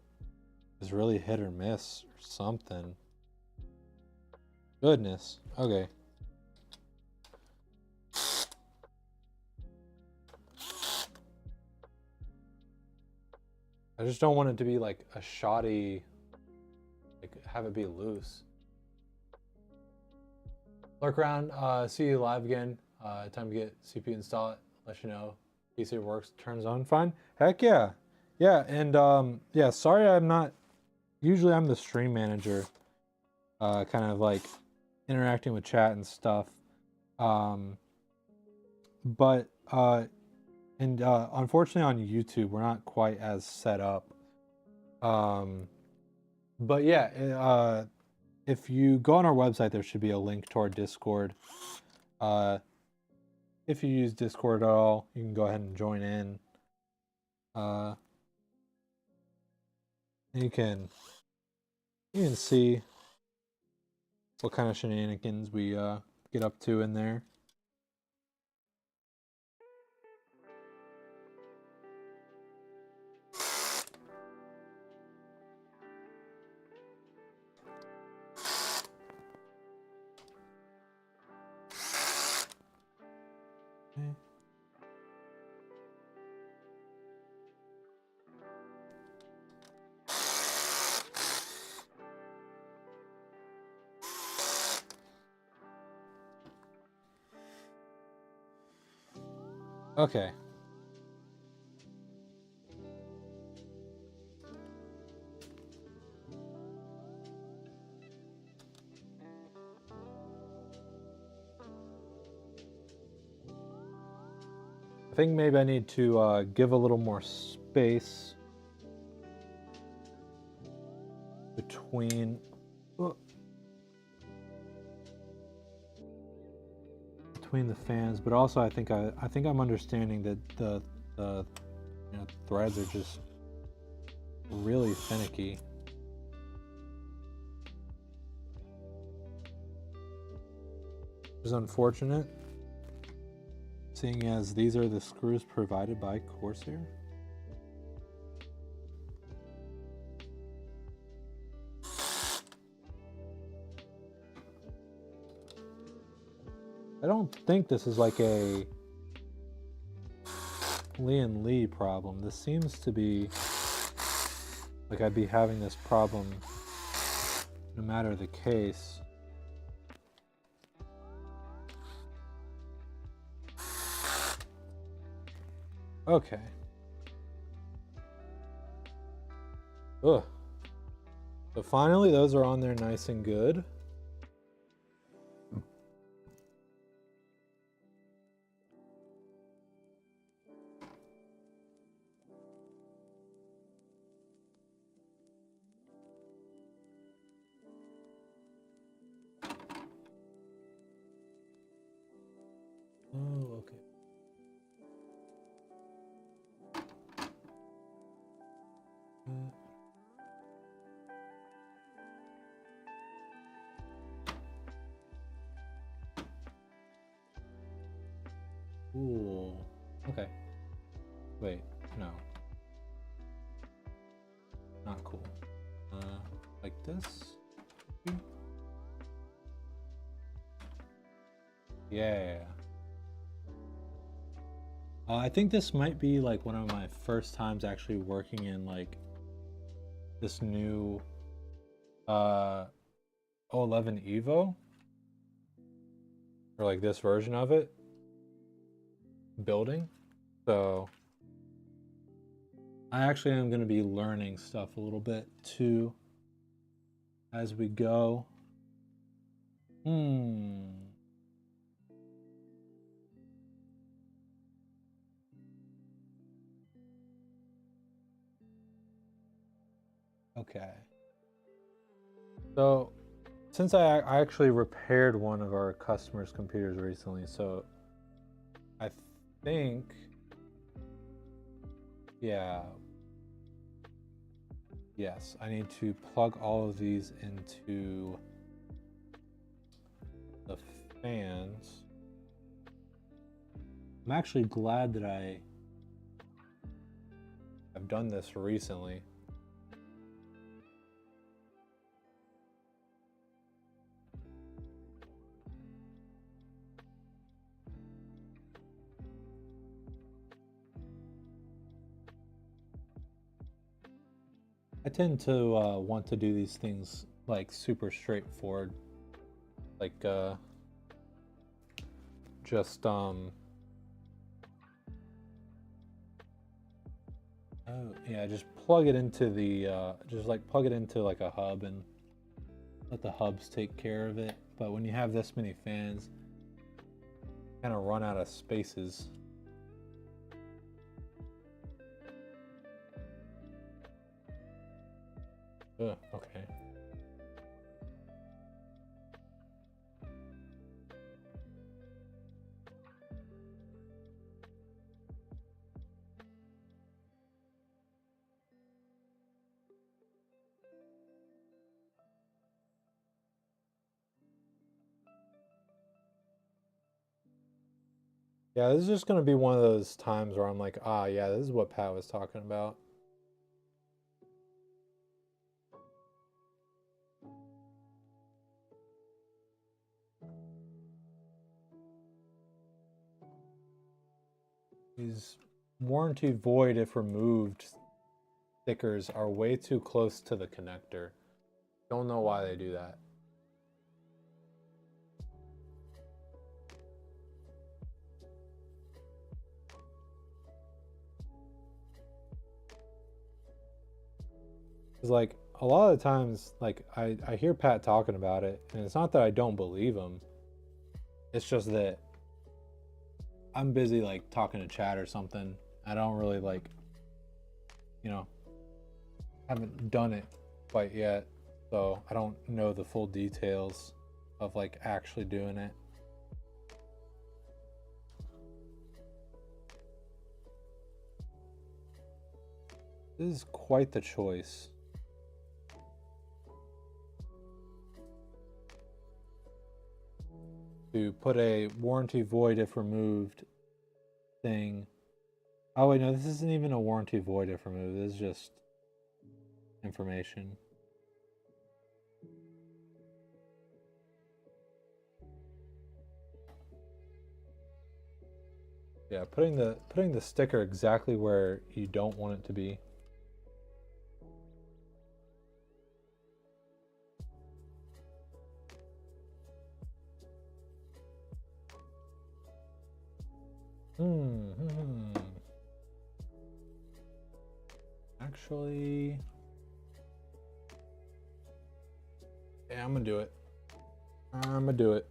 is really hit or miss or something. Goodness. Okay. I just don't want it to be like a shoddy, like have it be loose. Lurk around, see you live again. Time to get CPU install it, let you know. PC works, turns on fine. Heck yeah. Yeah, and yeah, sorry I'm not, usually I'm the stream manager, kind of like interacting with chat and stuff. But unfortunately on YouTube, we're not quite as set up. But yeah, if you go on our website, there should be a link to our Discord. If you use Discord at all, you can go ahead and join in. You can see what kind of shenanigans we get up to in there. Okay. I think maybe I need to give a little more space between the fans, but also I think I'm understanding that the threads are just really finicky. Which is unfortunate, seeing as these are the screws provided by Corsair. I don't think this is like a Lee problem. This seems to be like I'd be having this problem no matter the case. Okay. Ugh. So finally those are on there nice and good. Oh, okay. Ooh. Okay. Wait, no. Not cool. Like this? Yeah. I think this might be like one of my first times actually working in like this new 011 Evo, or like this version of it building. So I actually am going to be learning stuff a little bit too as we go. Okay. So since I actually repaired one of our customers' computers recently, so I think, yeah, yes, I need to plug all of these into the fans. I'm actually glad that I've done this recently. I tend to want to do these things like super straightforward, like just oh yeah, just plug it into the just like plug it into like a hub and let the hubs take care of it. But when you have this many fans, kind of run out of spaces. Ugh, okay. Yeah, this is just gonna be one of those times where I'm like, ah, yeah, this is what Pat was talking about. These warranty void if removed stickers are way too close to the connector. Don't know why they do that. Because like a lot of the times, like I hear Pat talking about it, and it's not that I don't believe him. It's just that I'm busy like talking to chat or something. I don't really like, you know, haven't done it quite yet, so I don't know the full details of like actually doing it. This is quite the choice. To put a warranty void if removed thing. Oh wait, no, this isn't even a warranty void if removed. This is just information. Yeah, putting the sticker exactly where you don't want it to be. Actually, yeah, I'm gonna do it. I'm gonna do it.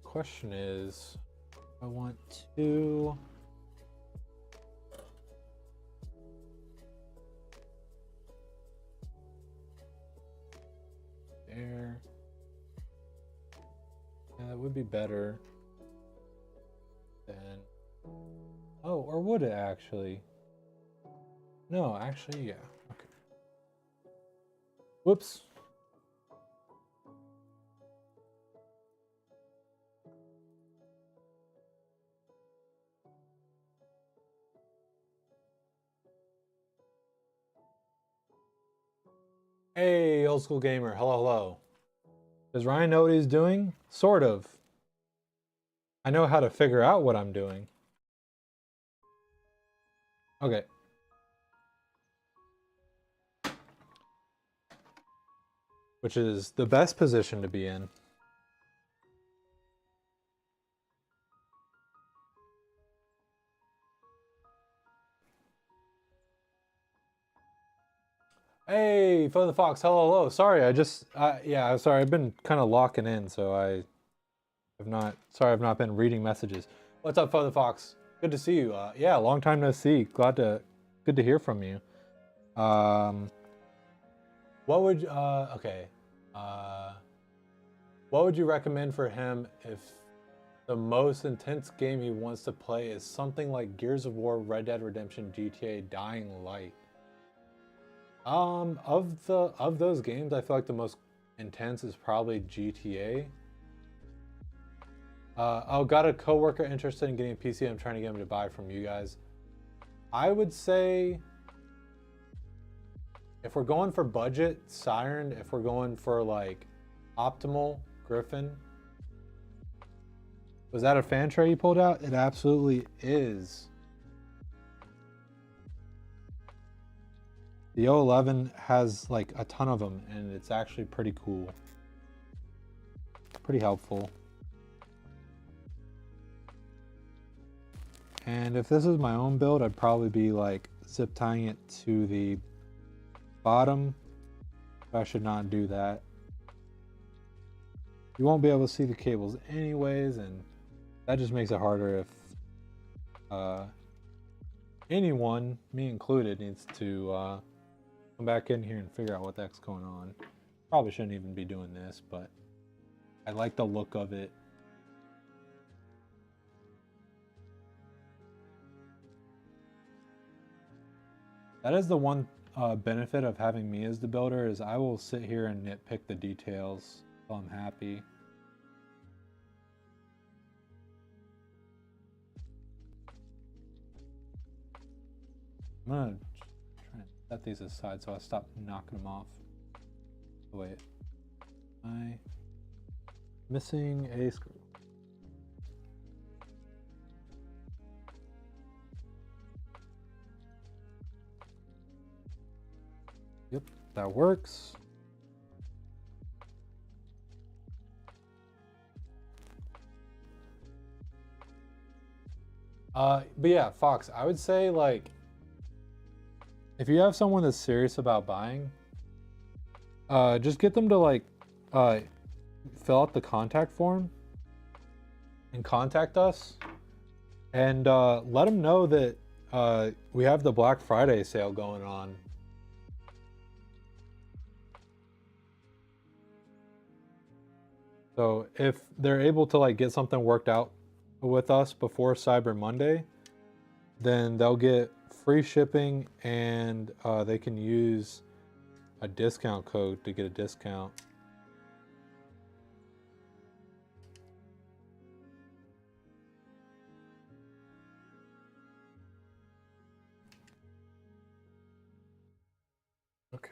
Question is, I want to. There. Yeah, that would be better than. Oh, or would it actually? No, actually, yeah. Okay. Whoops. Hey, old school gamer. Hello, hello. Does Ryan know what he's doing? Sort of. I know how to figure out what I'm doing. Okay. Which is the best position to be in. Hey, Fo the Fox. Hello, hello. Sorry, yeah, sorry. I've been kind of locking in, so I have not. Sorry, I've not been reading messages. What's up, Fo the Fox? Good to see you. Yeah, long time no see. Good to hear from you. What would okay, what would you recommend for him if the most intense game he wants to play is something like Gears of War, Red Dead Redemption, GTA, Dying Light? Of those games, I feel like the most intense is probably GTA. Oh, got a coworker interested in getting a PC. I'm trying to get him to buy from you guys. I would say if we're going for budget, Siren. If we're going for like optimal, Griffin. Was that a fan tray you pulled out? It absolutely is. The 011 has like a ton of them, and it's actually pretty cool. Pretty helpful. And if this is my own build, I'd probably be like zip tying it to the bottom. I should not do that. You won't be able to see the cables anyways, and that just makes it harder if anyone, me included, needs to come back in here and figure out what the heck's going on. Probably shouldn't even be doing this, but I like the look of it. That is the one benefit of having me as the builder is I will sit here and nitpick the details so I'm happy. I'm gonna try and set these aside so I stop knocking them off. Oh, wait. I missing a screw. Yep, that works. But yeah, Fox, I would say like if you have someone that's serious about buying, just get them to like fill out the contact form and contact us, and let them know that we have the Black Friday sale going on. So if they're able to like get something worked out with us before Cyber Monday, then they'll get free shipping and they can use a discount code to get a discount. Okay.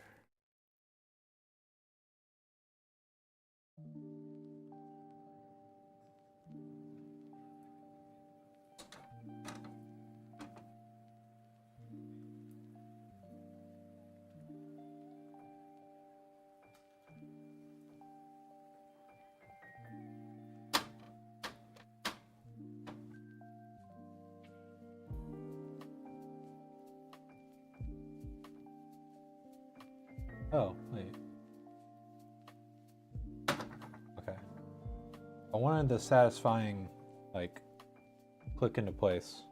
Oh, wait. Okay. I wanted the satisfying, like, click into place.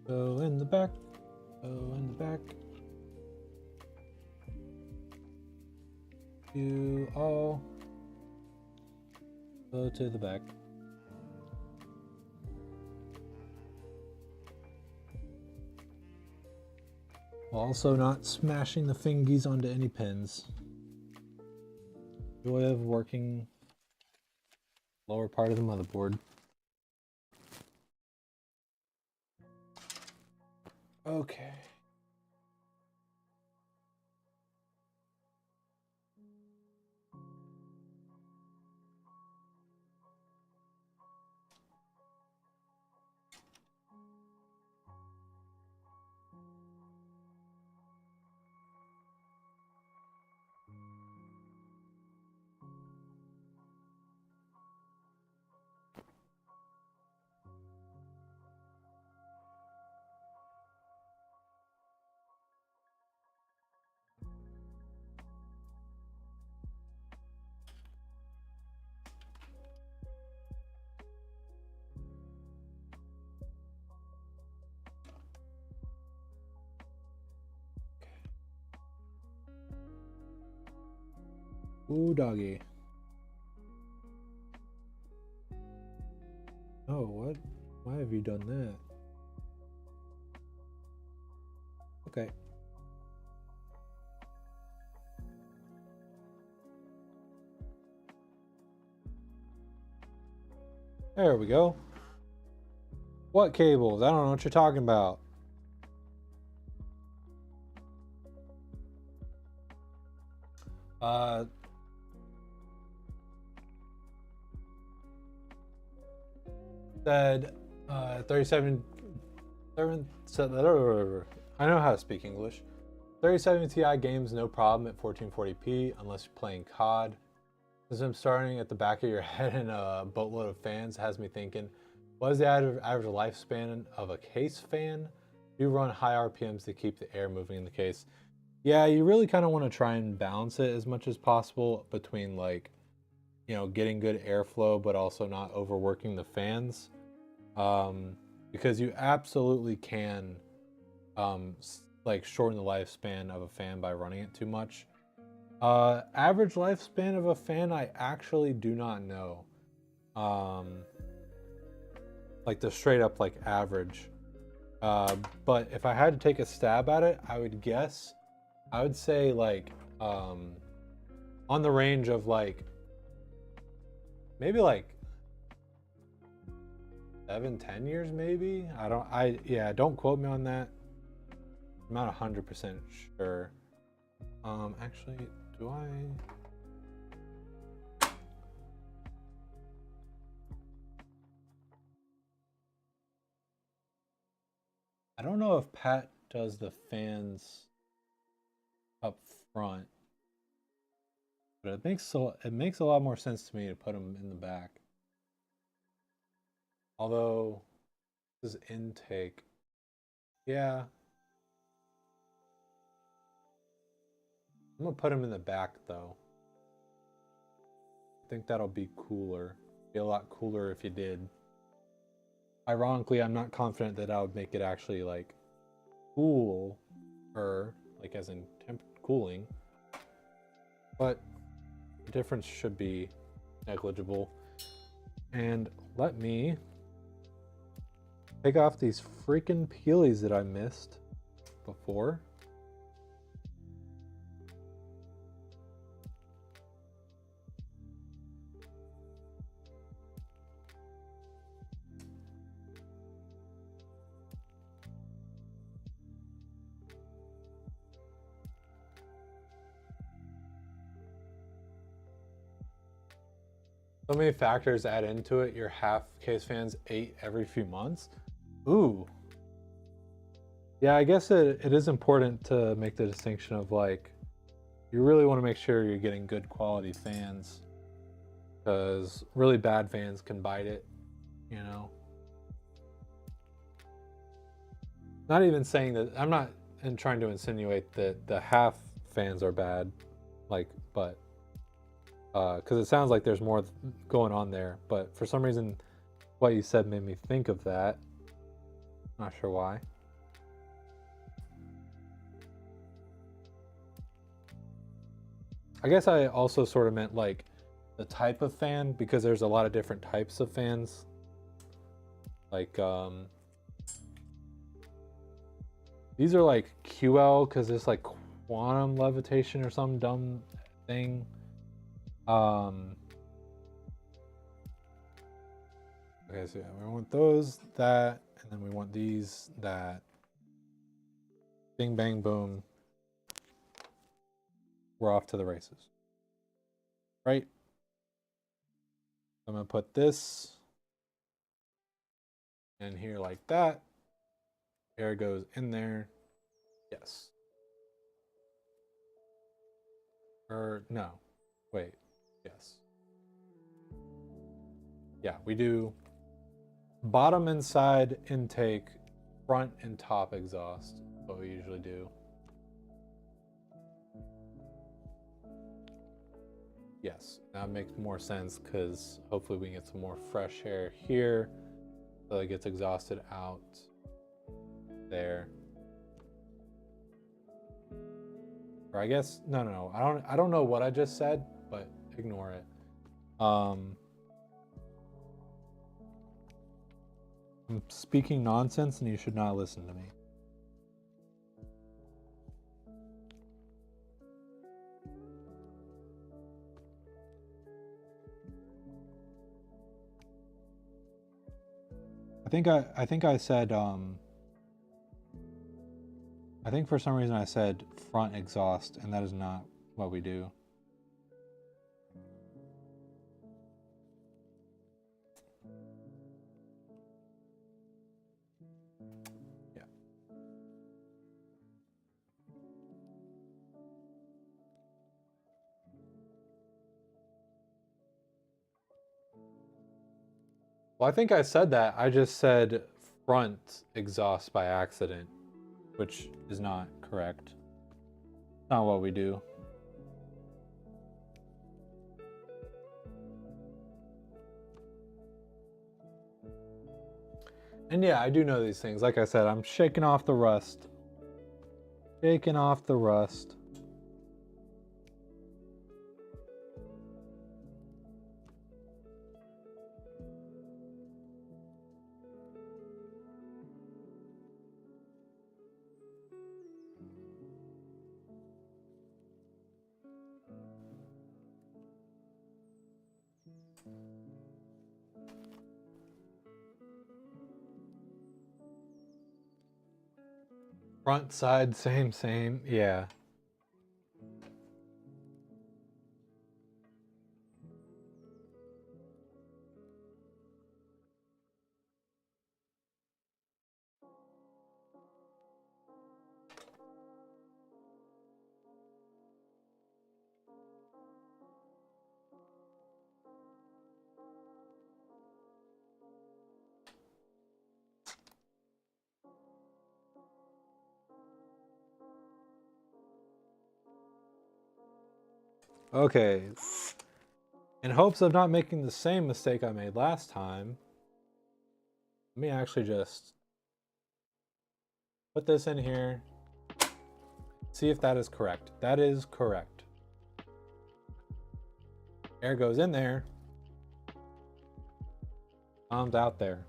Go in the back. Go in the back. You all go to the back. Also not smashing the fingies onto any pins. Joy of working lower part of the motherboard. Okay. Ooh, doggy. Oh, what? Why have you done that? Okay. There we go. What cables? I don't know what you're talking about. Said 37 I know how to speak English. 3070 Ti games no problem at 1440p unless you're playing COD. Since I'm starting at the back of your head and a boatload of fans has me thinking, what is the average lifespan of a case fan? Do you run high RPMs to keep the air moving in the case? Yeah, you really kind of want to try and balance it as much as possible between like, getting good airflow, but also not overworking the fans. Because you absolutely can like shorten the lifespan of a fan by running it too much. Average lifespan of a fan, I actually do not know. Like the straight up like average. But if I had to take a stab at it, I would say like on the range of like maybe like 7-10 years maybe. Don't quote me on that. I'm not 100% sure. Actually, do I don't know if Pat does the fans up front, but it makes a lot more sense to me to put them in the back. Although this is intake. Yeah. I'm gonna put them in the back though. I think that'll be cooler. Be a lot cooler if you did. Ironically, I'm not confident that I would make it actually like cool, or like as in cooling, but the difference should be negligible. And let me take off these freaking peelies that I missed before. So many factors add into it. Your half case fans 8 every few months. Ooh. Yeah, I guess it is important to make the distinction of like, you really want to make sure you're getting good quality fans, because really bad fans can bite it, Not even saying that, I'm not trying to insinuate that the half fans are bad, but because it sounds like there's more going on there, but for some reason what you said made me think of that. Not sure why. I guess I also sort of meant like the type of fan, because there's a lot of different types of fans. Like these are like QL because it's like quantum levitation or some dumb thing. Okay, so yeah, we want those, that, and then we want these, that. Bing, bang, boom. We're off to the races. Right? I'm gonna put this in here like that. Air goes in there. Yes. Or no. Wait. Yes. Yeah, we do bottom and side intake, front and top exhaust. What we usually do. Yes, that makes more sense because hopefully we can get some more fresh air here so it gets exhausted out there. Or I guess no. I don't know what I just said, but ignore it. I'm speaking nonsense and you should not listen to me. I think I said I think for some reason I said front exhaust, and that is not what we do. Yeah. Well, I think I said that. I just said front exhaust by accident, which is not correct. Not what we do. And yeah, I do know these things. Like I said, I'm shaking off the rust. Shaking off the rust. Front, side, same. Yeah. Okay. In hopes of not making the same mistake I made last time, let me actually just put this in here. See if that is correct. That is correct. Air goes in there. Comes out there.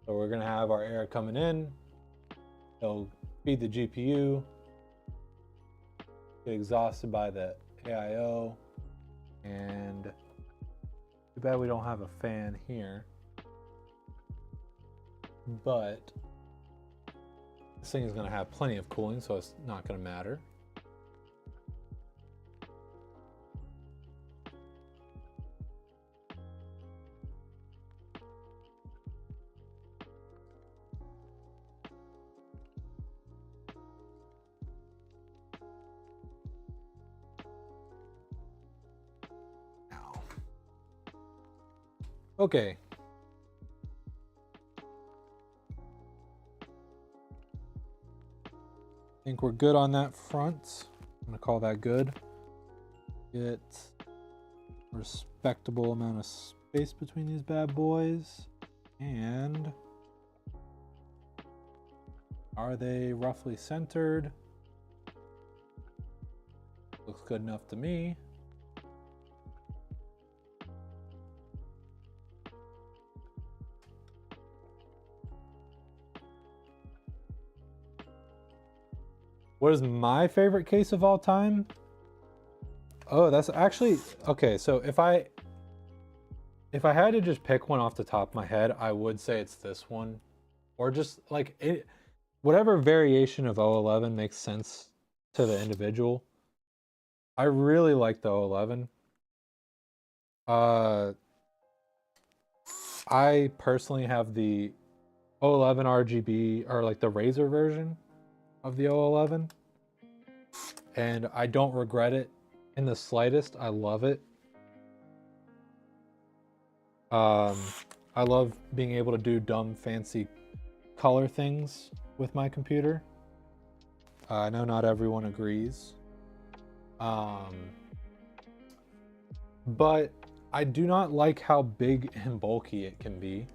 So we're gonna have our air coming in. It'll feed the GPU. Get exhausted by the AIO. And too bad we don't have a fan here. But this thing is gonna have plenty of cooling, so it's not gonna matter. Okay. I think we're good on that front. I'm gonna call that good. Get a respectable amount of space between these bad boys. And are they roughly centered? Looks good enough to me. What is my favorite case of all time? Oh, that's actually okay. So if I had to just pick one off the top of my head, I would say it's this one, or just like it, whatever variation of 011 makes sense to the individual. I really like the 011. I personally have the 011 RGB, or like the Razer version of the 011, and I don't regret it in the slightest. I love it. I love being able to do dumb fancy color things with my computer. I know not everyone agrees, but I do not like how big and bulky it can be.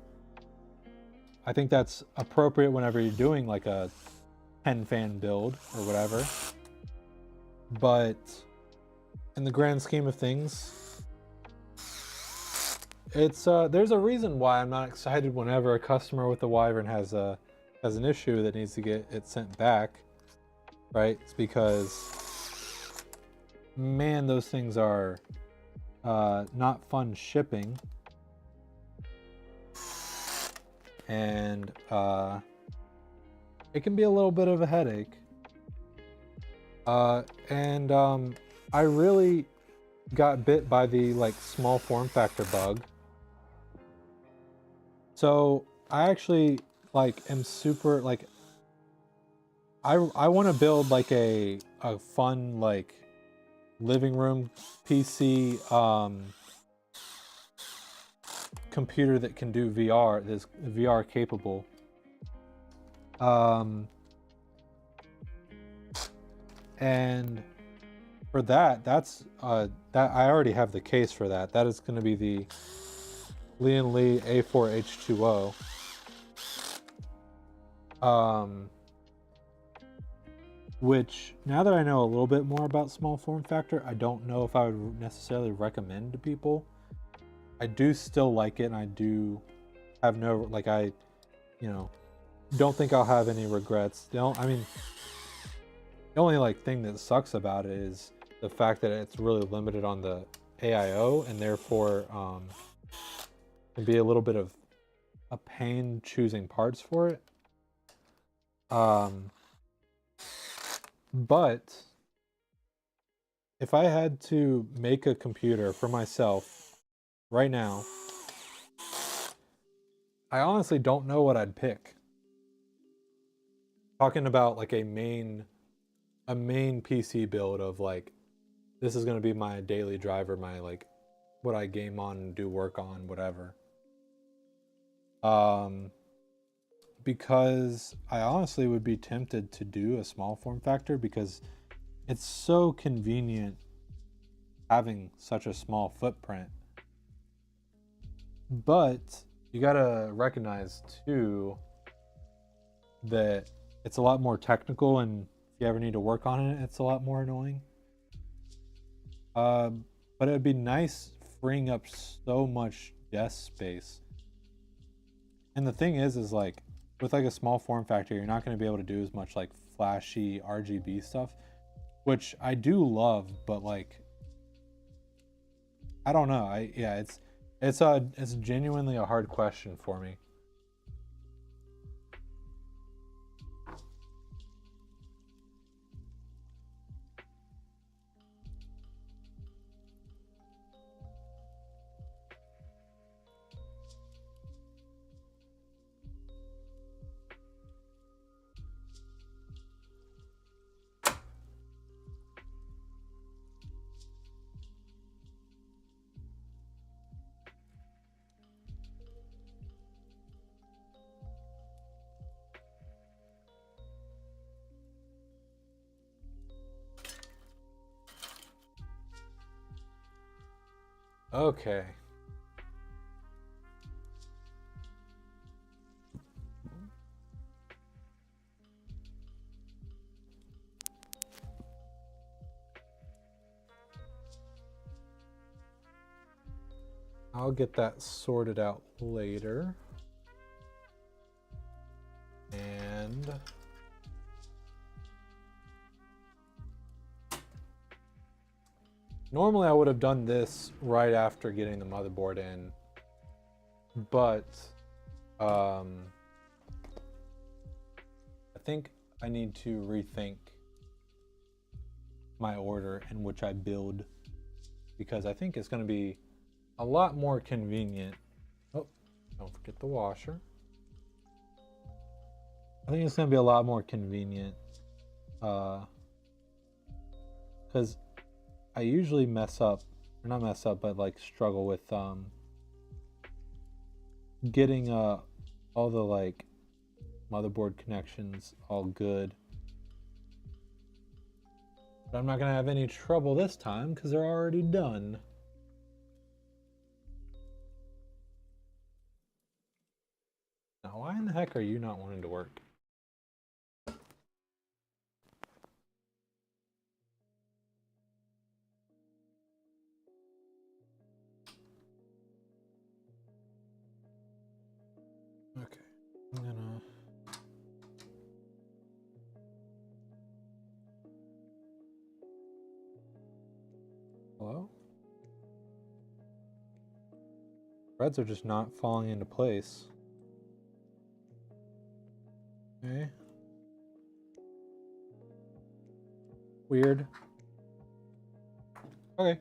I think that's appropriate whenever you're doing like a 10 fan build or whatever. But in the grand scheme of things, it's there's a reason why I'm not excited whenever a customer with the Wyvern has an issue that needs to get it sent back, right? It's because, man, those things are not fun shipping, and it can be a little bit of a headache. I really got bit by the like small form factor bug. So I actually like am super like I want to build like a fun like living room PC computer that can do VR, that's VR capable. And for that's that I already have the case for that. That is going to be the Lian Li A4H2O. Which, now that I know a little bit more about small form factor, I don't know if I would necessarily recommend to people. I do still like it, and I do have no, like, I, don't think I'll have any regrets. I mean, the only, like, thing that sucks about it is the fact that it's really limited on the AIO, and therefore, can be a little bit of a pain choosing parts for it. But if I had to make a computer for myself right now, I honestly don't know what I'd pick. Talking about like a main PC build of like, this is going to be my daily driver, my like what I game on, do work on, whatever. Because I honestly would be tempted to do a small form factor because it's so convenient having such a small footprint. But you gotta recognize too that it's a lot more technical, and if you ever need to work on it, it's a lot more annoying. But it would be nice freeing up so much desk space. And the thing is like, with like a small form factor, you're not going to be able to do as much like flashy RGB stuff, which I do love, but like, I don't know. It's genuinely a hard question for me. Okay. I'll get that sorted out later. And normally I would have done this right after getting the motherboard in, but I think I need to rethink my order in which I build, because I think it's going to be a lot more convenient. Oh, don't forget the washer. I think it's going to be a lot more convenient because I usually mess up, or not mess up, but like struggle with getting all the like motherboard connections all good. But I'm not going to have any trouble this time because they're already done. Now, why in the heck are you not wanting to work? Hello? Threads are just not falling into place. Okay. Weird. Okay.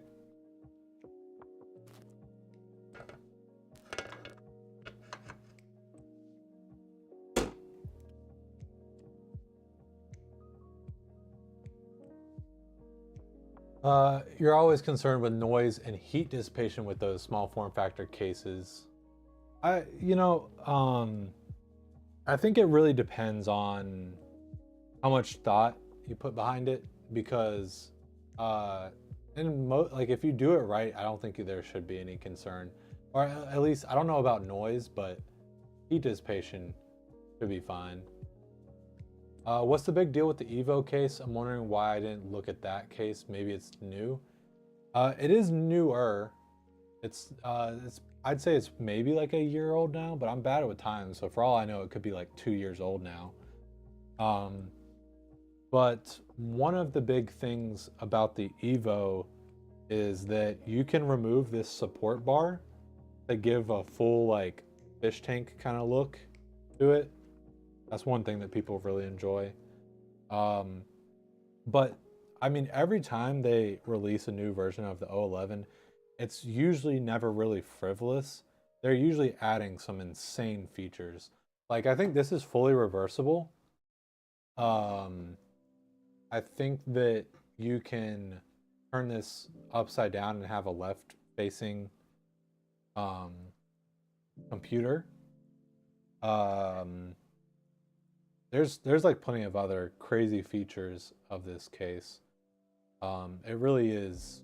You're always concerned with noise and heat dissipation with those small form factor cases. I think it really depends on how much thought you put behind it, because like if you do it right, I don't think there should be any concern, or at least I don't know about noise, but heat dissipation should be fine. What's the big deal with the Evo case? I'm wondering why I didn't look at that case. Maybe it's new. It is newer. It's I'd say it's maybe like a year old now, but I'm bad with time, so for all I know, it could be like 2 years old now. But one of the big things about the Evo is that you can remove this support bar to give a full like fish tank kind of look to it. That's one thing that people really enjoy. But I mean, every time they release a new version of the 011, it's usually never really frivolous. They're usually adding some insane features. Like, I think this is fully reversible. I think that you can turn this upside down and have a left facing computer. There's like plenty of other crazy features of this case. It really is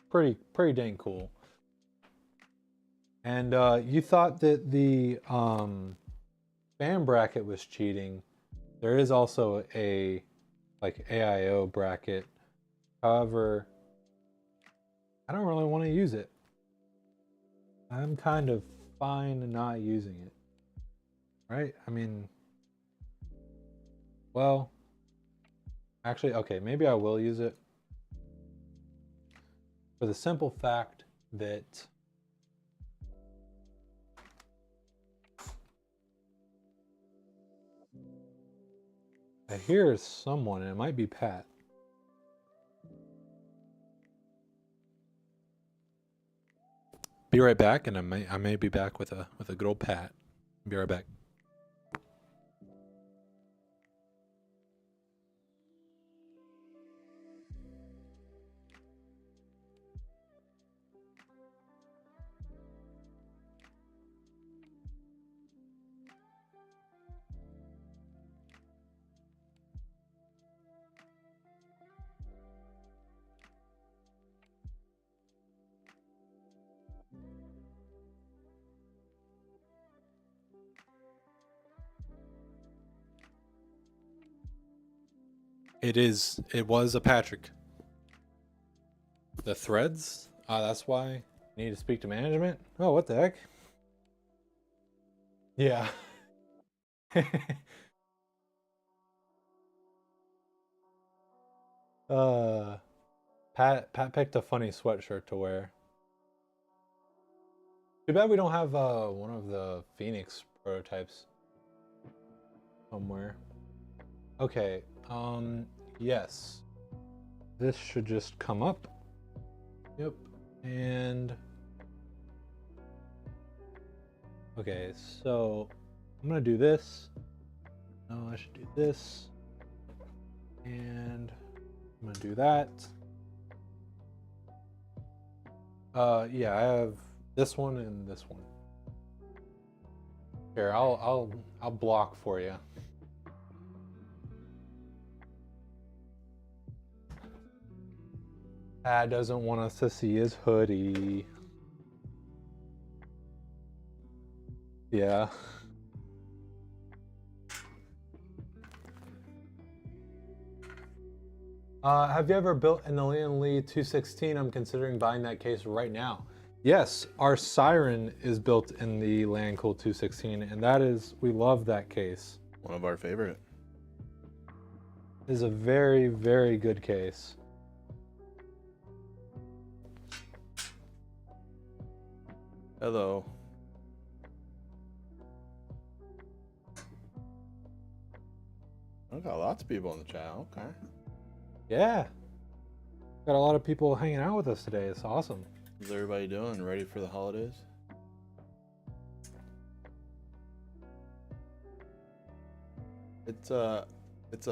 pretty dang cool. And you thought that the fan bracket was cheating. There is also a like AIO bracket. However, I don't really want to use it. I'm kind of fine not using it. Right? I mean, well, actually, okay, maybe I will use it for the simple fact that I hear someone, and it might be Pat. Be right back, and I may be back with a good old Pat. Be right back. It was a Patrick. The threads? That's why I need to speak to management? Oh, what the heck? Yeah. Pat picked a funny sweatshirt to wear. Too bad we don't have one of the Phoenix prototypes somewhere. Okay, yes. This should just come up. Yep. And okay, so I'm gonna do this. No, I should do this. And I'm gonna do that. Yeah, I have this one and this one. Here, I'll block for you. Pat doesn't want us to see his hoodie. Yeah. Have you ever built an Alien Lee 216? I'm considering buying that case right now. Yes, our Siren is built in the Landcool 216, and we love that case.
One of our favorite.
It is a very, very good case.
Hello. I got lots of people in the chat. Okay.
Yeah. Got a lot of people hanging out with us today. It's awesome.
How's everybody doing? Ready for the holidays? It's a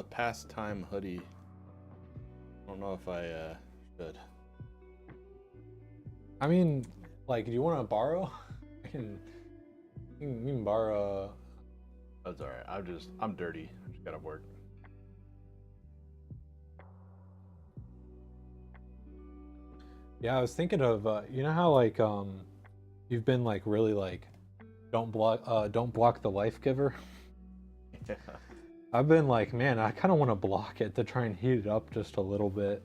pastime hoodie. I don't know if I should.
I mean, like, do you want to borrow? You can borrow.
That's all right. I'm dirty. I just gotta work.
Yeah, I was thinking of you know how like you've been like really like don't block the life giver.
Yeah.
I've been like, man, I kind of want to block it to try and heat it up just a little bit.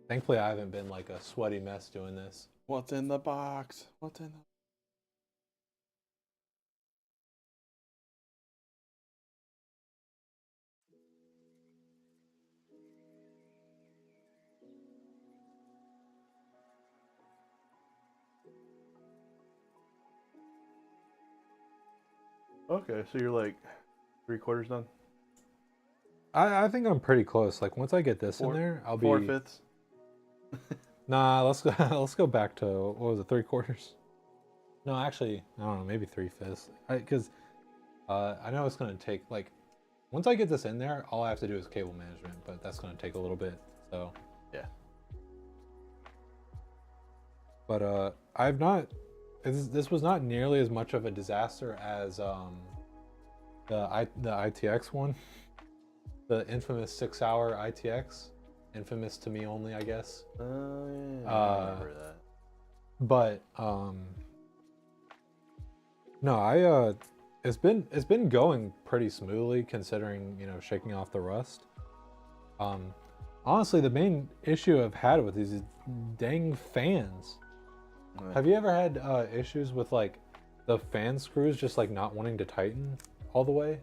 Thankfully, I haven't been like a sweaty mess doing this.
What's in the box? What's in the... Okay, so you're like 3/4 done?
I think I'm pretty close. Like once I get this in there, I'll be
4/5.
Nah, let's go back to what was it, 3/4? No, actually, I don't know, maybe 3/5. Because I know it's gonna take like once I get this in there, all I have to do is cable management, but that's gonna take a little bit. So
Yeah.
but I've not. This was not nearly as much of a disaster as the ITX one, the infamous 6-hour ITX, infamous to me only, I guess.
Oh yeah, I remember that.
But no, it's been going pretty smoothly considering, you know, shaking off the rust. Honestly, the main issue I've had with these dang fans. Have you ever had issues with like the fan screws just like not wanting to tighten all the way?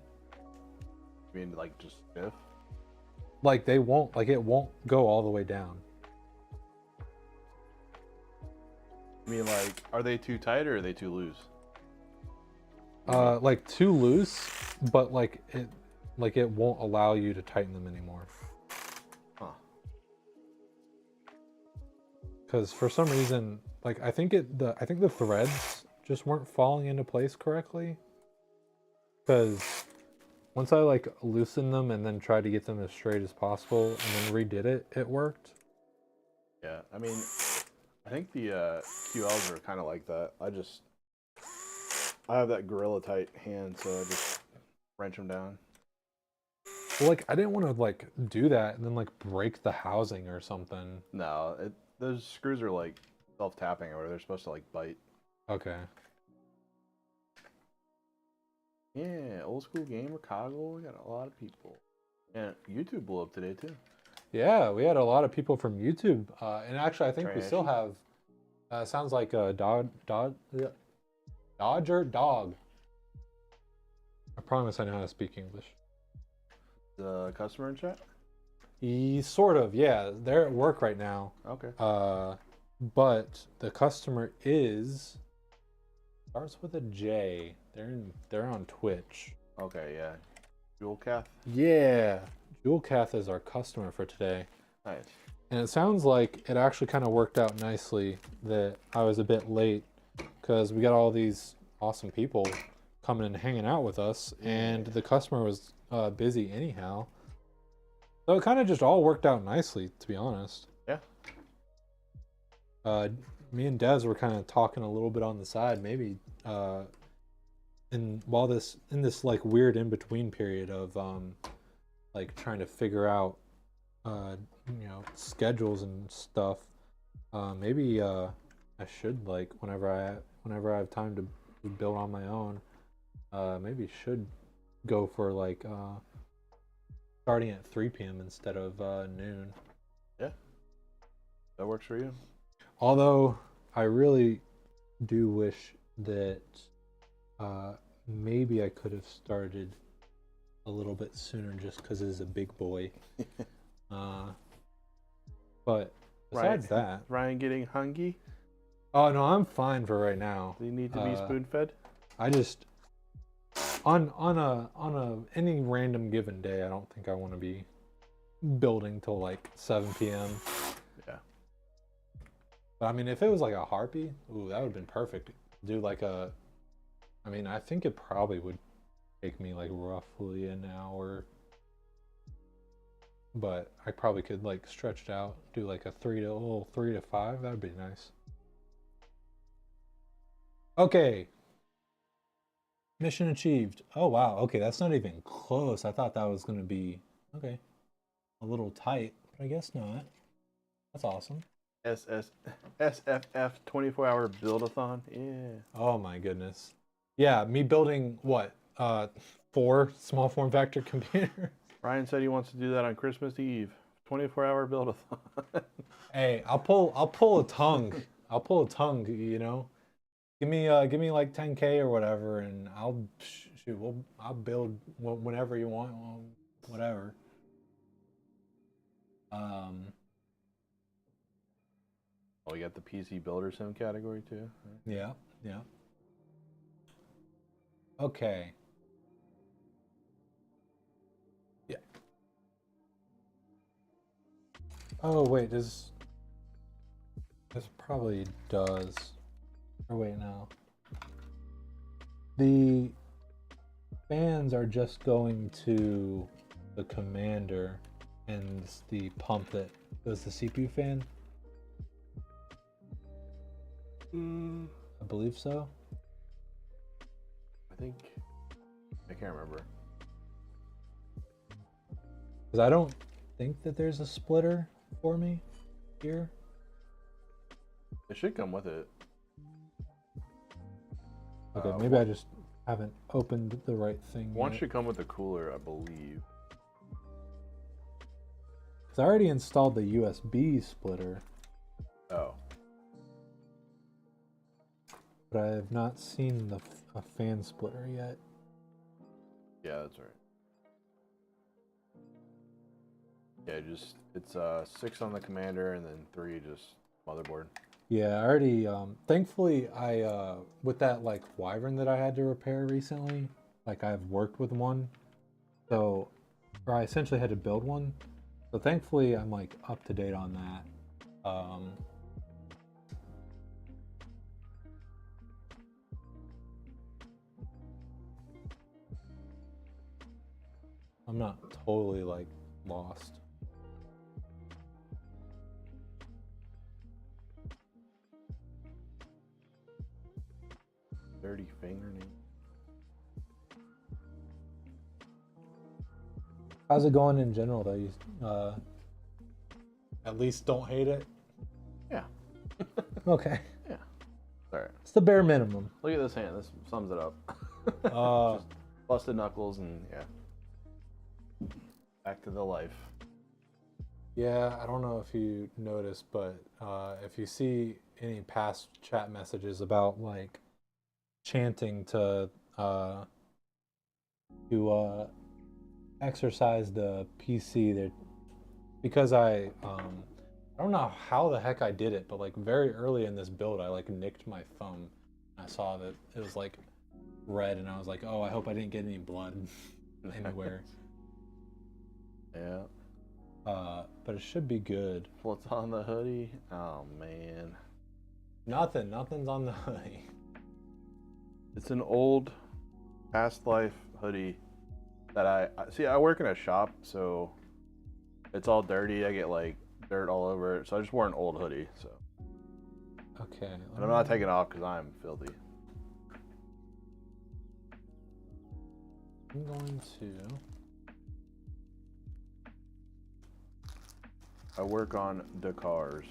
You mean like just stiff?
Like they won't, like it won't go all the way down.
I mean, like, are they too tight or are they too loose?
Like too loose, but like it won't allow you to tighten them anymore.
Huh.
Because for some reason, like I think the threads just weren't falling into place correctly. Because once I like loosened them and then tried to get them as straight as possible and then redid it, it worked.
Yeah, I mean, I think the QLs are kind of like that. I have that gorilla tight hand, so I just wrench them down.
Well, like I didn't want to like do that and then like break the housing or something.
No, those screws are like self-tapping or they're supposed to like bite.
Okay.
Yeah, old school gamer Coggle. We got a lot of people. And YouTube blew up today too.
Yeah, we had a lot of people from YouTube, and actually, I think we still
Trashy.
have. Sounds like a Dodger dog. I promise I know how to speak English.
The customer in chat?
Sort of, yeah. They're at work right now.
Okay.
But the customer starts with a J. They're on Twitch.
Okay, yeah. Jewel Cath?
Yeah. Jewelcath is our customer for today.
Nice.
And it sounds like it actually kind of worked out nicely that I was a bit late because we got all these awesome people coming and hanging out with us, and the customer was busy anyhow. So it kind of just all worked out nicely, to be honest.
Yeah.
Me and Des were kind of talking a little bit on the side, maybe in this like weird in between period of like trying to figure out you know, schedules and stuff. Maybe I should like whenever I have time to build on my own, maybe should go for like starting at 3 p.m. instead of noon.
Yeah. That works for you.
Although I really do wish that maybe I could have started a little bit sooner just because it's a big boy. But besides that,
Ryan getting hungry?
Oh no, I'm fine for right now.
Do you need to be spoon-fed?
I just on a any random given day, I don't think I want to be building till like 7 p.m.
Yeah.
But I mean, if it was like a harpy, ooh, that would have been perfect. Do like I mean, I think it probably would take me like roughly an hour, but I probably could like stretch it out, do like a 3 to 5. That'd be nice. Okay, mission achieved. Oh wow. Okay, that's not even close. I thought that was gonna be okay, a little tight, but I guess not. That's awesome.
SFF 24-hour build-a-thon. Yeah.
Oh my goodness. Yeah, me building what? 4 small form factor computers.
Ryan said he wants to do that on Christmas Eve. 24-hour build-a-thon.
Hey, I'll pull a tongue. I'll pull a tongue, you know. Give me like 10K or whatever, and I'll build whenever you want, whatever.
Oh, you got the PC Builder Sim category too.
Yeah, yeah. Okay. Yeah. Oh wait, this probably does. Or wait, no. The fans are just going to the commander and the pump that goes the CPU fan. I believe so.
I think I can't remember.
Because I don't think that there's a splitter for me here.
It should come with it.
Okay, maybe I just haven't opened the right thing
One
yet.
should come with the cooler, I believe.
Because I already installed the USB splitter,
Oh.
but I have not seen a fan splitter yet.
Yeah, that's right. Yeah, it's 6 on the commander and then 3 just motherboard.
Yeah, I already thankfully I with that like Wyvern that I had to repair recently, like I've worked with one. So or I essentially had to build one. So thankfully I'm like up to date on that. I'm not totally like lost.
Dirty fingernail.
How's it going in general though? You at least don't hate it?
Yeah.
Okay.
Yeah. Alright.
It's the bare minimum.
Look at this hand. This sums it up. Just busted knuckles and yeah. Back to the life.
Yeah, I don't know if you noticed, but if you see any past chat messages about like chanting to exercise the PC, that because I don't know how the heck I did it, but like very early in this build, I like nicked my thumb. I saw that it was like red, and I was like, oh, I hope I didn't get any blood anywhere.
Yeah.
But it should be good.
What's on the hoodie? Oh man.
Nothing's on the hoodie.
It's an old past life hoodie that I see. I work in a shop, so it's all dirty. I get like dirt all over it, so I just wore an old hoodie. So
Okay.
and I'm not taking it off because I'm filthy.
I'm going to.
I work on the cars.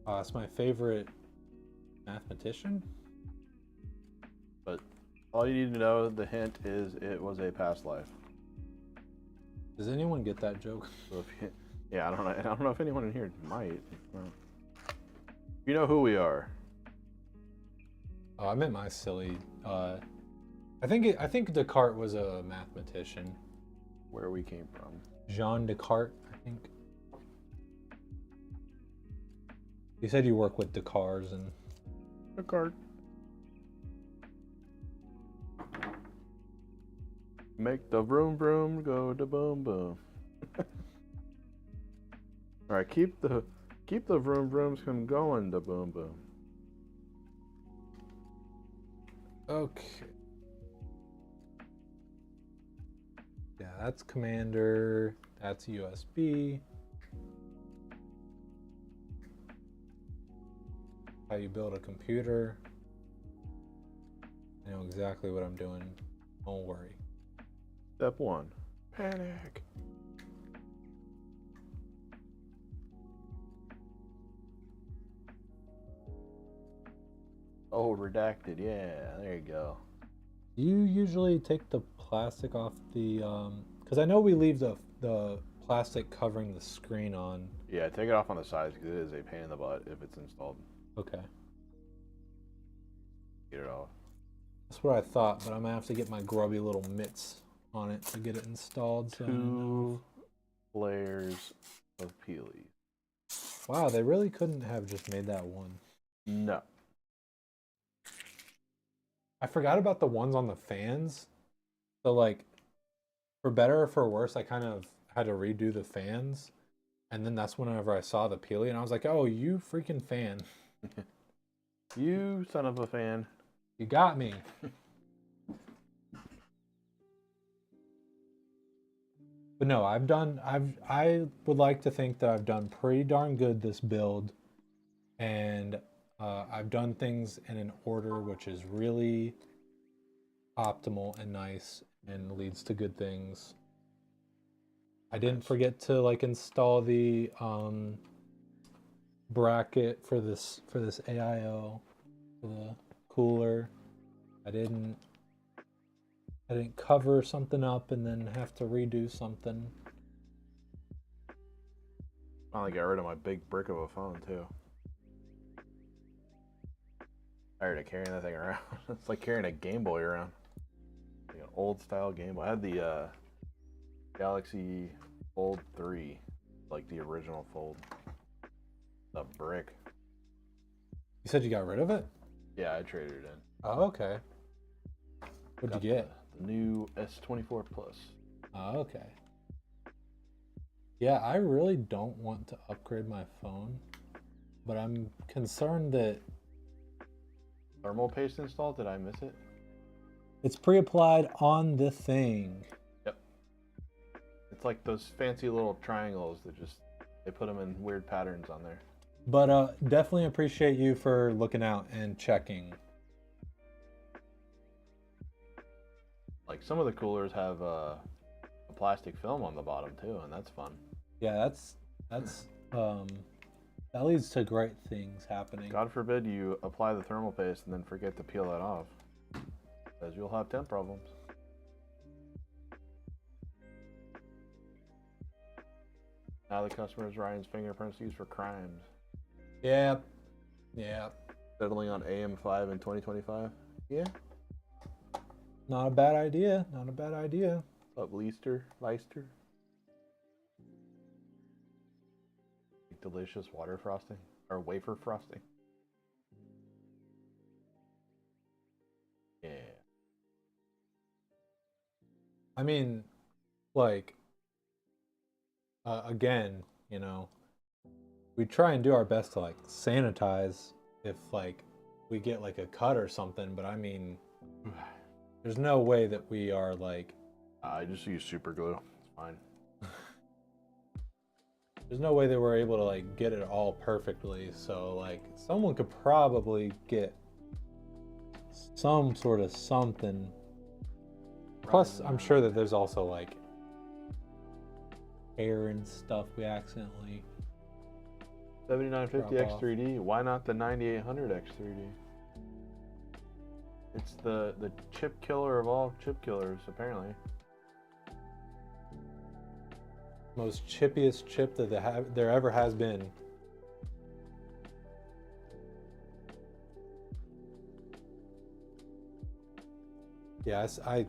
It's my favorite mathematician.
But all you need to know, the hint is it was a past life.
Does anyone get that joke?
So if you, yeah, I don't know if anyone in here might. You know who we are.
Oh, I meant my silly. I think Descartes was a mathematician.
Where we came from.
Jean Descartes, I think. You said you work with the cars and
A card. Make the vroom vroom go to boom boom. All right, keep the vroom vrooms from going to boom boom.
okay. Yeah, that's commander. That's USB. How you build a computer. I know exactly what I'm doing. Don't worry.
Step 1. Panic. Oh, redacted. Yeah, there you go.
You usually take the plastic off the because I know we leave the plastic covering the screen on.
Yeah, take it off on the sides because it is a pain in the butt if it's installed.
Okay.
Get it off.
That's what I thought, but I'm gonna have to get my grubby little mitts on it to get it installed. So
2 layers of peelies.
wow, they really couldn't have just made that one.
No.
I forgot about the ones on the fans. So like, for better or for worse, I kind of had to redo the fans. And then that's whenever I saw the peely and I was like, oh, you freaking fan.
You son of a fan.
You got me. But no, I would like to think that I've done pretty darn good this build. And I've done things in an order which is really optimal and nice and leads to good things. I didn't forget to like install the bracket for this AIO for the cooler. I didn't cover something up and then have to redo something.
Finally got rid of my big brick of a phone too. Tired of carrying that thing around. It's like carrying a Game Boy around. Like an old style Game Boy. I had the Galaxy Fold 3, like the original Fold. The brick.
You said you got rid of it?
Yeah, I traded it in.
Oh, okay. What'd you get?
The new S24 Plus.
Oh, okay. Yeah, I really don't want to upgrade my phone, but I'm concerned that
Thermal paste installed? Did I miss it?
it's pre-applied on the thing.
Yep. It's like those fancy little triangles that just, they put them in weird patterns on there.
But definitely appreciate you for looking out and checking.
Like some of the coolers have a plastic film on the bottom too, and that's fun.
Yeah, that's that leads to great things happening.
God forbid you apply the thermal paste and then forget to peel that off, because you'll have temp problems. Now the customer's Ryan's fingerprints used for crimes.
Yep. Yeah.
Settling on AM5 in 2025? Yeah.
Not a bad idea. Not a bad idea.
What's up, Leister? Delicious water frosting or wafer frosting. Yeah.
I mean, like, again, you know, we try and do our best to like sanitize if like we get like a cut or something, but I mean, there's no way that we are like.
I just use super glue. It's fine.
There's no way that we're able to like get it all perfectly. So like someone could probably get some sort of something. Plus, I'm sure that there's also like air and stuff we accidentally.
7950 X3D. Why not the 9800 X3D? It's the chip killer of all chip killers, apparently.
Most chippiest chip that there ever has been. Yes, I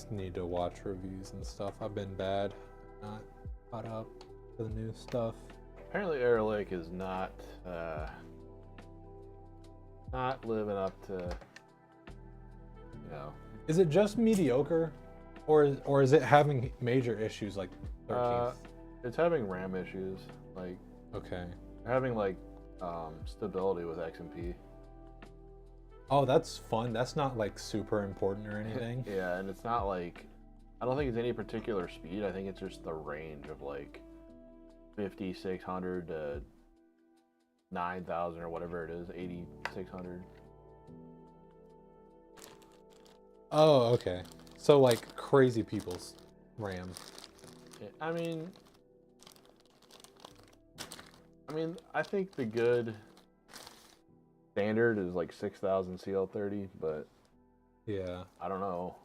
need to watch reviews and stuff. I've been bad, not caught up to the new stuff.
apparently Air Lake is not living up to, you know.
Is it just mediocre, or is it having major issues like 13th?
It's having RAM issues. Like
Okay.
they're having like stability with XMP.
Oh, that's fun. That's not like super important or anything.
Yeah, and it's not like, I don't think it's any particular speed. I think it's just the range of like 5,600 to 9,000 or whatever it is, 8,600.
Oh, okay. So like crazy people's RAM.
I mean, I think the good standard is like 6,000 CL30, but
Yeah,
I don't know.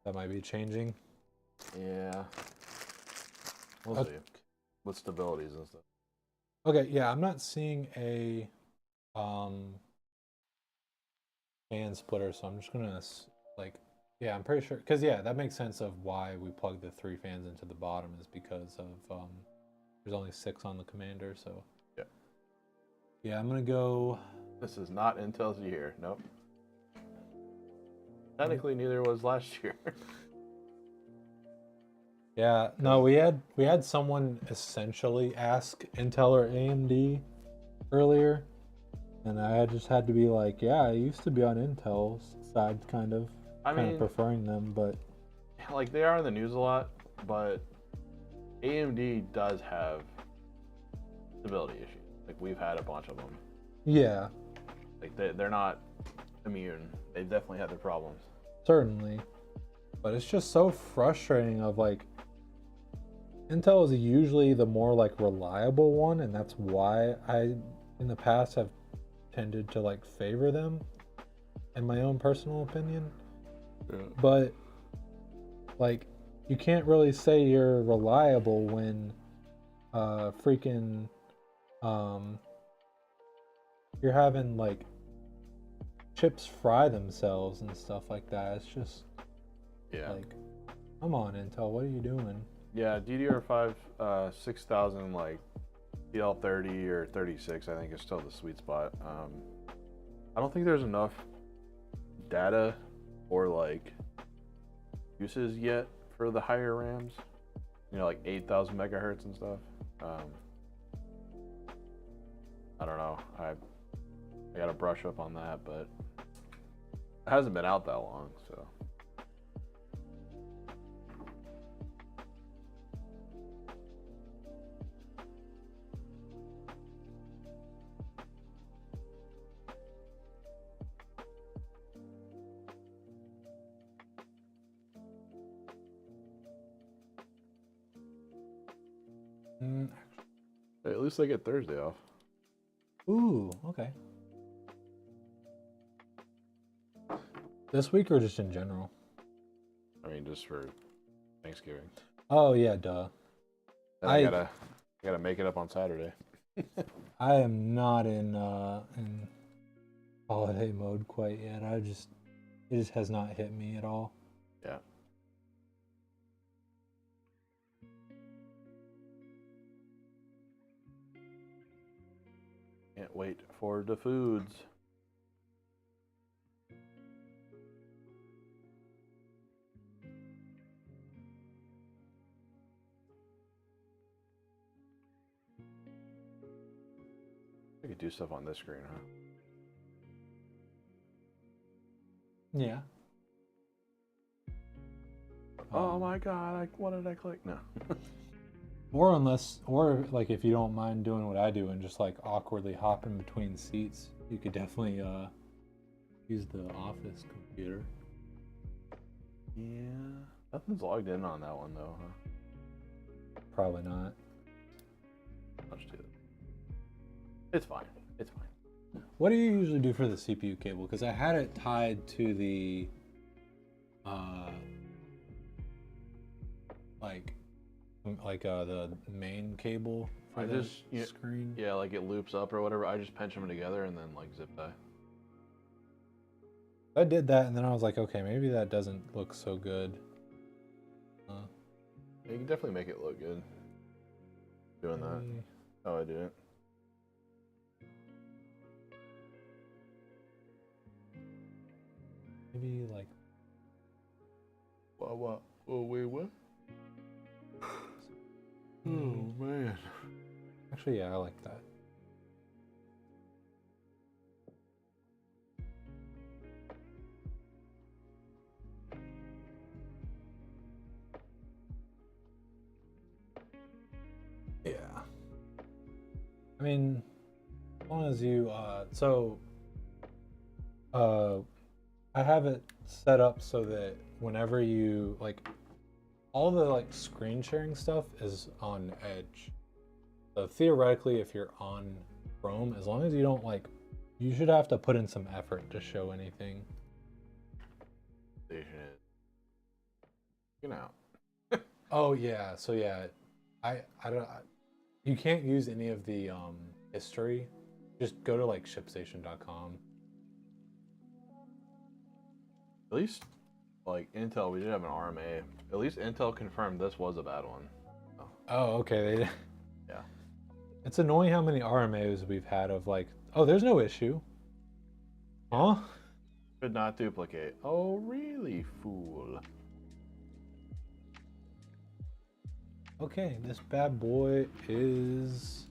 that might be changing.
Yeah, we'll
Okay.
see with stabilities and stuff.
Okay, yeah, I'm not seeing a fan splitter, so I'm just gonna like, yeah, I'm pretty sure, because yeah, that makes sense of why we plugged the 3 fans into the bottom is because of there's only 6 on the commander, so
Yeah.
yeah, I'm gonna go.
This is not Intel's year. Nope. Technically, neither was last year.
Yeah, no, we had someone essentially ask Intel or AMD earlier, and I just had to be like, yeah, I used to be on Intel's side, kind of preferring them, but
like they are in the news a lot, but AMD does have stability issues. Like we've had a bunch of them.
yeah,
Like they're not immune. They've definitely had their problems.
certainly. But it's just so frustrating of like, Intel is usually the more like reliable one, and that's why I in the past have tended to like favor them in my own personal opinion.
Yeah.
But like, you can't really say you're reliable when freaking you're having like chips fry themselves and stuff like that. It's just like, come on, Intel, what are you doing?
Yeah, DDR5 6000 like DL30 or 36 I think is still the sweet spot. I don't think there's enough data or like uses yet for the higher RAMs. You know, like 8,000 megahertz and stuff. I don't know. I gotta brush up on that, but it hasn't been out that long, so. Hey, at least I get Thursday off.
Ooh, okay. This week or just in general?
I mean, just for Thanksgiving.
Oh yeah, duh.
And I gotta make it up on Saturday.
I am not in holiday mode quite yet. It just has not hit me at all.
Yeah. Can't wait for the foods. I could do stuff on this screen, huh?
Yeah.
Oh my god, what did I click? No.
Or like if you don't mind doing what I do and just like awkwardly hopping between seats, you could definitely use the office computer.
Yeah. Nothing's logged in on that one though, huh?
Probably not.
Much to it. It's fine. It's fine.
What do you usually do for the CPU cable? Because I had it tied to the the main cable for the screen.
Yeah, like it loops up or whatever. I just pinch them together and then like zip tie.
I did that and then I was like, okay, maybe that doesn't look so good.
You can definitely make it look good doing that. Oh, I didn't.
Maybe like.
What? Oh, wait, what? Oh, man.
Actually, yeah, I like that. Yeah. I mean, as long as you, I have it set up so that whenever you, like, all the, like, screen sharing stuff is on Edge. So theoretically, if you're on Chrome, as long as you don't, like, you should have to put in some effort to show anything.
Station is. You know.
Oh, yeah. So, yeah, I don't, you can't use any of the, history. Just go to, like, shipstation.com.
At least, like, Intel, we did have an RMA. At least Intel confirmed this was a bad one.
Oh, okay.
Yeah.
It's annoying how many RMAs we've had of like, oh, there's no issue. Huh?
Could not duplicate. Oh, really, fool?
Okay, this bad boy is.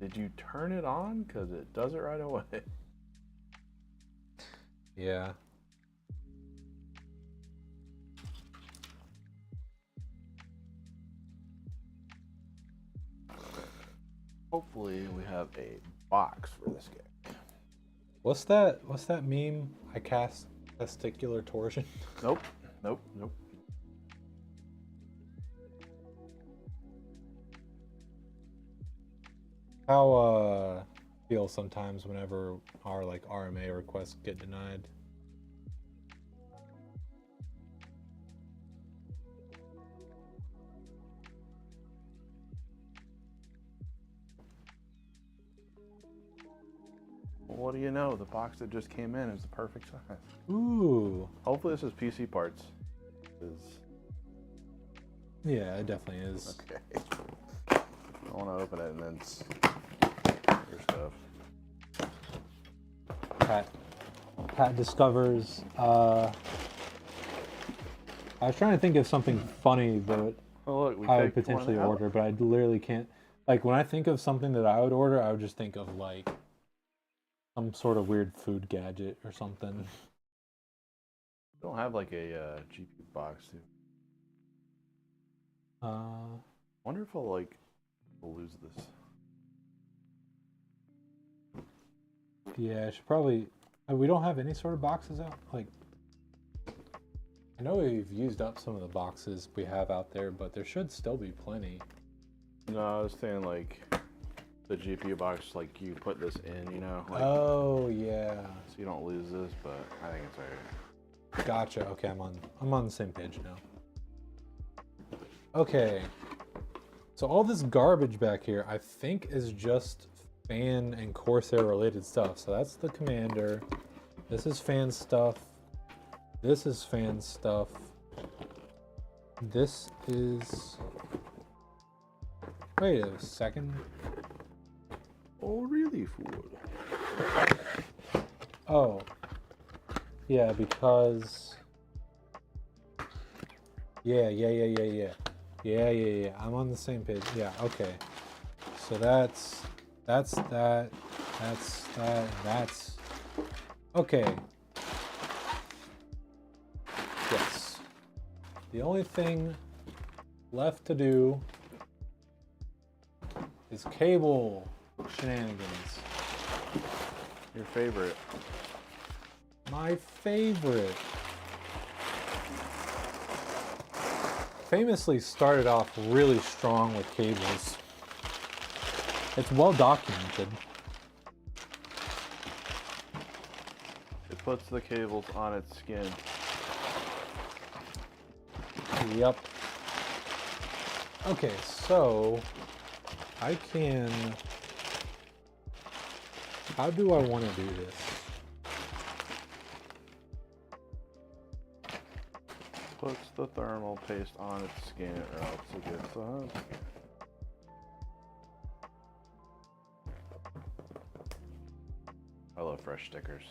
Did you turn it on? Because it does it right away.
Yeah.
Hopefully, we have a box for this game.
What's that? What's that meme? I cast testicular torsion.
Nope. Nope. Nope.
How feel sometimes whenever our like RMA requests get denied.
Well, what do you know? The box that just came in is the perfect size.
Ooh.
Hopefully, this is PC parts. Is
Yeah, it definitely is.
okay. I want to open it and then your stuff.
Pat discovers. I was trying to think of something funny that
Oh, look, we
I would
picked
potentially
one out.
order, but I literally can't. Like when I think of something that I would order, I would just think of like some sort of weird food gadget or something.
We don't have like a GPU box, dude. Wonder if I'll like lose this.
Yeah, I should probably. We don't have any sort of boxes out. Like, I know we've used up some of the boxes we have out there, but there should still be plenty.
No, I was saying like the GPU box, like you put this in, you know, like,
Oh yeah,
so you don't lose this. But I think it's alright.
gotcha. Okay, I'm on the same page now. Okay, so all this garbage back here, I think, is just fan and Corsair related stuff. So that's the commander. This is fan stuff. This is fan stuff. This is. Wait a second.
Oh, really, fool?
Oh. Yeah, because. Yeah. Yeah. I'm on the same page. Yeah, okay. So that's that. That's. Okay. Yes. The only thing left to do is cable shenanigans.
Your favorite?
My favorite. Famously started off really strong with cables. It's well documented.
It puts the cables on its skin.
Yep. Okay, so I can. How do I want to do this?
Puts the thermal paste on its skin or else it gets I love fresh stickers.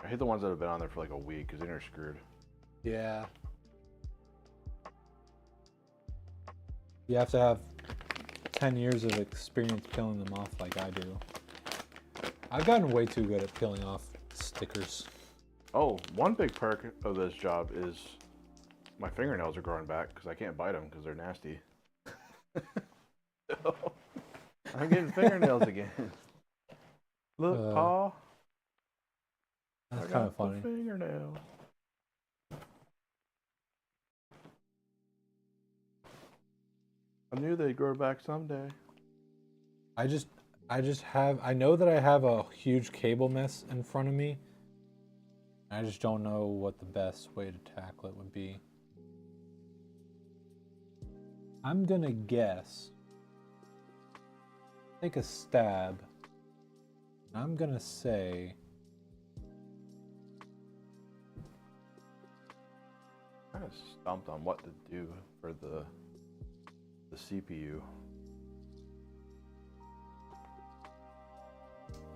I hate the ones that have been on there for like a week because then you're screwed.
Yeah. You have to have 10 years of experience peeling them off like I do. I've gotten way too good at peeling off stickers.
Oh, one big perk of this job is my fingernails are growing back because I can't bite them because they're nasty. I'm getting fingernails again. Look, paw.
That's kind of funny.
Fingernail. I knew they'd grow back someday.
I know that I have a huge cable mess in front of me. I just don't know what the best way to tackle it would be. I'm gonna guess. Take a stab. I'm gonna say.
Kind of stumped on what to do for the CPU.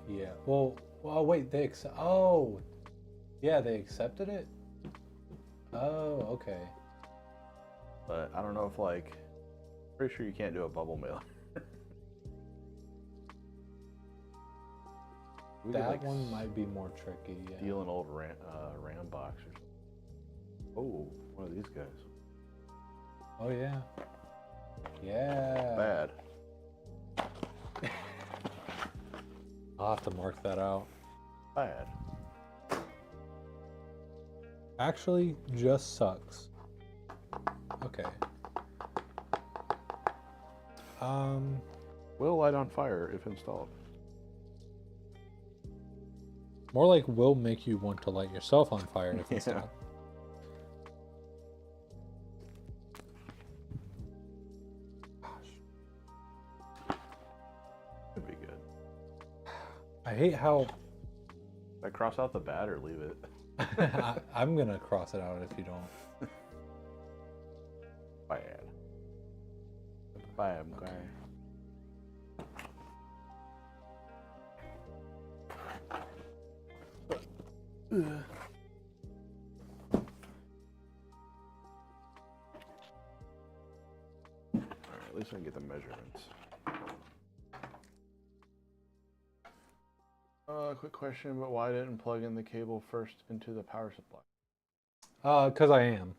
Yeah. Well. Wait. Oh. Yeah, they accepted it. Oh. Okay.
But I don't know if like. Pretty sure you can't do a bubble mailer.
That like one might be more tricky. Yeah.
Steal an old RAM box or something. Oh, one of these guys.
Oh yeah. Yeah.
Bad.
I'll have to mark that out.
Bad.
Actually, just sucks. Okay.
Will light on fire if installed.
More like will make you want to light yourself on fire if installed.
Could be good.
I hate how.
I cross out the bad or leave it.
I'm gonna cross it out if you don't.
Bad. Bad guy. Alright, at least I can get the measurements. Quick question, but why didn't plug in the cable first into the power supply?
'Cause I am.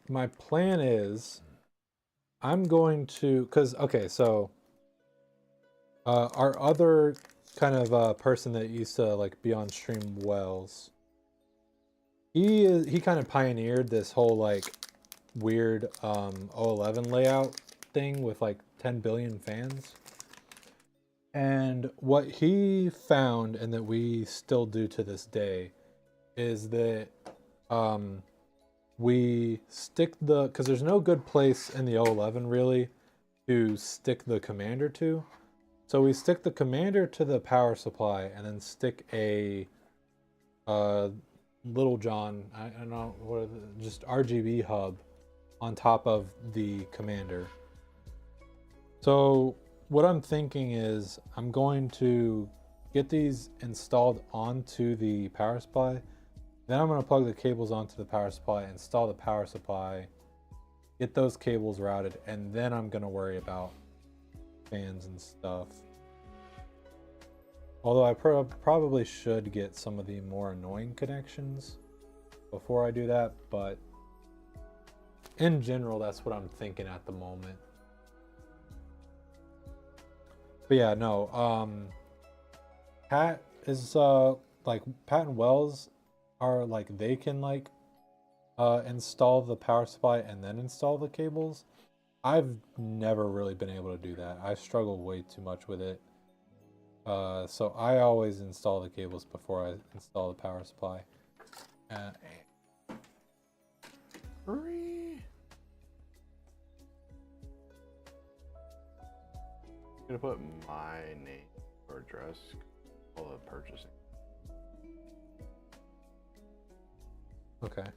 My plan is I'm going to, okay, so our other kind of person that used to like be on stream, Wells, he kind of pioneered this whole like weird O11 layout thing with like 10 billion fans. And what he found, and that we still do to this day, is that we stick because there's no good place in the O11 really to stick the commander to. So we stick the commander to the power supply and then stick a Little John, I don't know, what just RGB hub on top of the commander. So what I'm thinking is I'm going to get these installed onto the power supply. Then I'm going to plug the cables onto the power supply, install the power supply, get those cables routed, and then I'm going to worry about fans and stuff. Although I probably should get some of the more annoying connections before I do that, but in general, that's what I'm thinking at the moment. But yeah, no, Pat is like Pat and Wells are like they can like install the power supply and then install the cables. I've never really been able to do that. I struggle way too much with it. So I always install the cables before I install the power supply.
I'm gonna put my name or address, all the purchasing.
Okay.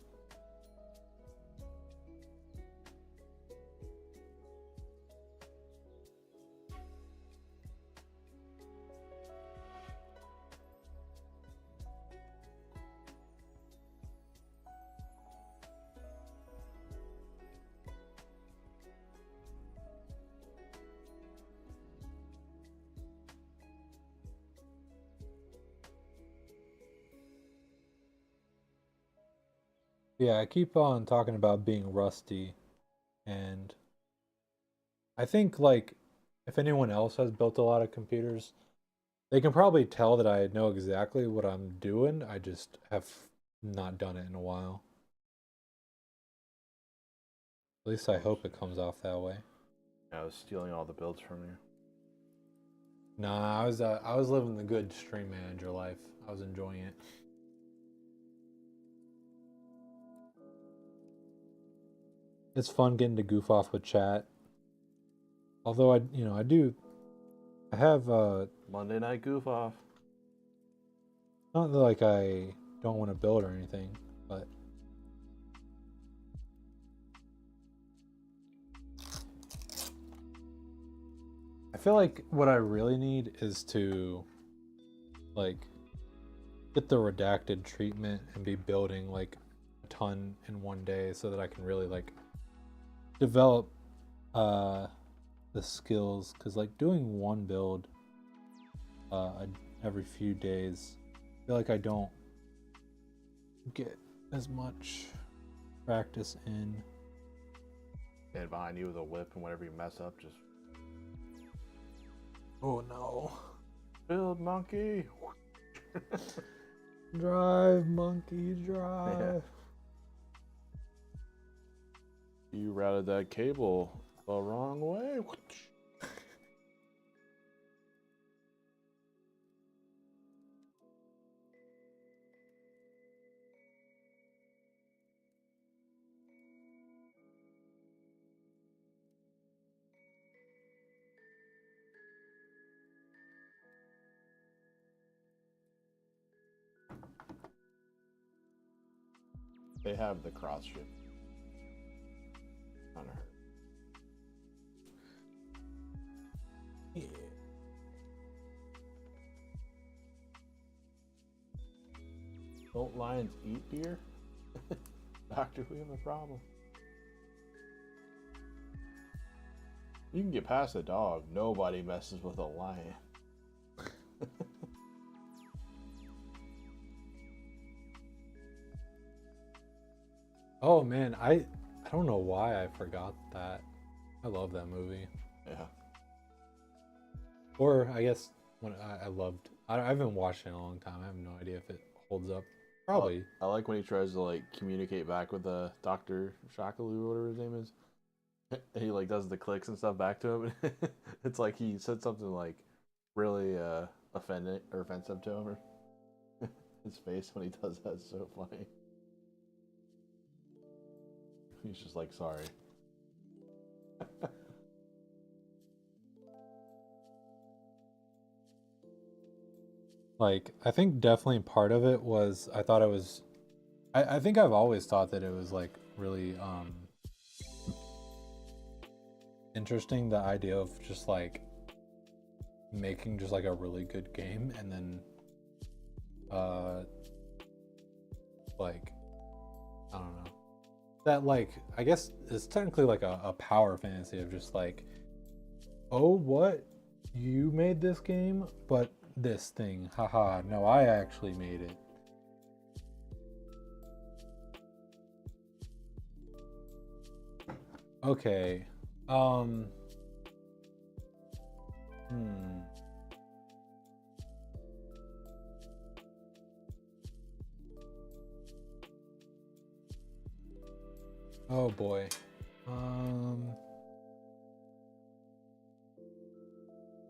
Yeah, I keep on talking about being rusty, and I think like if anyone else has built a lot of computers, they can probably tell that I know exactly what I'm doing. I just have not done it in a while. At least I hope it comes off that way.
I was stealing all the builds from you.
Nah, I was living the good stream manager life. I was enjoying it. It's fun getting to goof off with chat. Although I have
Monday night goof off.
not that like I don't want to build or anything, but I feel like what I really need is to like get the redacted treatment and be building like a ton in one day so that I can really like develop the skills, because like doing one build every few days, I feel like I don't get as much practice in.
Stand behind you with a whip, and whenever you mess up, just
Oh no.
build monkey.
Drive, monkey, drive.
Yeah. You routed that cable the wrong way. They have the cross ship. Kind of hurt.
Yeah.
Don't lions eat deer? Doctor, we have a problem. You can get past a dog. Nobody messes with a lion.
Oh man, I don't know why I forgot that. I love that movie.
Yeah.
Or I guess when I loved. I haven't watched it in a long time. I have no idea if it holds up. Probably.
I like when he tries to like communicate back with the Dr. Shakalu or whatever his name is. He like does the clicks and stuff back to him. It's like he said something like really offended or offensive to him. Or his face when he does that is so funny. He's just like, sorry.
Like I think definitely part of it was I thought it was. I think I've always thought that it was like really interesting, the idea of just like making just like a really good game and then like I don't know, that like I guess it's technically like a power fantasy of just like, oh what, you made this game but this thing, haha, no, I actually made it. Okay. Hmm. Oh boy.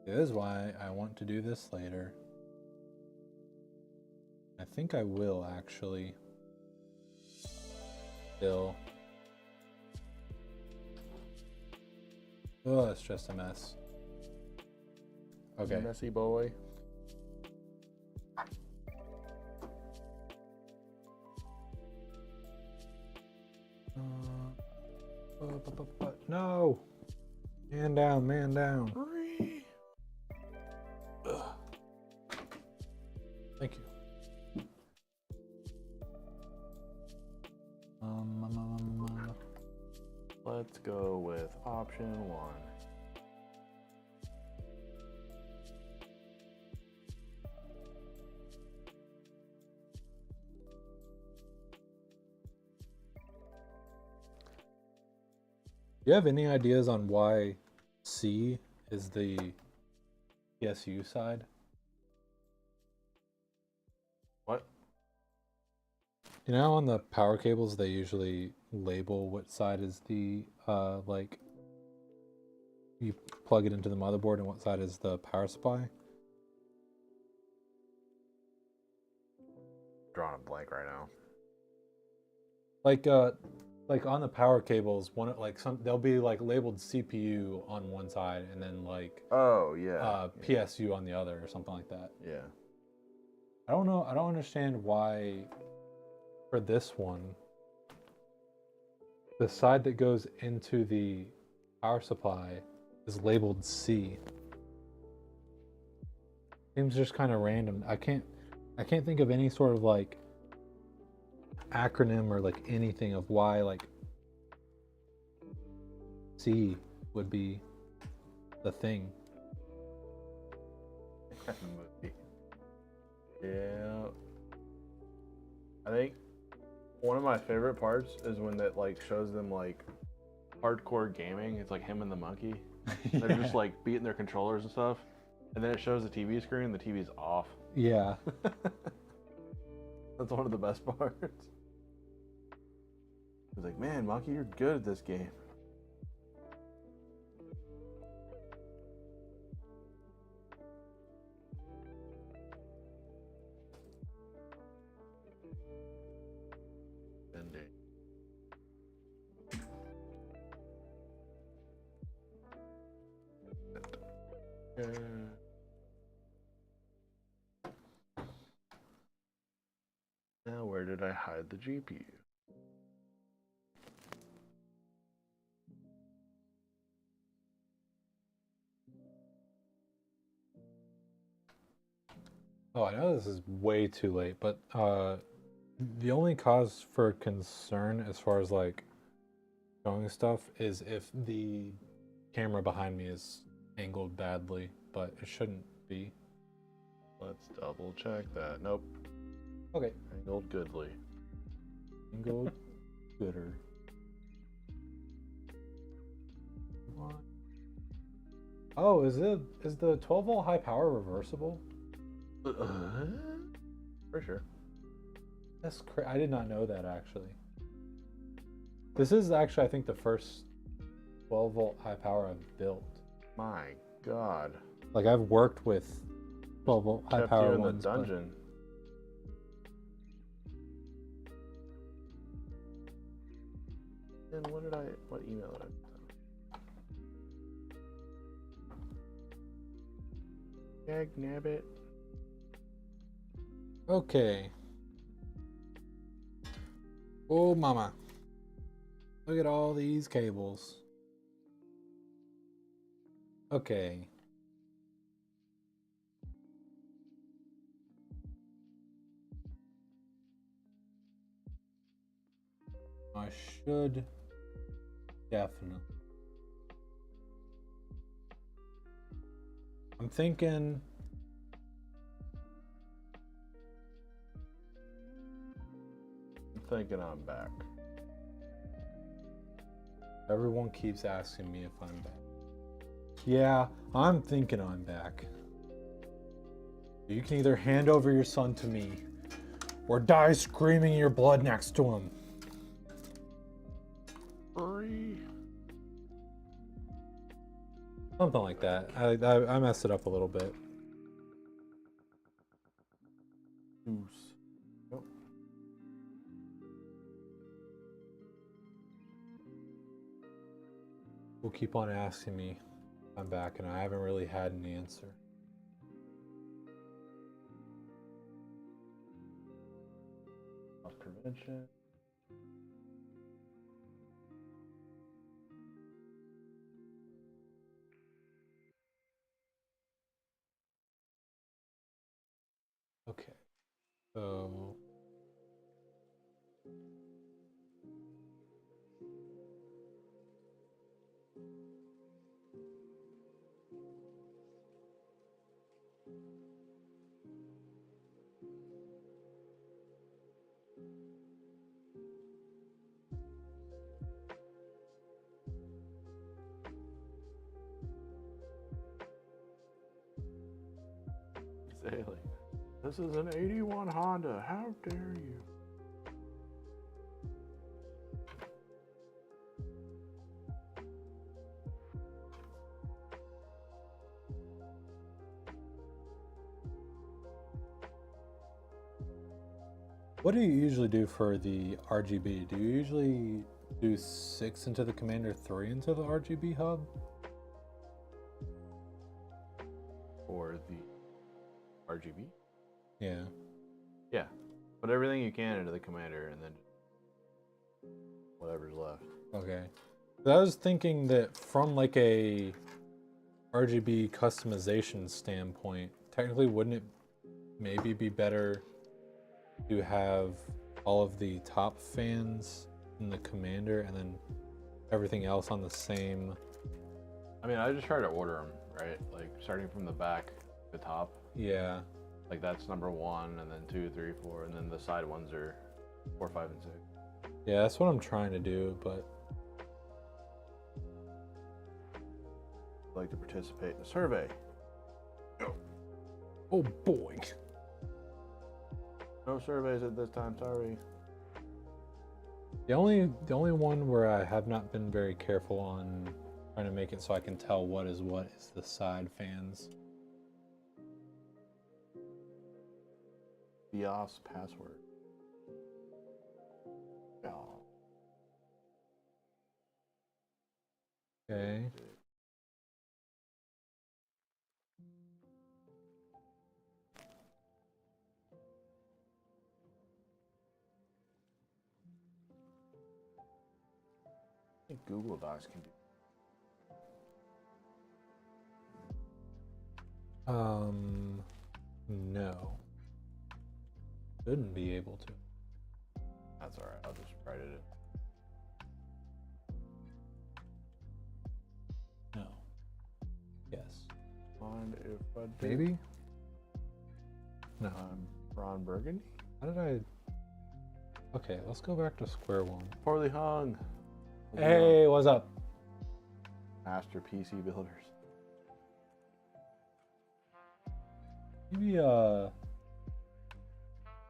This is why I want to do this later. I think I will actually. Still. Oh, it's just a mess. Okay.
Messy boy.
No! Man down, man down. Thank you.
Let's go with option 1.
you have any ideas on why C is the PSU side?
What?
You know, on the power cables, they usually label what side is the, like, you plug it into the motherboard and what side is the power supply.
Drawing a blank right now.
Like on the power cables, they'll be like labeled CPU on one side and then like
Oh yeah.
PSU on the other or something like that.
Yeah.
I don't know. I don't understand why for this one, the side that goes into the power supply is labeled C. Seems just kind of random. I can't think of any sort of like acronym or like anything of why like C would be the thing.
Yeah. I think one of my favorite parts is when that like shows them like hardcore gaming. It's like him and the monkey. They're just like beating their controllers and stuff. And then it shows the TV screen, the TV's off.
Yeah.
That's one of the best parts. He's like, man, Monkey, you're good at this game. Now, where did I hide the GPU?
Oh, I know this is way too late, but the only cause for concern as far as like showing stuff is if the camera behind me is angled badly, but it shouldn't be.
Let's double check that. Nope.
Okay.
Angled goodly.
Angled gooder. Oh, is the 12-volt high power reversible?
For sure.
That's I did not know that actually. This is actually, I think, the first 12-volt high power I've built.
My God.
Like I've worked with 12-volt high
Kept
power
you in
ones,
the dungeon. And what email did I? Jag nabbit.
Okay. Oh, mama. Look at all these cables. Okay. I should definitely. I'm thinking.
I'm back.
Everyone keeps asking me if I'm back. Yeah, I'm thinking I'm back. You can either hand over your son to me or die screaming in your blood next to him.
Free.
Something like that. I messed it up a little bit.
Goose. Nope.
Will keep on asking me if I'm back, and I haven't really had an answer.
Loss prevention.
Okay, so
say like, this is an 81 Honda. How dare you?
What do you usually do for the RGB? Do you usually do 6 into the commander, 3 into the RGB hub?
Or the RGB?
Yeah.
Yeah. Put everything you can into the commander and then whatever's left.
Okay. So I was thinking that from like a RGB customization standpoint, technically wouldn't it maybe be better to have all of the top fans in the commander and then everything else on the same?
I mean, I just try to order them, right? Like starting from the back, the top.
Yeah.
Like that's number 1, and then 2, 3, 4, and then the side ones are 4, 5, and 6.
Yeah, that's what I'm trying to do, but
I'd like to participate in the survey.
oh boy.
No surveys at this time, sorry.
The only one where I have not been very careful on trying to make it so I can tell what is the side fans.
BIOS password. Oh.
Okay.
I think Google Docs can do.
No. Shouldn't be able to.
That's alright, I'll just write it in.
No. Yes.
Mind if I do?
Maybe? No.
Ron Burgundy?
How did I... Okay, let's go back to square one.
Poorly hung.
Hey, what's up?
Master PC builders.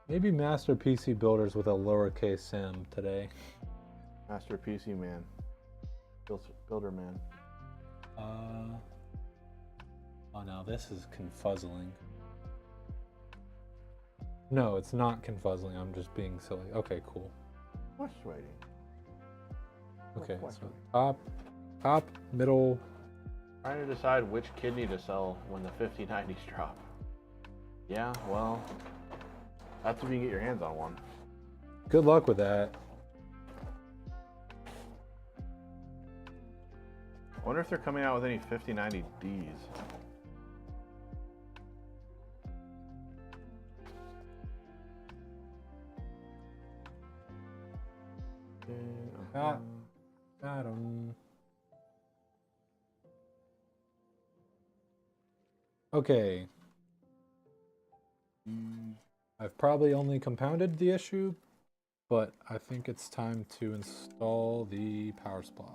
Maybe Master PC Builders with a lowercase m today.
Master PC man. Builder man.
Oh, now this is confuzzling. No, it's not confuzzling. I'm just being silly. Okay, cool.
Fluctuating.
Okay, so top, middle.
Trying to decide which kidney to sell when the 5090s drop. Yeah, well, that's if you can get your hands on one.
Good luck with that.
I wonder if they're coming out with any 5090Ds.
Got 'em. Okay. I've probably only compounded the issue, but I think it's time to install the power supply.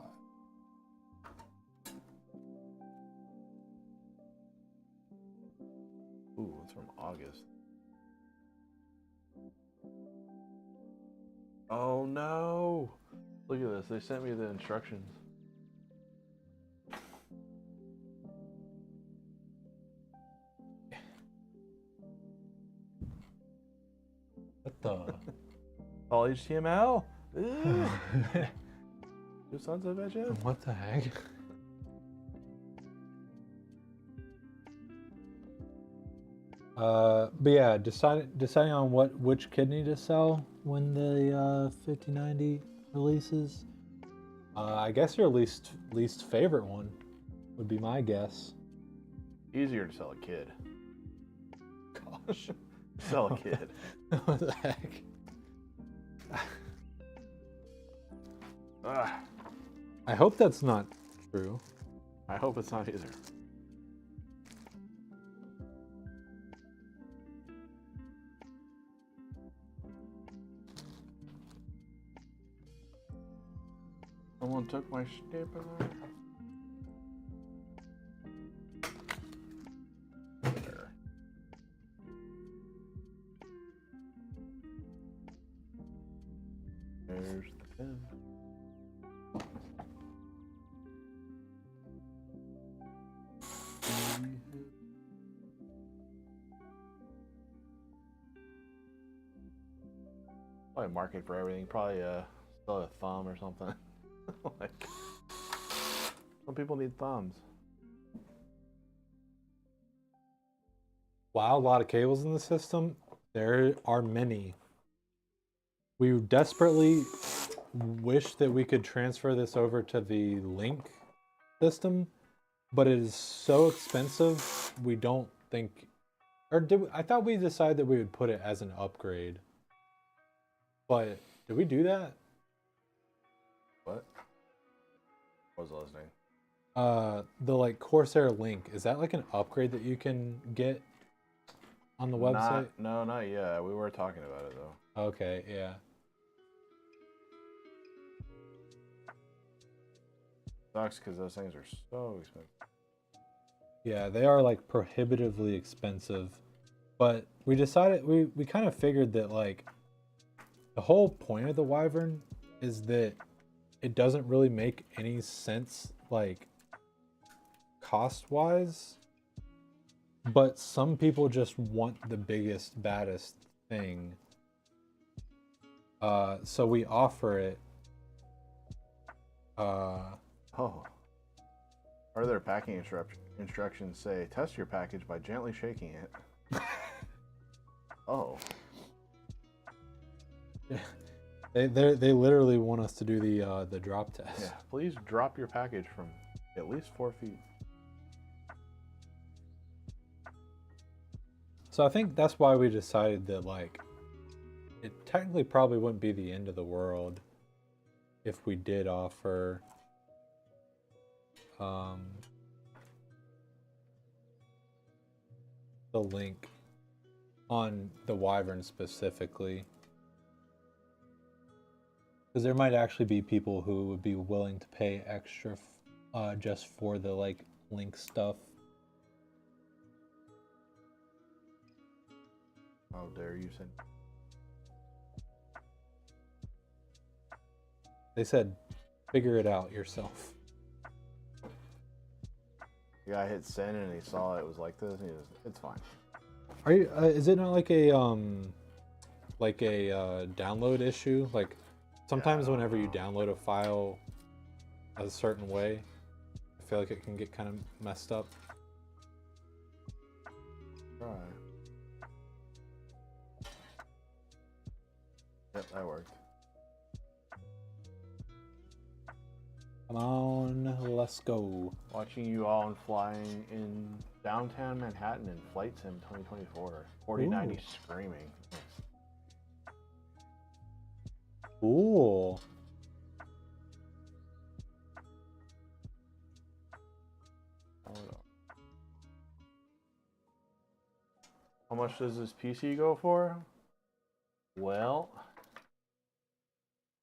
Ooh, it's from August. Oh no! Look at this, they sent me the instructions.
What the?
All HTML? You sons of bitches.
What the heck? But yeah, deciding on which kidney to sell when the 5090 releases. I guess your least favorite one would be my guess.
Easier to sell a kid.
Gosh.
Sell a kid.
What the heck?
Ah,
I hope that's not true.
I hope it's not either. Someone took my stapler. There. There's the pin. Probably market for everything. Probably still a thumb or something. Like, some people need thumbs.
Wow, a lot of cables in the system. There are many. We desperately wish that we could transfer this over to the link system, but it is so expensive. We don't think, or did we, I thought we decided that we would put it as an upgrade. But did we do that?
What? What was the last name?
The like Corsair link, is that like an upgrade that you can get on the website?
No, not yet. We were talking about it though.
Okay, yeah.
Sucks because those things are so expensive.
Yeah, they are like prohibitively expensive. But we decided, we kind of figured that like the whole point of the Wyvern is that it doesn't really make any sense like cost-wise, but some people just want the biggest, baddest thing. So we offer it.
Oh. Part of their packing instructions say, test your package by gently shaking it. Oh.
They literally want us to do the drop test.
Yeah, please drop your package from at least 4 feet.
So I think that's why we decided that like it technically probably wouldn't be the end of the world if we did offer the link on the Wyvern specifically. Because there might actually be people who would be willing to pay extra just for the like link stuff.
How dare you send?
They said, figure it out yourself.
The guy hit send and he saw it was like this. And he was, it's fine.
Are you? Is it not like a download issue? Like sometimes whenever you download a file a certain way, I feel like it can get kind of messed up.
Right. Yep, that worked.
Come on, let's go.
Watching you all and flying in downtown Manhattan in Flight Sim 2024. 4090 screaming.
Cool.
How much does this PC go for? Well,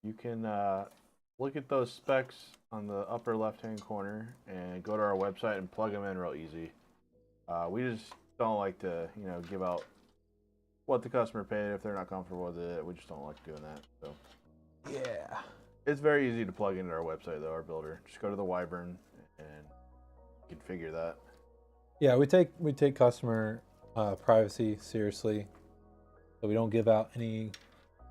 you can look at those specs on the upper left-hand corner and go to our website and plug them in real easy. We just don't like to, give out what the customer paid if they're not comfortable with it. We just don't like doing that. So
Yeah.
it's very easy to plug into our website though, our builder. Just go to the Wyvern and you can figure that.
Yeah, we take customer privacy seriously, so we don't give out any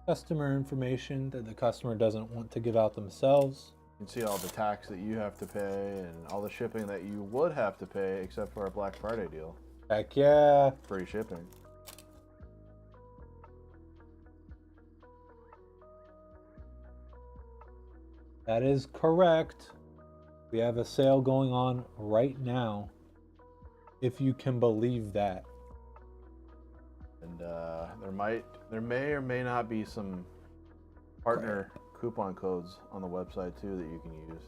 customer information that the customer doesn't want to give out themselves.
You can see all the tax that you have to pay and all the shipping that you would have to pay except for our Black Friday deal.
Heck yeah.
Free shipping.
That is correct. We have a sale going on right now, if you can believe that.
And there may or may not be some partner coupon codes on the website too that you can use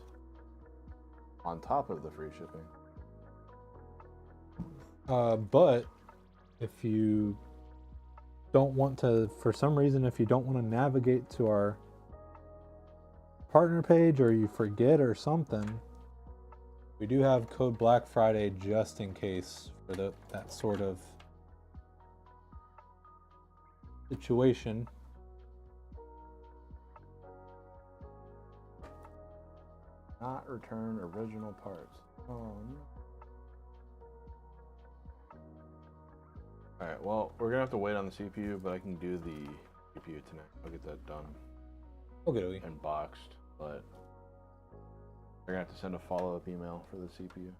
on top of the free shipping.
But if you don't want to, for some reason, if you don't want to navigate to our partner page or you forget or something, we do have code Black Friday just in case for that sort of situation.
return original parts. Oh no. Alright, well, we're gonna have to wait on the CPU, but I can do the CPU tonight. I'll get that done.
Okay.
And boxed, but they're gonna have to send a follow-up email for the CPU.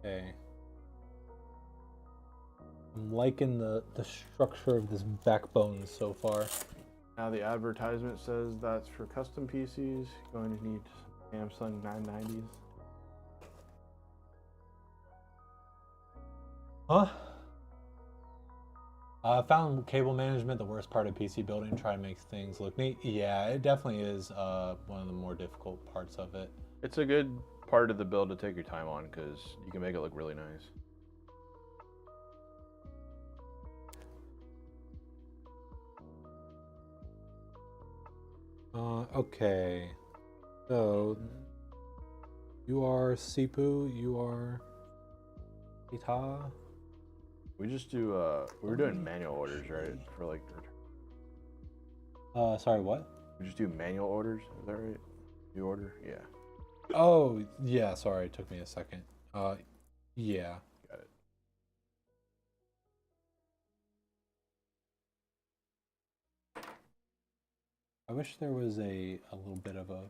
Okay. I'm liking the structure of this backbone so far.
Now the advertisement says that's for custom PCs. Going to need Samsung 990s.
Huh? I found cable management the worst part of PC building. Try to make things look neat. Yeah, it definitely is one of the more difficult parts of it.
It's a good part of the build to take your time on because you can make it look really nice.
Okay. So you are Sipu, you are Ita.
We just do we were doing manual orders, right? For like
Sorry, what?
we just do manual orders, is that right? You order? Yeah.
Oh, yeah, sorry, it took me a second. Yeah.
Got it.
I wish there was a little bit of a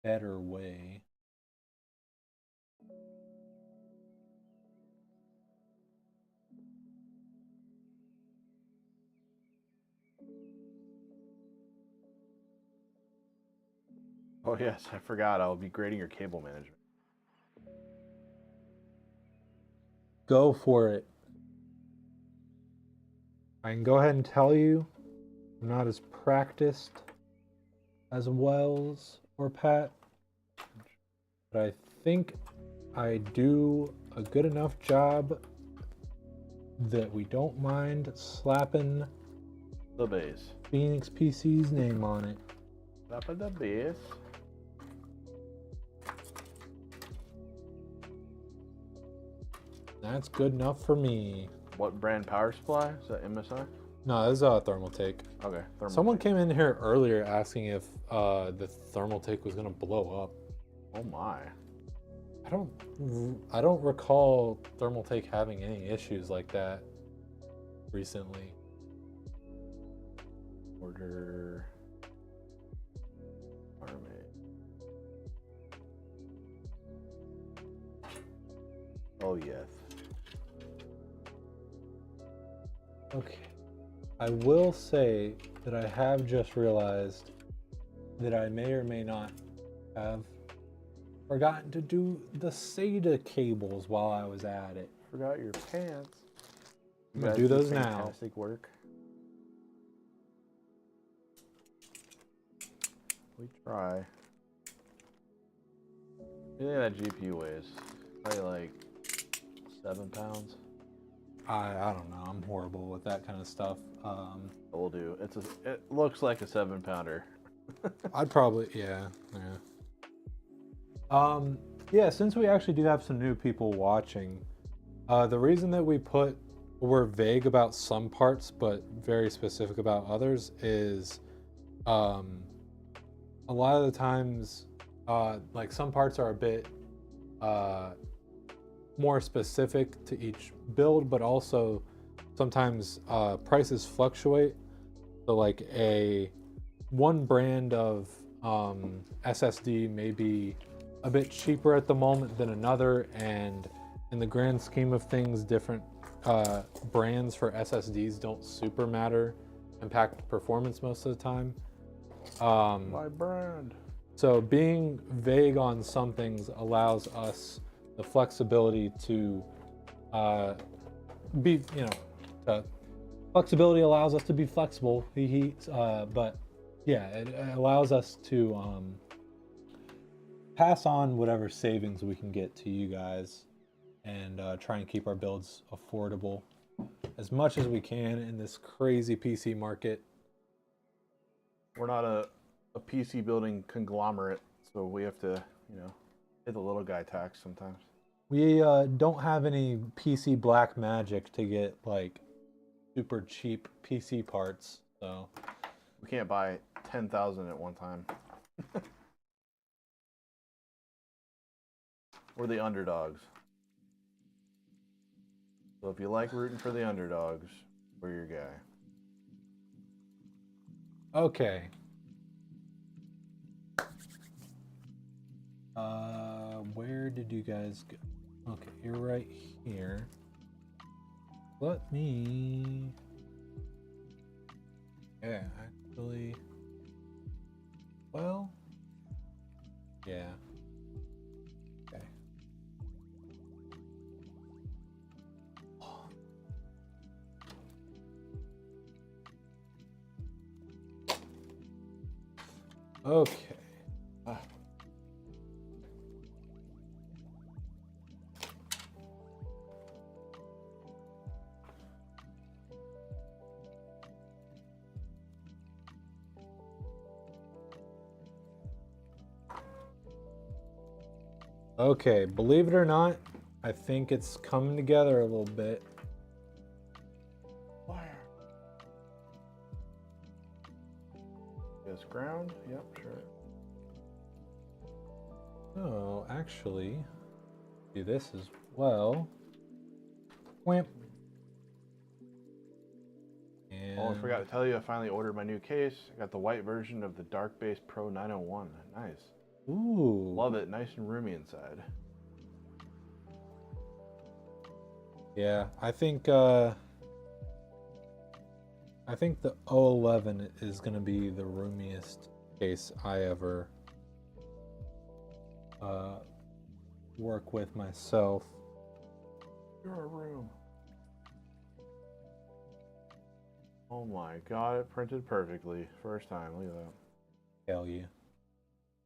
better way.
Oh yes, I forgot. I'll be grading your cable management.
Go for it. I can go ahead and tell you, I'm not as practiced as Wells or Pat, but I think I do a good enough job that we don't mind slapping
The base.
Phoenix PC's name on it.
Up at the base.
That's good enough for me.
What brand power supply? Is that MSI?
No, this is a Thermaltake.
Okay.
Someone came in here earlier asking if the Thermaltake was gonna blow up.
Oh my.
I don't recall Thermaltake having any issues like that recently.
Order. Army. Oh yes.
Okay. I will say that I have just realized that I may or may not have forgotten to do the SATA cables while I was at it.
Forgot your pants.
I'm gonna do those now.
Fantastic work. We try. What do you think that GPU weighs? Probably like 7 pounds.
I don't know. I'm horrible with that kind of stuff.
We'll do. It looks like a 7-pounder.
I'd probably yeah. Yeah, since we actually do have some new people watching, the reason that we're vague about some parts but very specific about others is a lot of the times like some parts are a bit more specific to each build, but also sometimes prices fluctuate. So like one brand of SSD may be a bit cheaper at the moment than another, and in the grand scheme of things, different brands for SSDs don't super impact performance most of the time.
My brand.
So being vague on some things allows us the flexibility to flexibility allows us to be flexible. But yeah, it allows us to pass on whatever savings we can get to you guys and try and keep our builds affordable as much as we can in this crazy PC market.
We're not a PC building conglomerate, so we have to, pay the little guy tax sometimes.
We don't have any PC black magic to get like super cheap PC parts, so
We can't buy 10,000 at one time. We're the underdogs. So if you like rooting for the underdogs, we're your guy.
Okay. Where did you guys go? Okay, you're right here. Let me... Yeah, actually... Well... Yeah. Okay. Okay. Okay, believe it or not, I think it's coming together a little bit.
Fire. Yes, ground? Yep, sure.
Oh, actually, do this as well. Wimp. And
Oh, I forgot to tell you, I finally ordered my new case. I got the white version of the Dark Base Pro 901. Nice.
ooh,
Love it. Nice and roomy inside.
yeah, I think the 011 is gonna be the roomiest case I ever work with myself.
Your room. Oh my god, it printed perfectly. First time, look at that.
Hell yeah.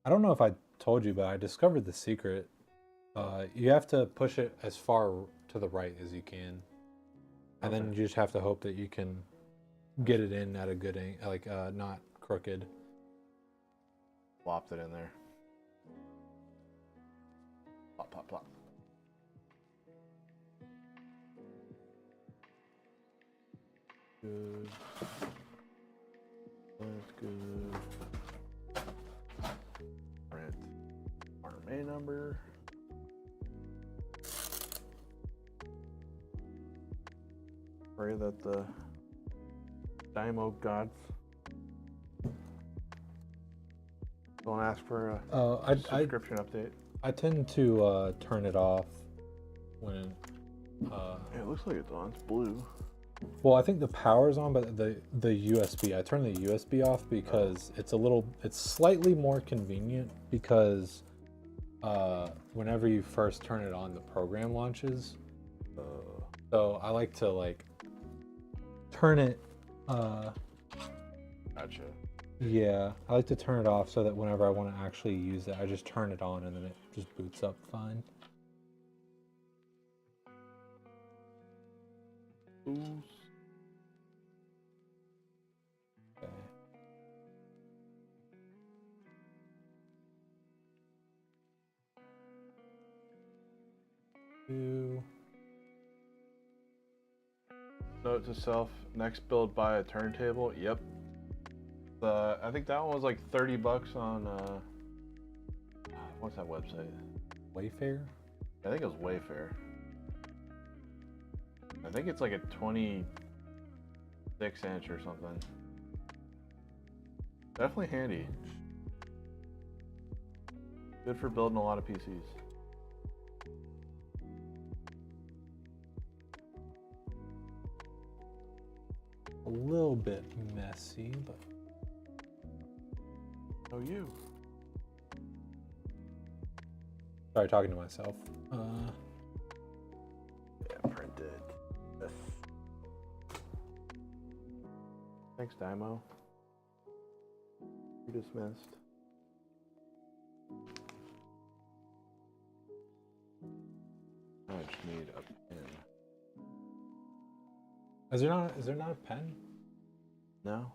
I don't know if I told you, but I discovered the secret. You have to push it as far to the right as you can. And then you just have to hope that you can get it in at a good angle, like not crooked.
Plopped it in there. Plop, plop, plop. Good. That's good. Print RMA number. Pray that the Dymo gods don't ask for a subscription update.
I tend to turn it off when.
Yeah, it looks like it's on. It's blue.
Well, I think the power's on, but the USB. I turn the USB off because it's slightly more convenient because whenever you first turn it on, the program launches. So I like to turn it.
Gotcha.
Yeah, I like to turn it off so that whenever I want to actually use it, I just turn it on and then it just boots up fine.
Ooh.
Okay.
Note to self: next build, buy a turntable. Yep. I think that one was like $30 on what's that website?
Wayfair?
I think it was Wayfair. I think it's like a 26-inch or something. Definitely handy. Good for building a lot of PCs.
A little bit messy, but
Oh, you.
sorry, talking to myself.
Yeah, print it. Yes. Thanks, Dymo. You dismissed. I just need a pen.
Is there not a pen?
No.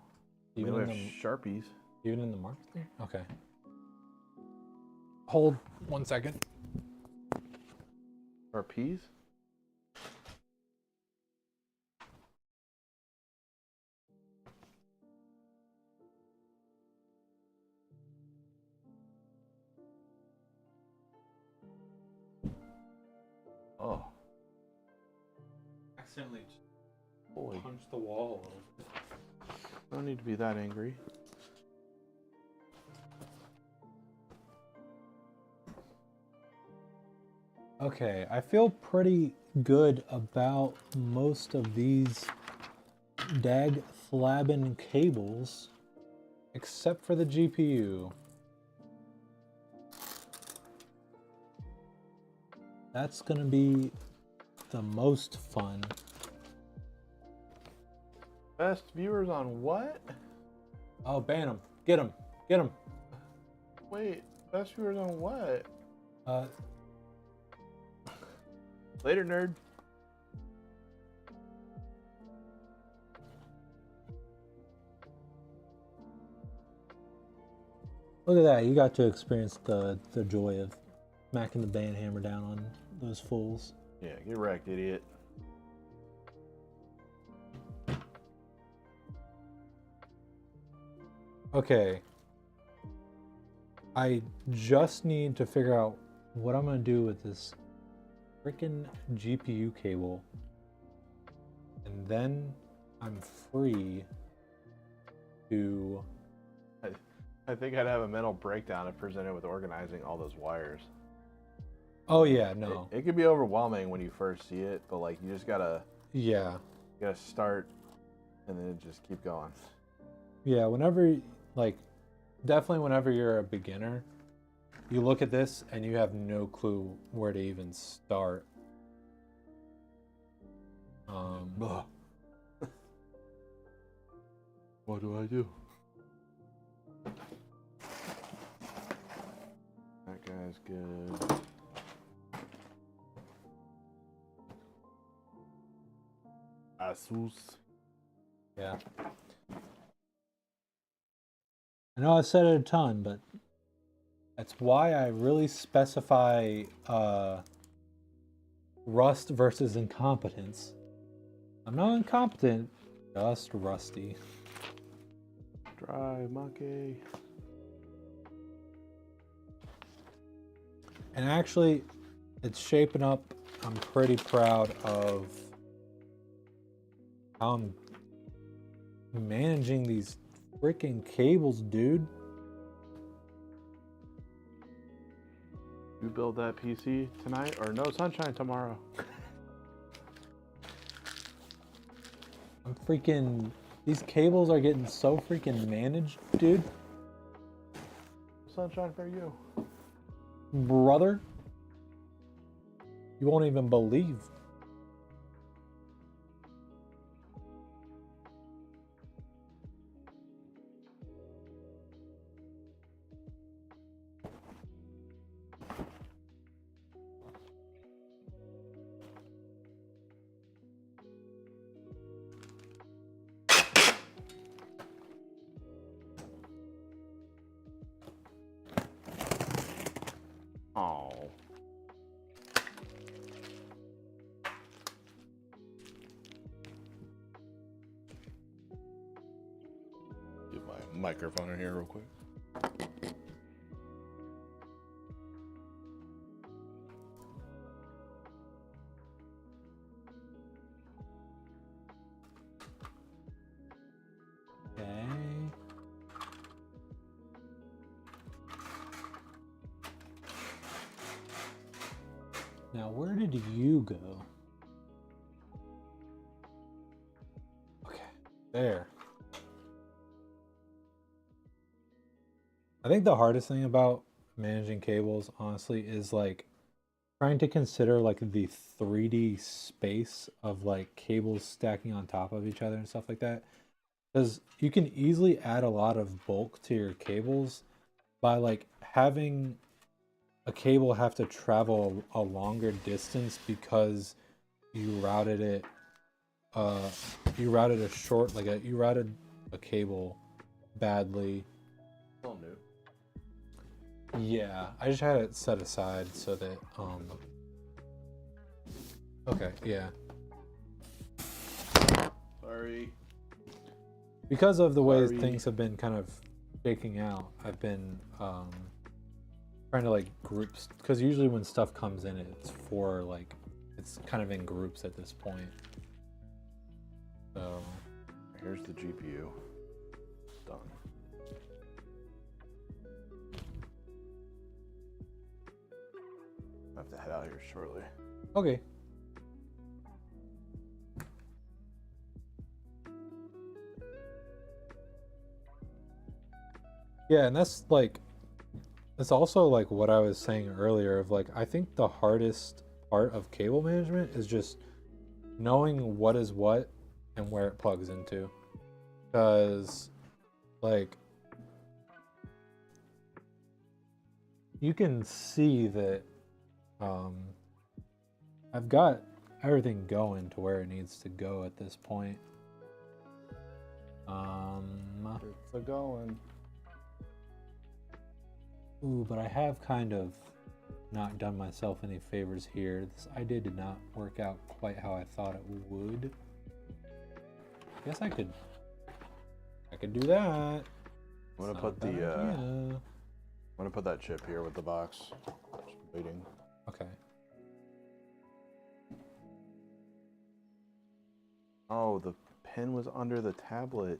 Even
We
in
have
the
Sharpies.
even in the market thing? Okay. Hold 1 second.
Sharpies?
accidentally
Holy,
punched the wall.
don't need to be that angry.
Okay, I feel pretty good about most of these dag flabbin cables, except for the GPU. That's gonna be the most fun.
Best viewers on what?
Oh, ban him. Get him. Get him.
Wait, best viewers on what?
Uh,
Later, nerd.
Look at that. You got to experience the joy of smacking the band hammer down on those fools.
Yeah, get wrecked, idiot.
Okay. I just need to figure out what I'm going to do with this freaking GPU cable. And then I'm free to...
I think I'd have a mental breakdown if presented with organizing all those wires.
Oh yeah, no.
It could be overwhelming when you first see it, but like you just gotta
Yeah.
you gotta start and then just keep going.
Yeah, whenever, like, definitely whenever you're a beginner, you look at this and you have no clue where to even start.
What do I do? That guy's good. Asus.
Yeah. I know I said it a ton, but that's why I really specify rust versus incompetence. I'm not incompetent, just rusty.
Dry monkey.
And actually, it's shaping up. I'm pretty proud of how I'm managing these freaking cables, dude.
You build that PC tonight or no sunshine tomorrow?
I'm freaking... These cables are getting so freaking managed, dude.
Sunshine for you.
Brother. You won't even believe.
Oh. Get my microphone in here real quick.
Okay. Now, where did you go? Okay, there. I think the hardest thing about managing cables, honestly, is like trying to consider like the 3D space of like cables stacking on top of each other and stuff like that. Because you can easily add a lot of bulk to your cables by like having a cable have to travel a longer distance because you routed it you routed a cable badly.
Still new.
Yeah, I just had it set aside so that okay, yeah.
Sorry.
Because of the way
Sorry.
things have been kind of shaking out, I've been trying to like groups, because usually when stuff comes in, it's for like, it's kind of in groups at this point. So
here's the GPU. Done. I have to head out here shortly.
okay. Yeah, and that's like, it's also like what I was saying earlier of like, I think the hardest part of cable management is just knowing what is what and where it plugs into. Because like you can see that I've got everything going to where it needs to go at this point.
It's a going.
Ooh, but I have kind of not done myself any favors here. This idea did not work out quite how I thought it would. I guess I could do that.
I'm gonna put the
I'm
gonna put that chip here with the box. Just waiting.
Okay.
Oh, the pen was under the tablet.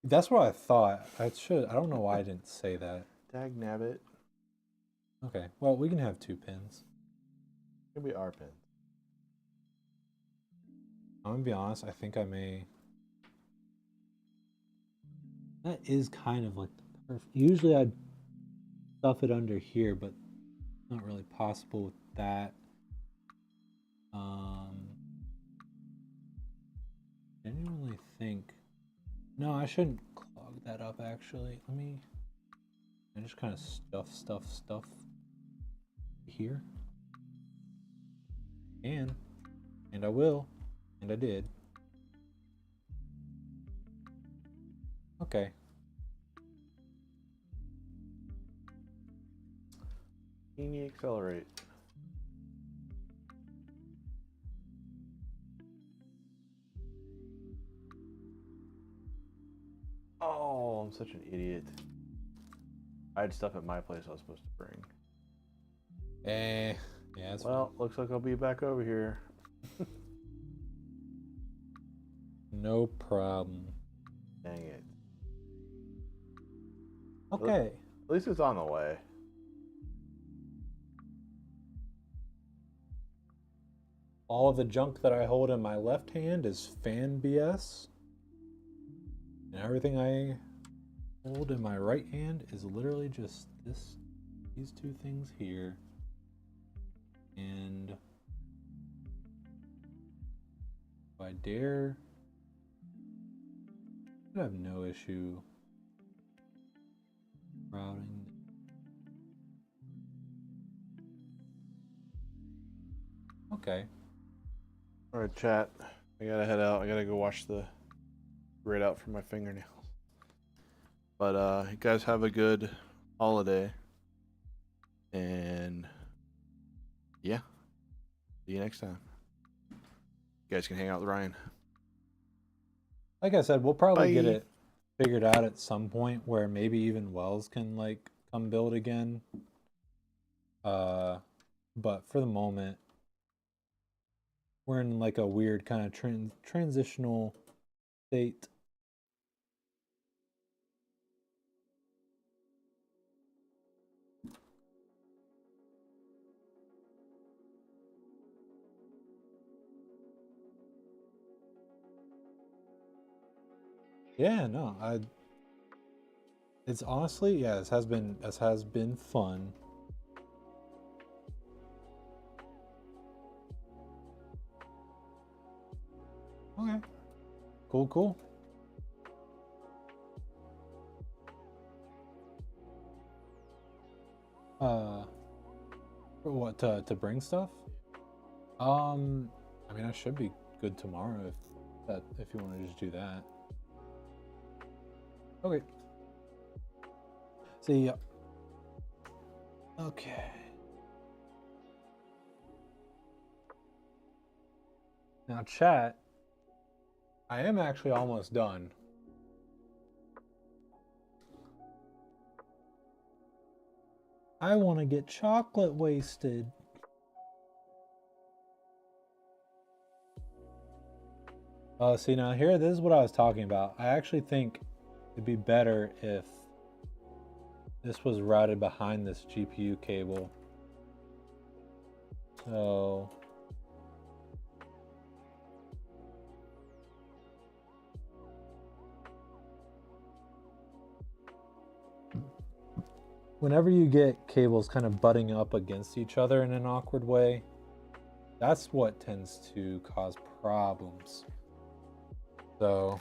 That's what I thought. I don't know why I didn't say that.
Dag nabbit.
Okay. Well, we can have 2 pins.
It could be our pen.
I'm gonna be honest, I think I may. That is kind of like the perfect. Usually I'd stuff it under here, but not really possible with that. Genuinely think. No, I shouldn't clog that up actually. I just kind of stuff here. And I will. And I did. Okay.
Teeny accelerate. Oh, I'm such an idiot. I had stuff at my place I was supposed to bring.
Yeah, that's
well, looks like I'll be back over here.
no problem.
Dang it.
Okay.
At least it's on the way.
All of the junk that I hold in my left hand is fan BS. And everything I hold in my right hand is literally just these 2 things here. And if I dare, I have no issue routing. Okay.
All right, chat. I gotta head out. I gotta go wash the grit out from my fingernails. But you guys have a good holiday. And yeah, see you next time. You guys can hang out with Ryan.
Like I said, we'll probably get
Bye.
it figured out at some point where maybe even Wells can like come build again. But for the moment, we're in like a weird kind of transitional state. Yeah, no, it's honestly, yeah, this has been fun. Okay. Cool. For what, to bring stuff? I mean, I should be good tomorrow if you want to just do that. Okay. See ya. Okay. Now, chat, I am actually almost done. I want to get chocolate wasted. See now here, this is what I was talking about. I actually think it'd be better if this was routed behind this GPU cable. So whenever you get cables kind of butting up against each other in an awkward way, that's what tends to cause problems. So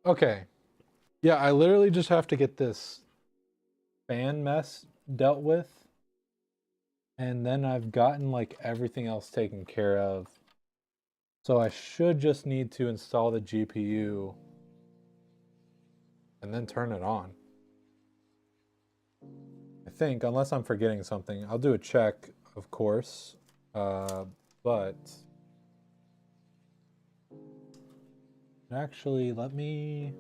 okay. Yeah, I literally just have to get this fan mess dealt with, and then I've gotten like everything else taken care of. So I should just need to install the GPU and then turn it on. I think, unless I'm forgetting something. I'll do a check, of course, but actually, let me...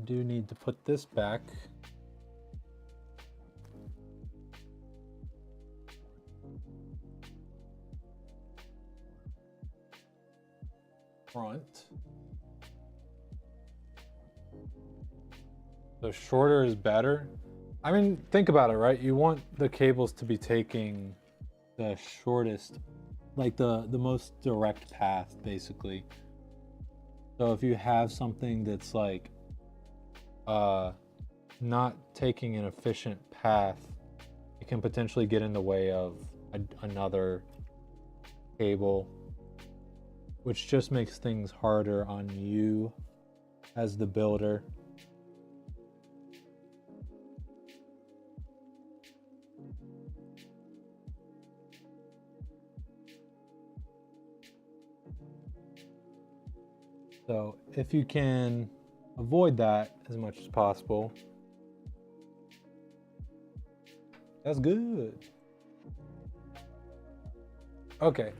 do need to put this back. Front. So shorter is better. I mean, think about it, right? You want the cables to be taking the shortest, like the most direct path, basically. So if you have something that's like not taking an efficient path, it can potentially get in the way of another cable, which just makes things harder on you as the builder. So if you can avoid that as much as possible, that's good. Okay.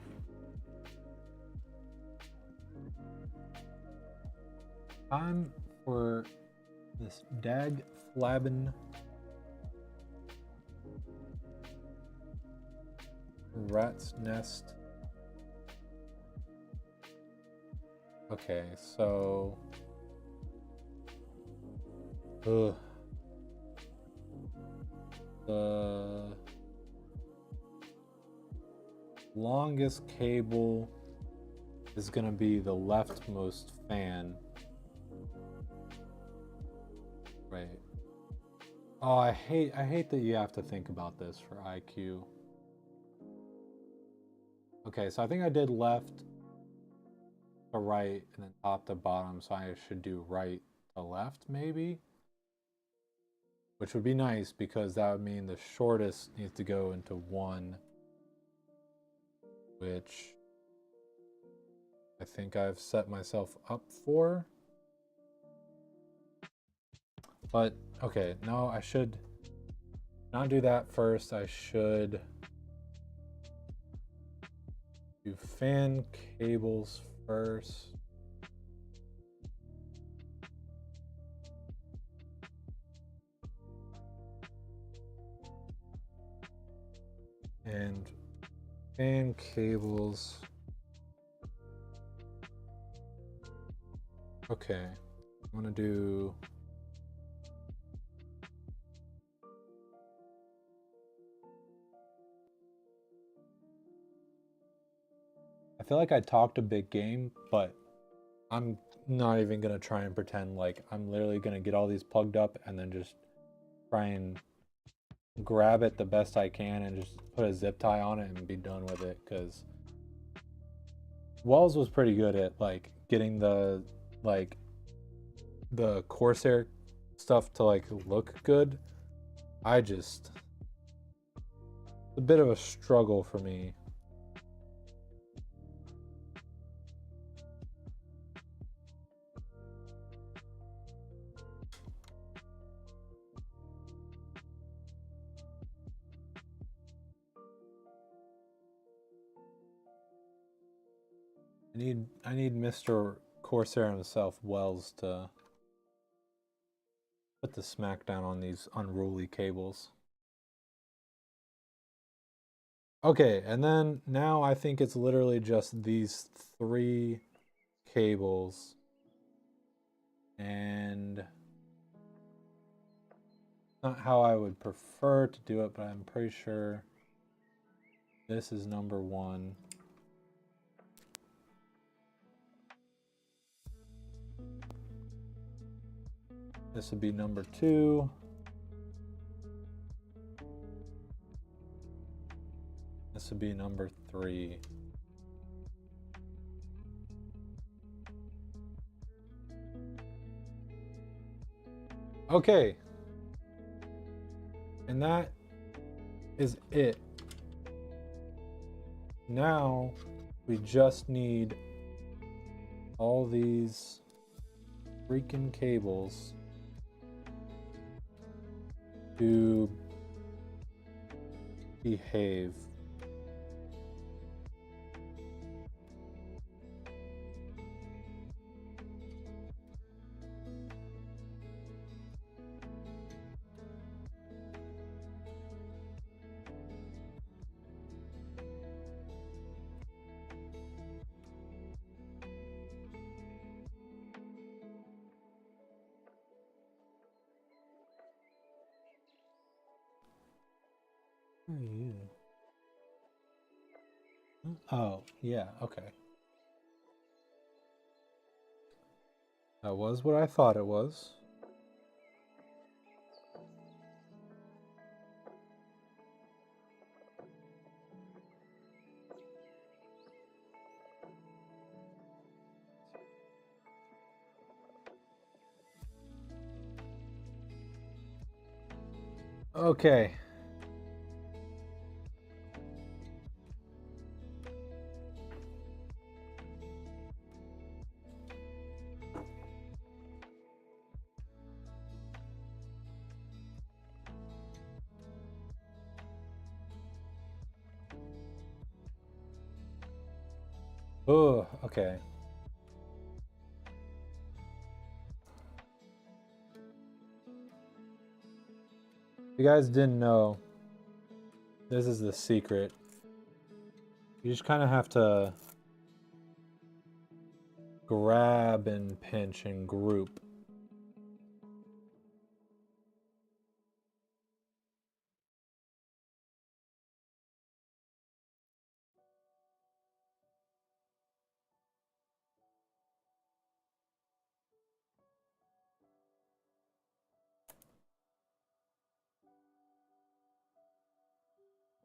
Time for this dag flabbin' rat's nest. Okay, so the longest cable is gonna be the leftmost fan. Right. Oh, I hate that you have to think about this for IQ. Okay, so I think I did left to right and then top to bottom, so I should do right to left maybe, which would be nice because that would mean the shortest needs to go into one, which I think I've set myself up for. But okay, no, I should not do that first. I should do fan cables first. And fan cables. Okay, I'm gonna do I feel like I talked a big game, but I'm not even gonna try and pretend like I'm literally gonna get all these plugged up and then just try and grab it the best I can and just put a zip tie on it and be done with it, because Wells was pretty good at like getting the Corsair stuff to like look good. It's a bit of a struggle for me. I need Mr. Corsair himself, Wells, to put the smackdown on these unruly cables. Okay, and then now I think it's literally just these 3 cables. And not how I would prefer to do it, but I'm pretty sure this is number 1. This would be number 2. This would be number 3. Okay. And that is it. Now we just need all these freaking cables to behave. Where are you? Oh, yeah, okay. That was what I thought it was. Okay. Oh, okay. If you guys didn't know, this is the secret. You just kind of have to grab and pinch and group.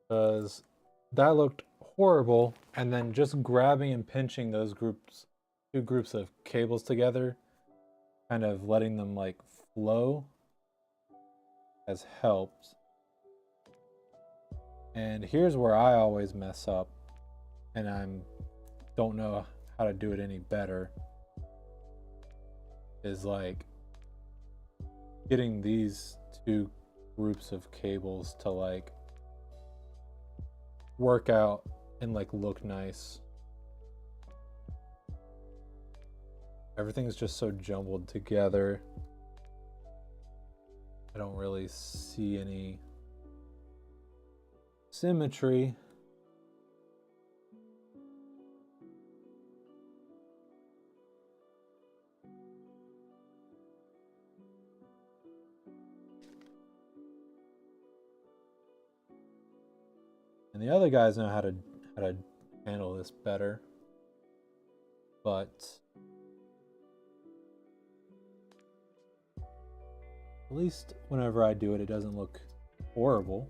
Because that looked horrible, and then just grabbing and pinching those groups, 2 groups of cables together, kind of letting them like flow, has helped. And here's where I always mess up, and I don't know how to do it any better, is like getting these 2 groups of cables to like work out and like look nice. Everything's just so jumbled together. I don't really see any symmetry. And the other guys know how to handle this better. But at least whenever I do it, it doesn't look horrible.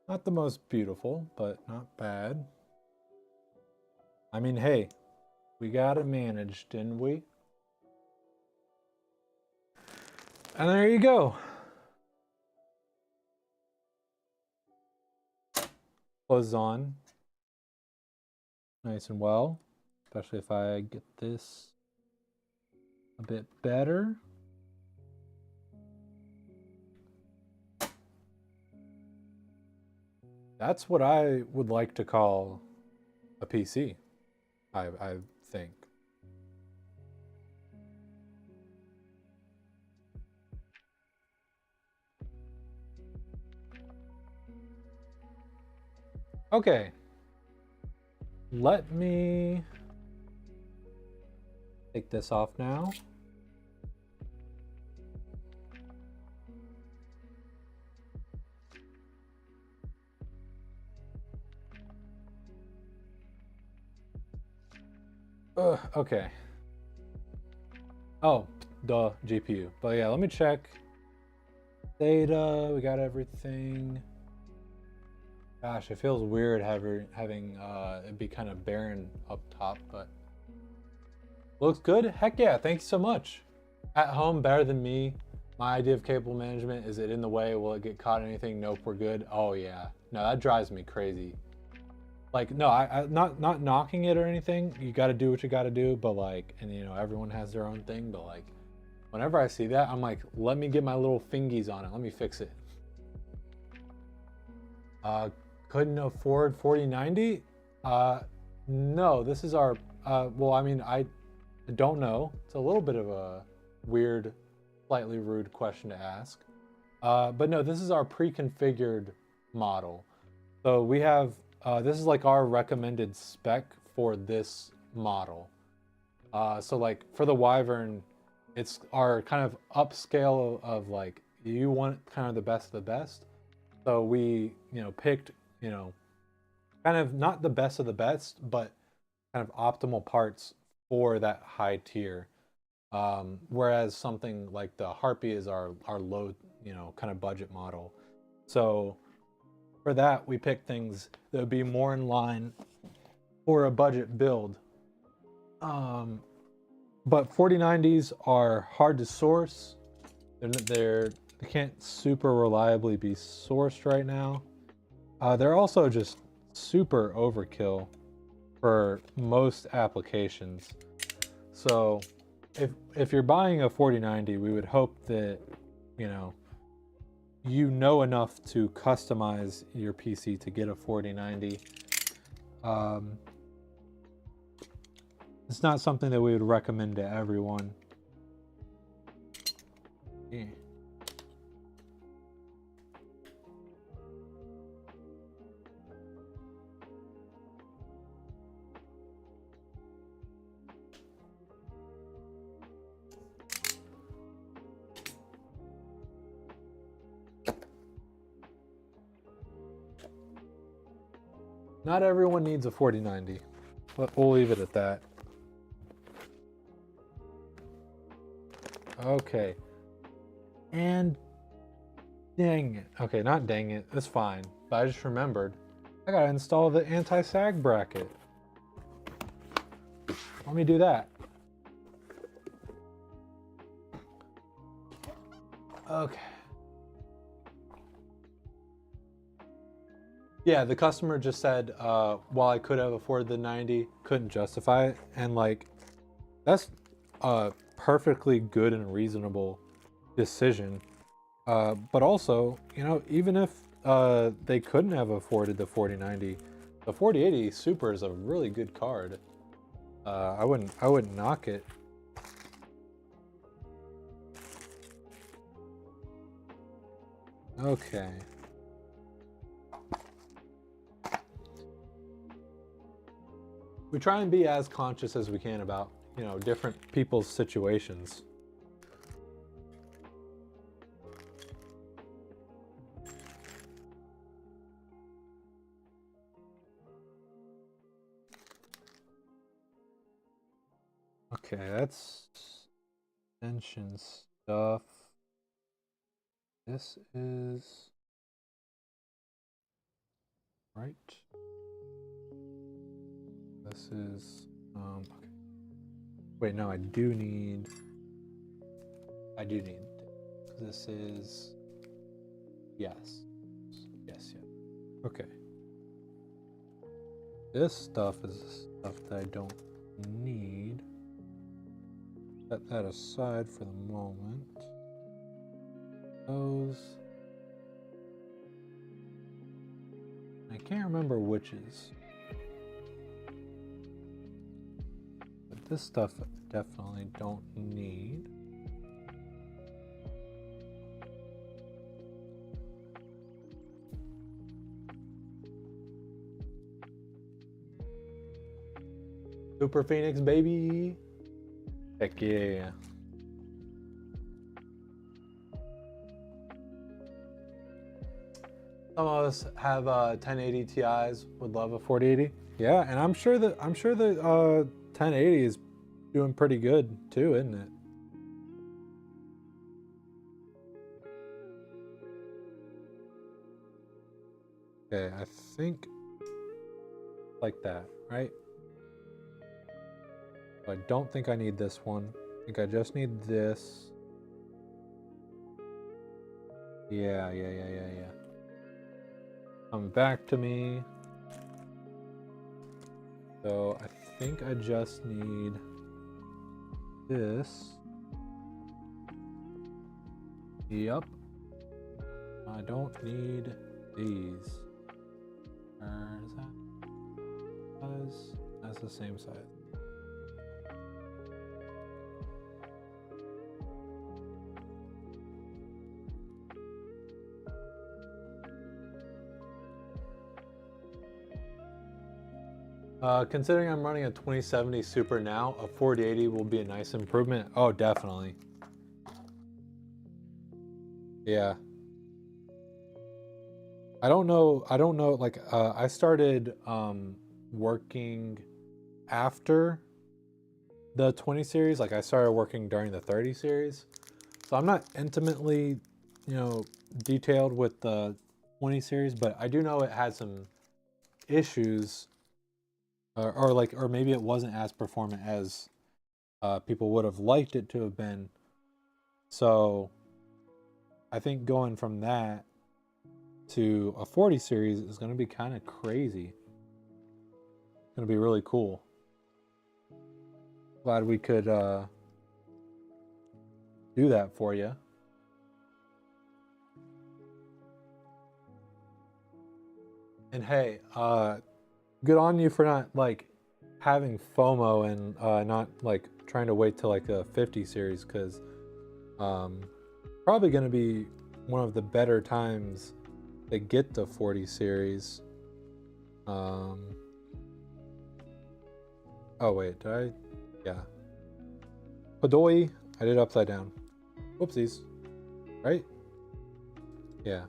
Not the most beautiful, but not bad. I mean, hey, we got it managed, didn't we? And there you go. Closes on. Nice and well. Especially if I get this a bit better. That's what I would like to call a PC, I think. Okay. Let me take this off now. Okay. Oh, duh, GPU. But yeah, let me check. Data, we got everything. Gosh, it feels weird having it be kind of barren up top, but looks good. Heck yeah, thank you so much. At home, better than me. My idea of cable management, is it in the way? Will it get caught in anything? Nope, we're good. Oh yeah. No, that drives me crazy. Like, no, I not knocking it or anything. You got to do what you got to do, but like, and you know, everyone has their own thing, but like, whenever I see that, I'm like, let me get my little fingies on it. Let me fix it. Couldn't afford 4090? No, this is our, well, I mean, I don't know. It's a little bit of a weird, slightly rude question to ask. But no, this is our pre-configured model. So we have, this is like our recommended spec for this model. So like for the Wyvern, it's our kind of upscale of like, you want kind of the best of the best. So we, you know, picked, you know, kind of not the best of the best, but kind of optimal parts for that high tier. Whereas something like the Harpy is our low, you know, kind of budget model. So for that, we picked things that would be more in line for a budget build. But 4090s are hard to source. They can't super reliably be sourced right now. They're also just super overkill for most applications. So if you're buying a 4090, we would hope that, you know enough to customize your PC to get a 4090. It's not something that we would recommend to everyone. Yeah. Not everyone needs a 4090, but we'll leave it at that. Okay. And dang it. Okay, not dang it. That's fine. But I just remembered. I gotta install the anti-sag bracket. Let me do that. Okay. Yeah, the customer just said, while I could have afforded the 90, couldn't justify it. And like, that's a perfectly good and reasonable decision. But also, you know, even if they couldn't have afforded the 4090, the 4080 Super is a really good card. I wouldn't knock it. Okay. We try and be as conscious as we can about, you know, different people's situations. Okay, that's extension stuff. This is right. This is okay. Wait, no, I do need. This is yes. Yes. Okay. This stuff is stuff that I don't need. Set that aside for the moment. Those. I can't remember whiches. But this stuff I definitely don't need. Super Phoenix, baby. Heck yeah. Some of us have 1080 Ti's, would love a 4080. Yeah, and I'm sure the 1080 is doing pretty good too, isn't it? Okay, I think like that, right? I don't think I need this one. I think I just need this. Yeah. Come back to me. So I think I just need this. Yep. I don't need these. Is that? That's the same size. Considering I'm running a 2070 Super now, a 4080 will be a nice improvement. Oh, definitely. Yeah. I don't know. Like, I started working after the 20 series. Like, I started working during the 30 series. So I'm not intimately, detailed with the 20 series, but I do know it had some issues. Or maybe it wasn't as performant as people would have liked it to have been. So I think going from that to a 40 series is going to be kind of crazy. It's going to be really cool. Glad we could do that for you. And hey, good on you for not like having FOMO and not like trying to wait till like a 50 series, because probably going to be one of the better times to get the 40 series. Oh wait, did I? Yeah. Padoi, I did upside down. Whoopsies. Right? Yeah.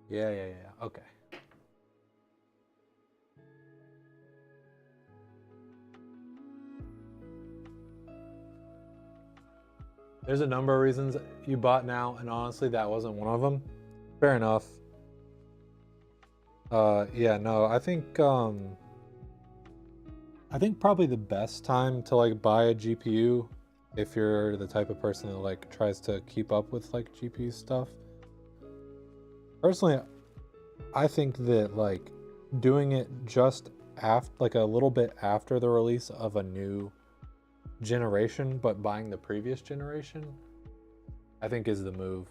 Yeah. Okay. There's a number of reasons you bought now, and honestly, that wasn't one of them. Fair enough. Yeah, no, I think probably the best time to like buy a GPU, if you're the type of person that like tries to keep up with like GPU stuff. Personally, I think that like doing it just after, like a little bit after the release of a new generation, but buying the previous generation, I think is the move.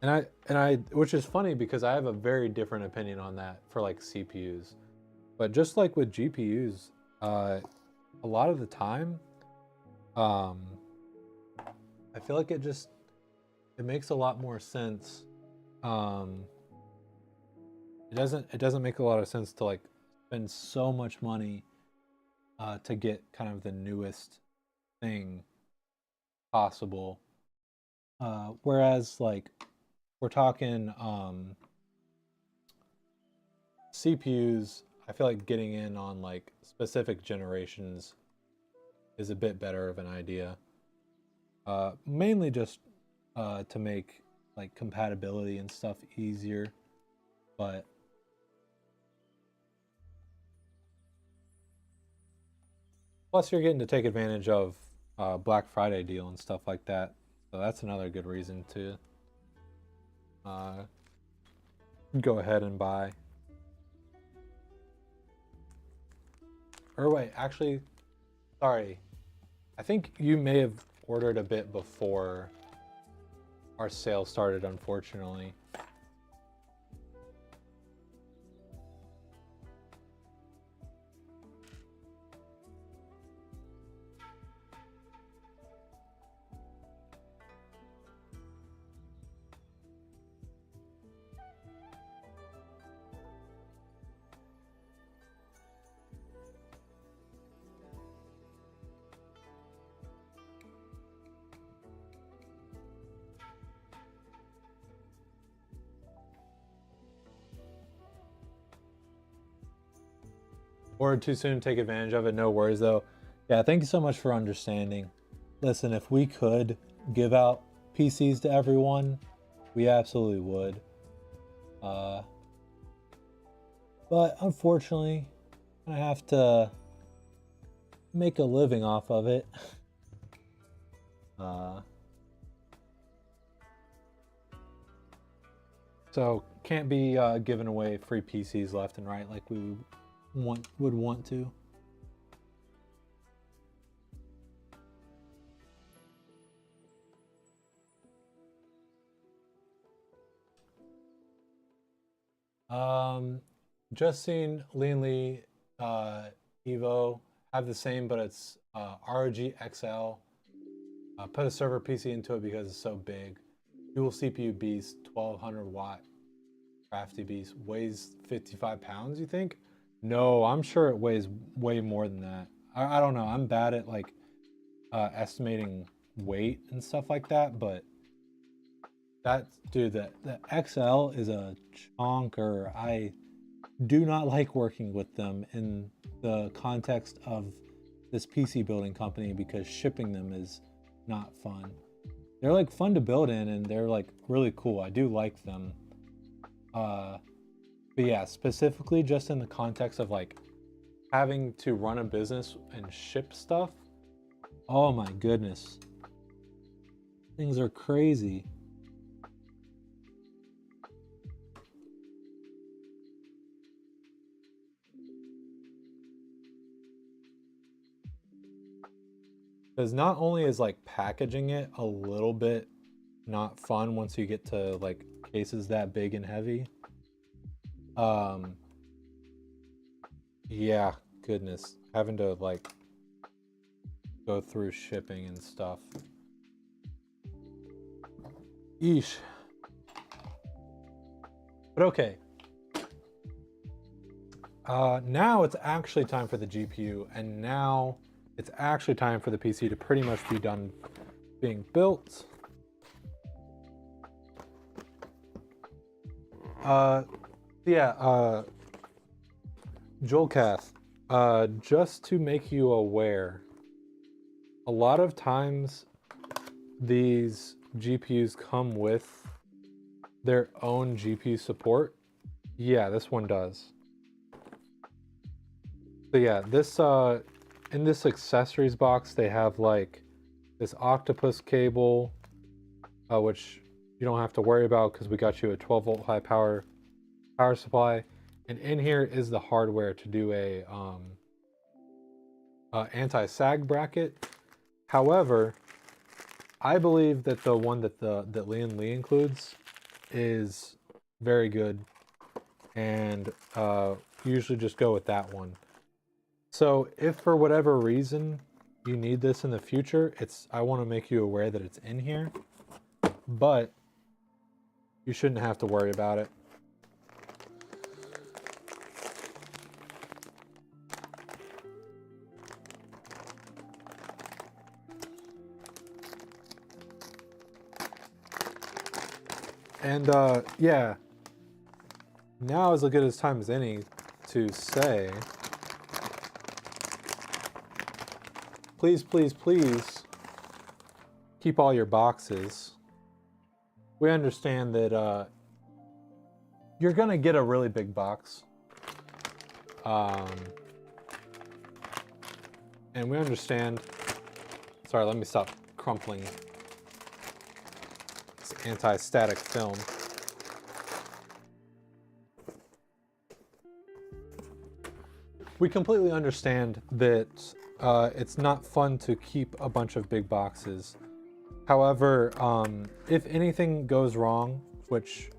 And I, which is funny because I have a very different opinion on that for like CPUs. But just like with GPUs, a lot of the time, I feel like it makes a lot more sense. It doesn't make a lot of sense to like spend so much money to get kind of the newest thing possible. Whereas like we're talking CPUs, I feel like getting in on like specific generations is a bit better of an idea. Mainly just to make like compatibility and stuff easier, but plus you're getting to take advantage of Black Friday deal and stuff like that. So that's another good reason to go ahead and buy. Or wait, actually, sorry. I think you may have ordered a bit before our sale started, unfortunately. Or too soon to take advantage of it. No worries though. Yeah, thank you so much for understanding. Listen, if we could give out PCs to everyone, we absolutely would. But unfortunately, I have to make a living off of it. So can't be giving away free PCs left and right like we would want to. Just seen Lean Lee Evo have the same, but it's ROG XL. Put a server PC into it because it's so big. Dual CPU beast, 1200 watt crafty beast, weighs 55 pounds, you think? No, I'm sure it weighs way more than that. I don't know. I'm bad at like estimating weight and stuff like that, but that dude, the XL is a chonker. I do not like working with them in the context of this PC building company because shipping them is not fun. They're like fun to build in and they're like really cool. I do like them. But yeah, specifically just in the context of like having to run a business and ship stuff. Oh my goodness. Things are crazy. Because not only is like packaging it a little bit not fun once you get to like cases that big and heavy. Yeah, goodness, having to like go through shipping and stuff. Yeesh. But okay. Now it's actually time for the GPU, and now it's actually time for the PC to pretty much be done being built. Yeah, Joelcath, just to make you aware, a lot of times these GPUs come with their own GPU support. Yeah, this one does. So yeah, this in this accessories box they have like this octopus cable, which you don't have to worry about because we got you a 12-volt high power supply, and in here is the hardware to do a anti-sag bracket. However, I believe that the one that that Lian Li includes is very good, and usually just go with that one. So if for whatever reason you need this in the future, I want to make you aware that it's in here, but you shouldn't have to worry about it. And yeah, now is as good as time as any to say, please, please, please keep all your boxes. We understand that you're gonna get a really big box. And we understand. Sorry, let me stop crumpling this anti-static film. We completely understand that it's not fun to keep a bunch of big boxes. However, if anything goes wrong, which,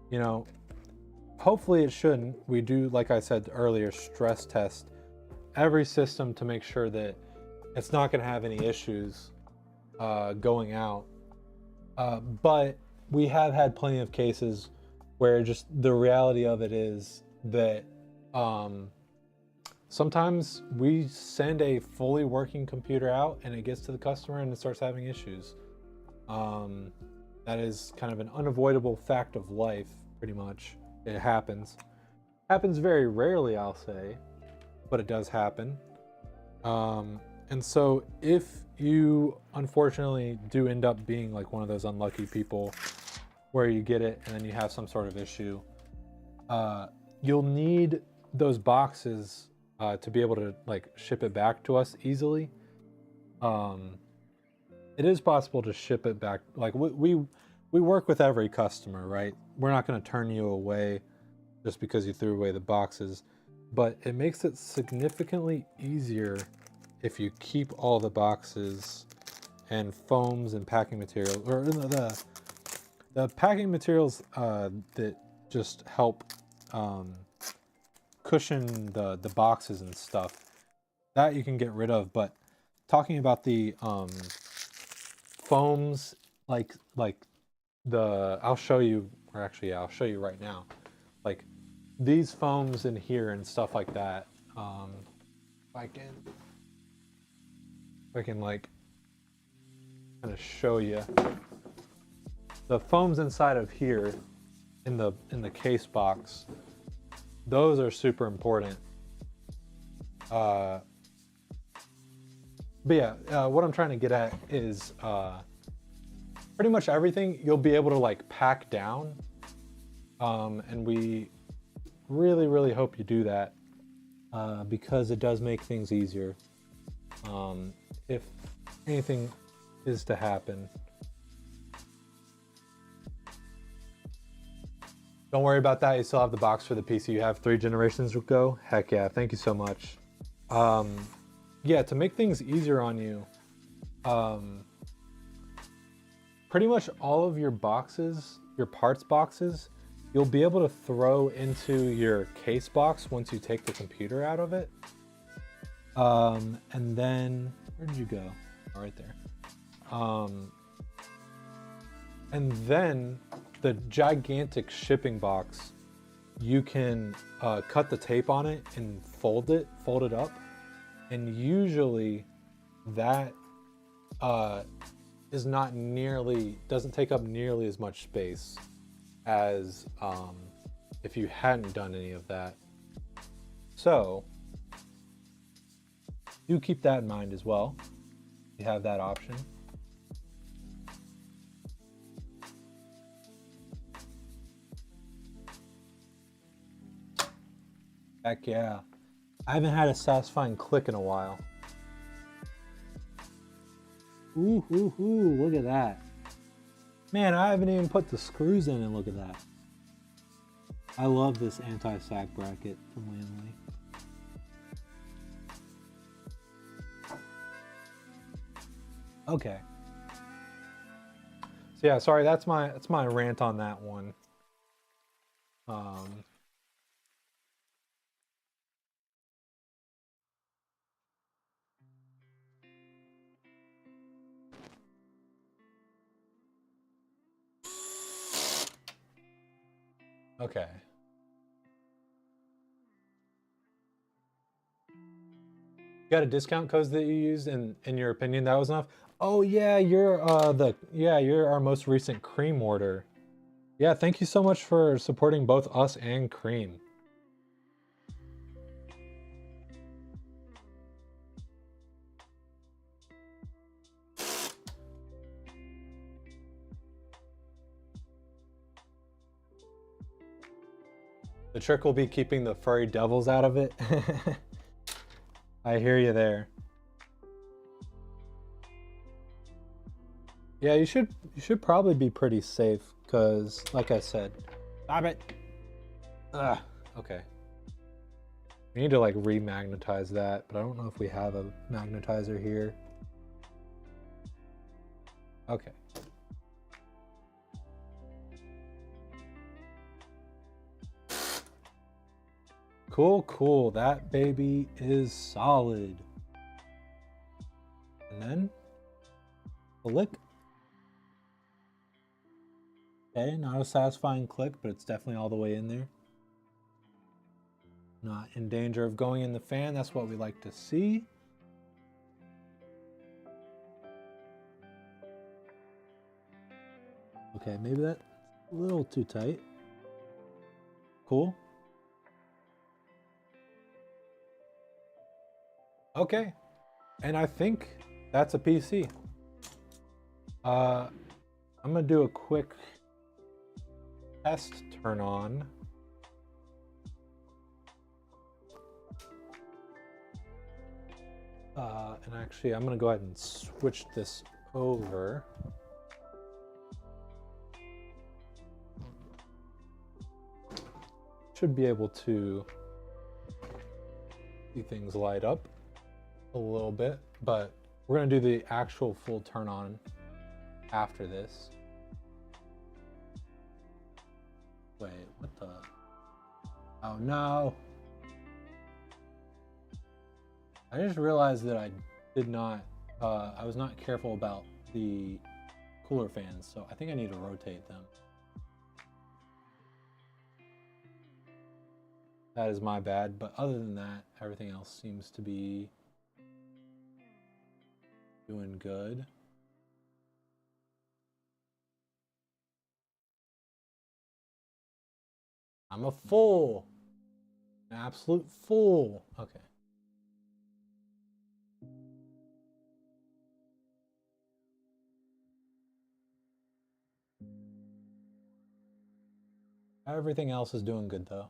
you know, hopefully it shouldn't, we do, like I said earlier, stress test every system to make sure that it's not going to have any issues going out. But we have had plenty of cases where just the reality of it is that sometimes we send a fully working computer out and it gets to the customer and it starts having issues. That is kind of an unavoidable fact of life, pretty much. It happens. Happens very rarely, I'll say, but it does happen. And so if you unfortunately do end up being like one of those unlucky people where you get it and then you have some sort of issue, you'll need those boxes to be able to like ship it back to us easily. It is possible to ship it back. Like we work with every customer, right? We're not going to turn you away just because you threw away the boxes, but it makes it significantly easier if you keep all the boxes and foams and packing materials, or the packing materials that just help cushion the boxes and stuff, that you can get rid of. But talking about the foams, like I'll show you, or actually yeah, I'll show you right now, like these foams in here and stuff like that. If I can like kind of show you the foams inside of here in the case box. Those are super important. But yeah, what I'm trying to get at is pretty much everything you'll be able to like pack down, and we really hope you do that because it does make things easier if anything is to happen. Don't worry about that, you still have the box for the PC. You have 3 generations to go. Heck yeah, thank you so much. Yeah, to make things easier on you, pretty much all of your boxes, your parts boxes, you'll be able to throw into your case box once you take the computer out of it. And then, where did you go? Oh, right there. And then the gigantic shipping box, you can cut the tape on it and fold it up. And usually that is not nearly, doesn't take up nearly as much space as if you hadn't done any of that. So do keep that in mind as well. You have that option. Heck yeah. I haven't had a satisfying click in a while. Ooh, look at that. Man, I haven't even put the screws in, and look at that. I love this anti-sag bracket from Landley. Okay. So yeah, sorry, that's my rant on that one. Okay. You got a discount code that you used, and in your opinion that was enough? Oh yeah, you're you're our most recent cream order. Yeah, thank you so much for supporting both us and Cream. The trick will be keeping the furry devils out of it. I hear you there. Yeah, you should probably be pretty safe because, like I said, stop it. Ugh. Okay. We need to like remagnetize that, but I don't know if we have a magnetizer here. Okay. Cool, cool. That baby is solid. And then click. Okay, not a satisfying click, but it's definitely all the way in there. Not in danger of going in the fan. That's what we like to see. Okay, maybe that's a little too tight. Cool. Okay, and I think that's a PC. I'm gonna do a quick test turn on. And actually, I'm gonna go ahead and switch this over. Should be able to see things light up a little bit, but we're gonna do the actual full turn on after this. Wait, what the? Oh no. I just realized that I did not, I was not careful about the cooler fans, so I think I need to rotate them. That is my bad, but other than that, everything else seems to be doing good. I'm a fool. An absolute fool. Okay. Everything else is doing good though.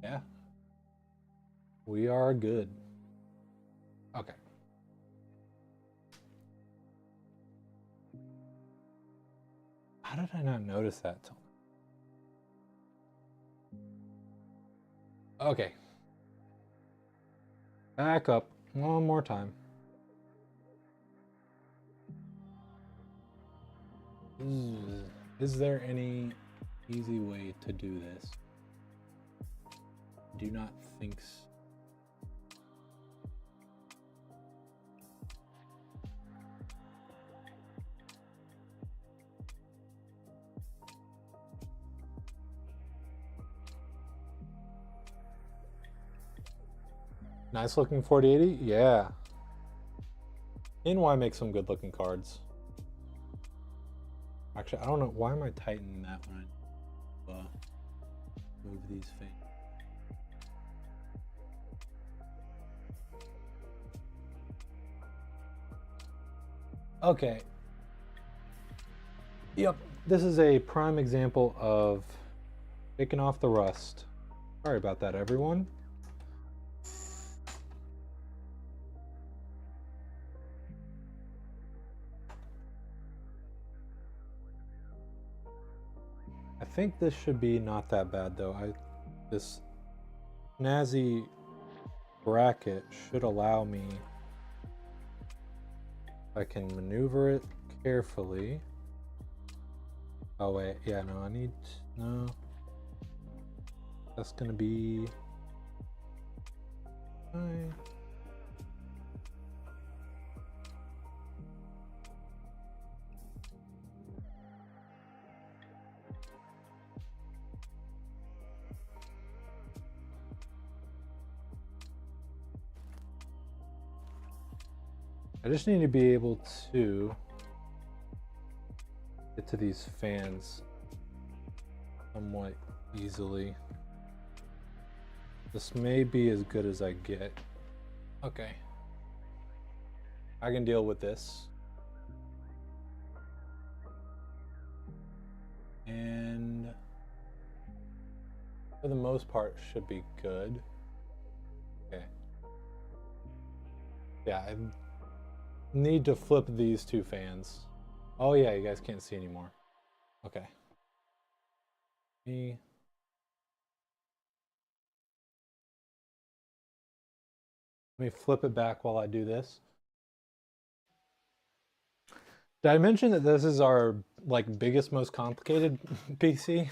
Yeah. We are good. Okay. How did I not notice that till now? Okay. Back up one more time. Is there any easy way to do this? Do not think so. Nice looking 4080? Yeah. NY makes some good looking cards. Actually, I don't know. Why am I tightening that when I move these things? Okay. Yep. This is a prime example of taking off the rust. Sorry about that, everyone. I think this should be not that bad though. This snazzy bracket should allow me, if I can maneuver it carefully. Oh wait, yeah, no, no. That's gonna be fine. I just need to be able to get to these fans somewhat easily. This may be as good as I get. Okay. I can deal with this. And for the most part, should be good. Okay. Yeah, I need to flip these two fans. Oh yeah, you guys can't see anymore. Okay. Let me flip it back while I do this. Did I mention that this is our like biggest, most complicated PC?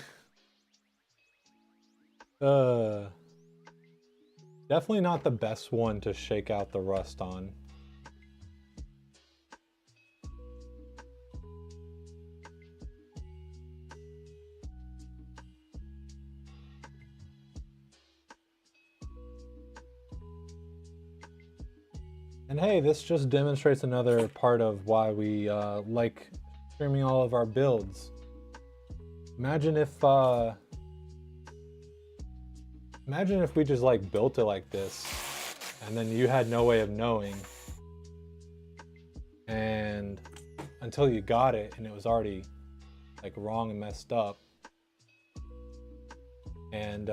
Definitely not the best one to shake out the rust on. And hey, this just demonstrates another part of why we like streaming all of our builds. Imagine if we just like built it like this, and then you had no way of knowing, and until you got it, and it was already like wrong and messed up, and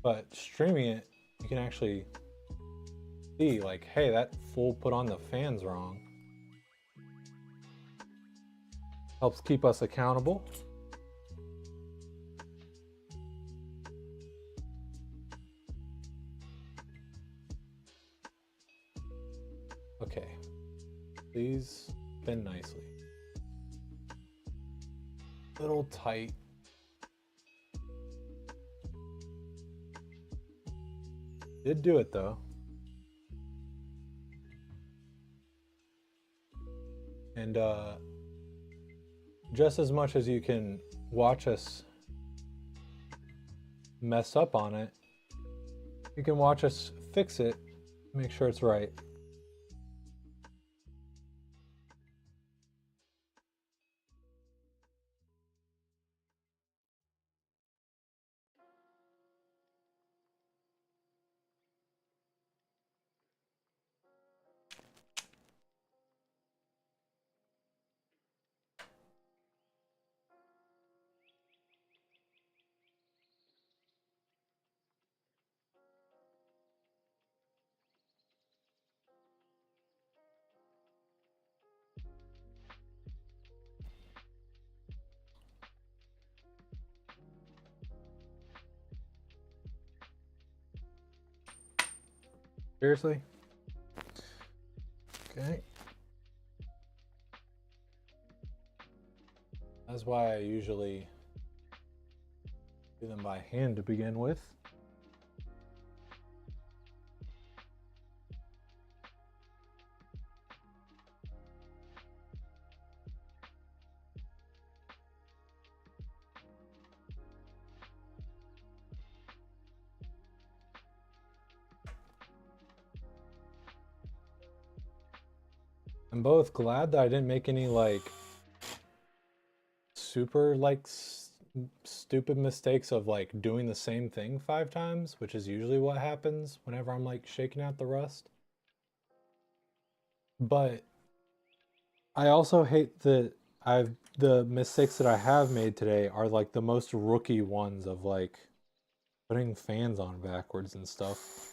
but streaming it, you can actually see like, hey, that fool put on the fans wrong. Helps keep us accountable. Okay, please spin nicely. Little tight. Did do it though. And just as much as you can watch us mess up on it, you can watch us fix it, make sure it's right. Seriously? Okay. That's why I usually do them by hand to begin with. I'm both glad that I didn't make any like super like stupid mistakes of like doing the same thing 5 times, which is usually what happens whenever I'm like shaking out the rust. But I also hate that the mistakes that I have made today are like the most rookie ones of like putting fans on backwards and stuff.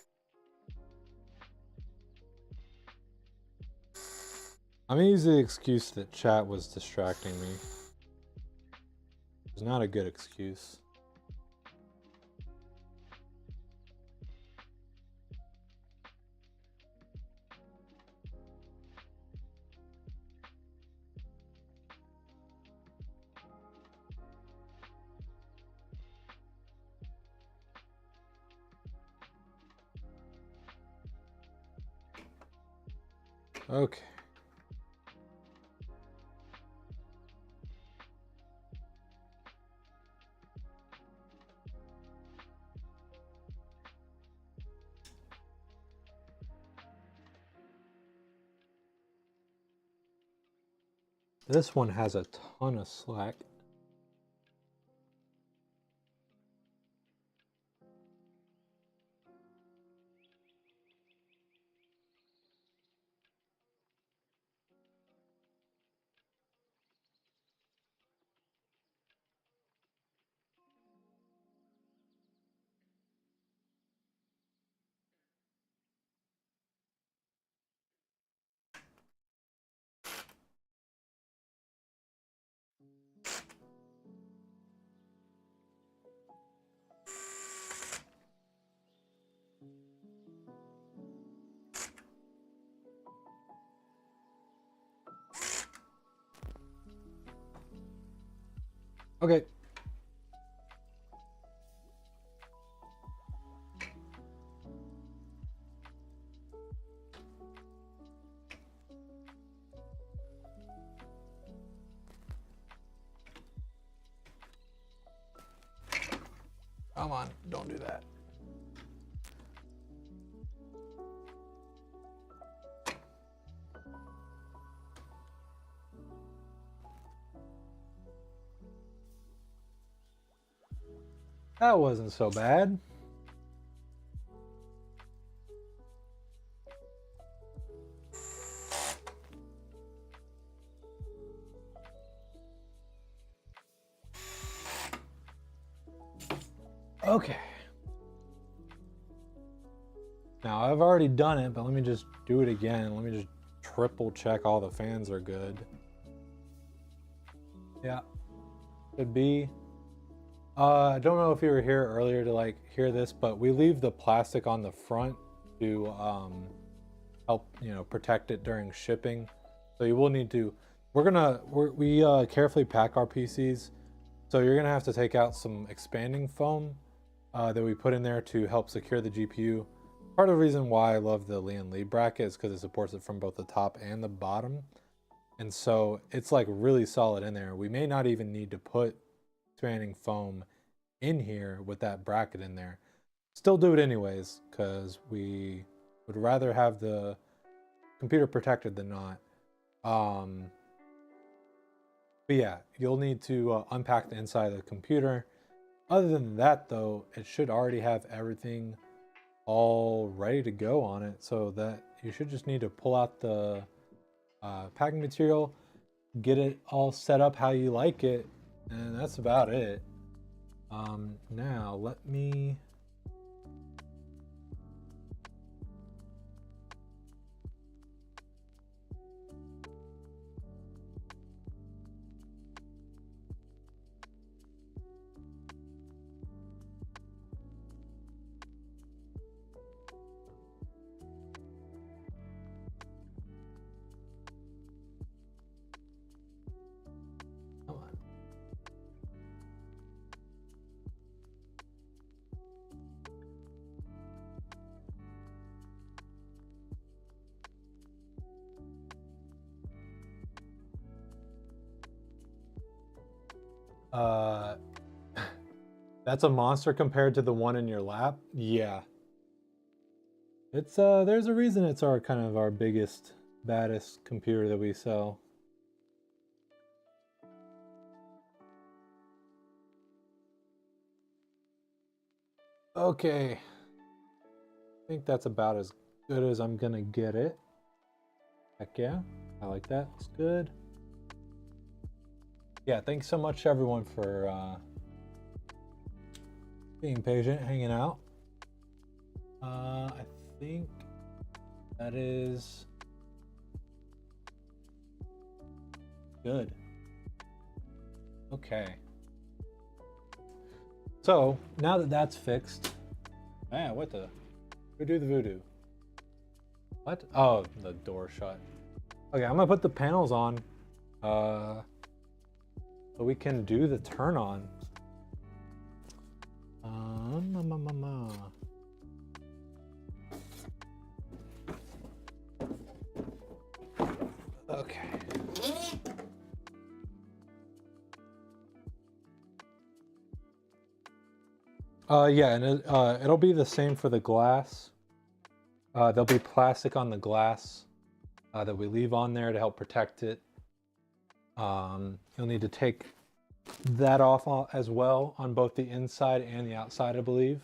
I'm gonna use the excuse that chat was distracting me. It's not a good excuse. Okay. This one has a ton of slack. Okay. Come on, don't do that. That wasn't so bad. Okay. Now I've already done it, but let me just do it again. Let me just triple check all the fans are good. Yeah, could be. I don't know if you were here earlier to like hear this, but we leave the plastic on the front to help, you know, protect it during shipping. So you will need to. We carefully pack our PCs, so you're gonna have to take out some expanding foam that we put in there to help secure the GPU. Part of the reason why I love the Lian Li bracket is because it supports it from both the top and the bottom, and so it's like really solid in there. We may not even need to put expanding foam in here with that bracket in there. Still do it anyways because we would rather have the computer protected than not. But yeah, you'll need to unpack the inside of the computer. Other than that though, it should already have everything all ready to go on it, so that you should just need to pull out the packing material, get it all set up how you like it, and that's about it. Now let me come on. That's a monster compared to the one in your lap. Yeah. It's there's a reason it's our kind of our biggest, baddest computer that we sell. Okay. I think that's about as good as I'm gonna get it. Heck yeah. I like that. It's good. Yeah, thanks so much everyone for being patient, hanging out. I think that is good. Okay. So now that that's fixed, man, what the? Who do the voodoo? What? Oh, the door shut. Okay, I'm gonna put the panels on, so we can do the turn on. Okay. Yeah, and it'll be the same for the glass. There'll be plastic on the glass that we leave on there to help protect it. You'll need to take that off as well on both the inside and the outside, I believe.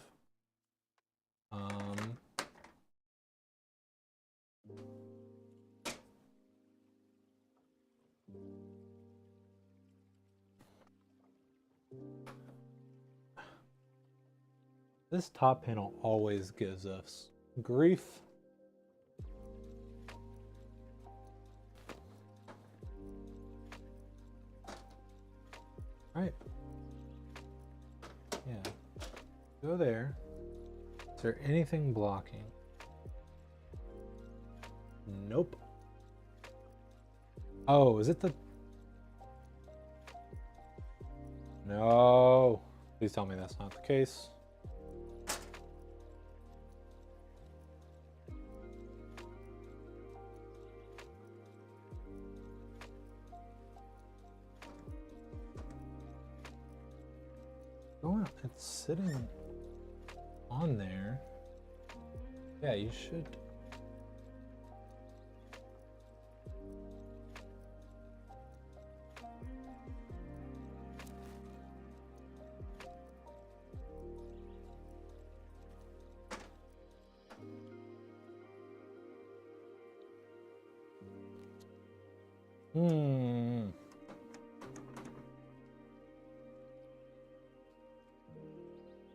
This top panel always gives us grief. All right. Yeah. Go there. Is there anything blocking? Nope. Oh, is it the... No. Please tell me that's not the case. Oh, it's sitting on there. Yeah, you should.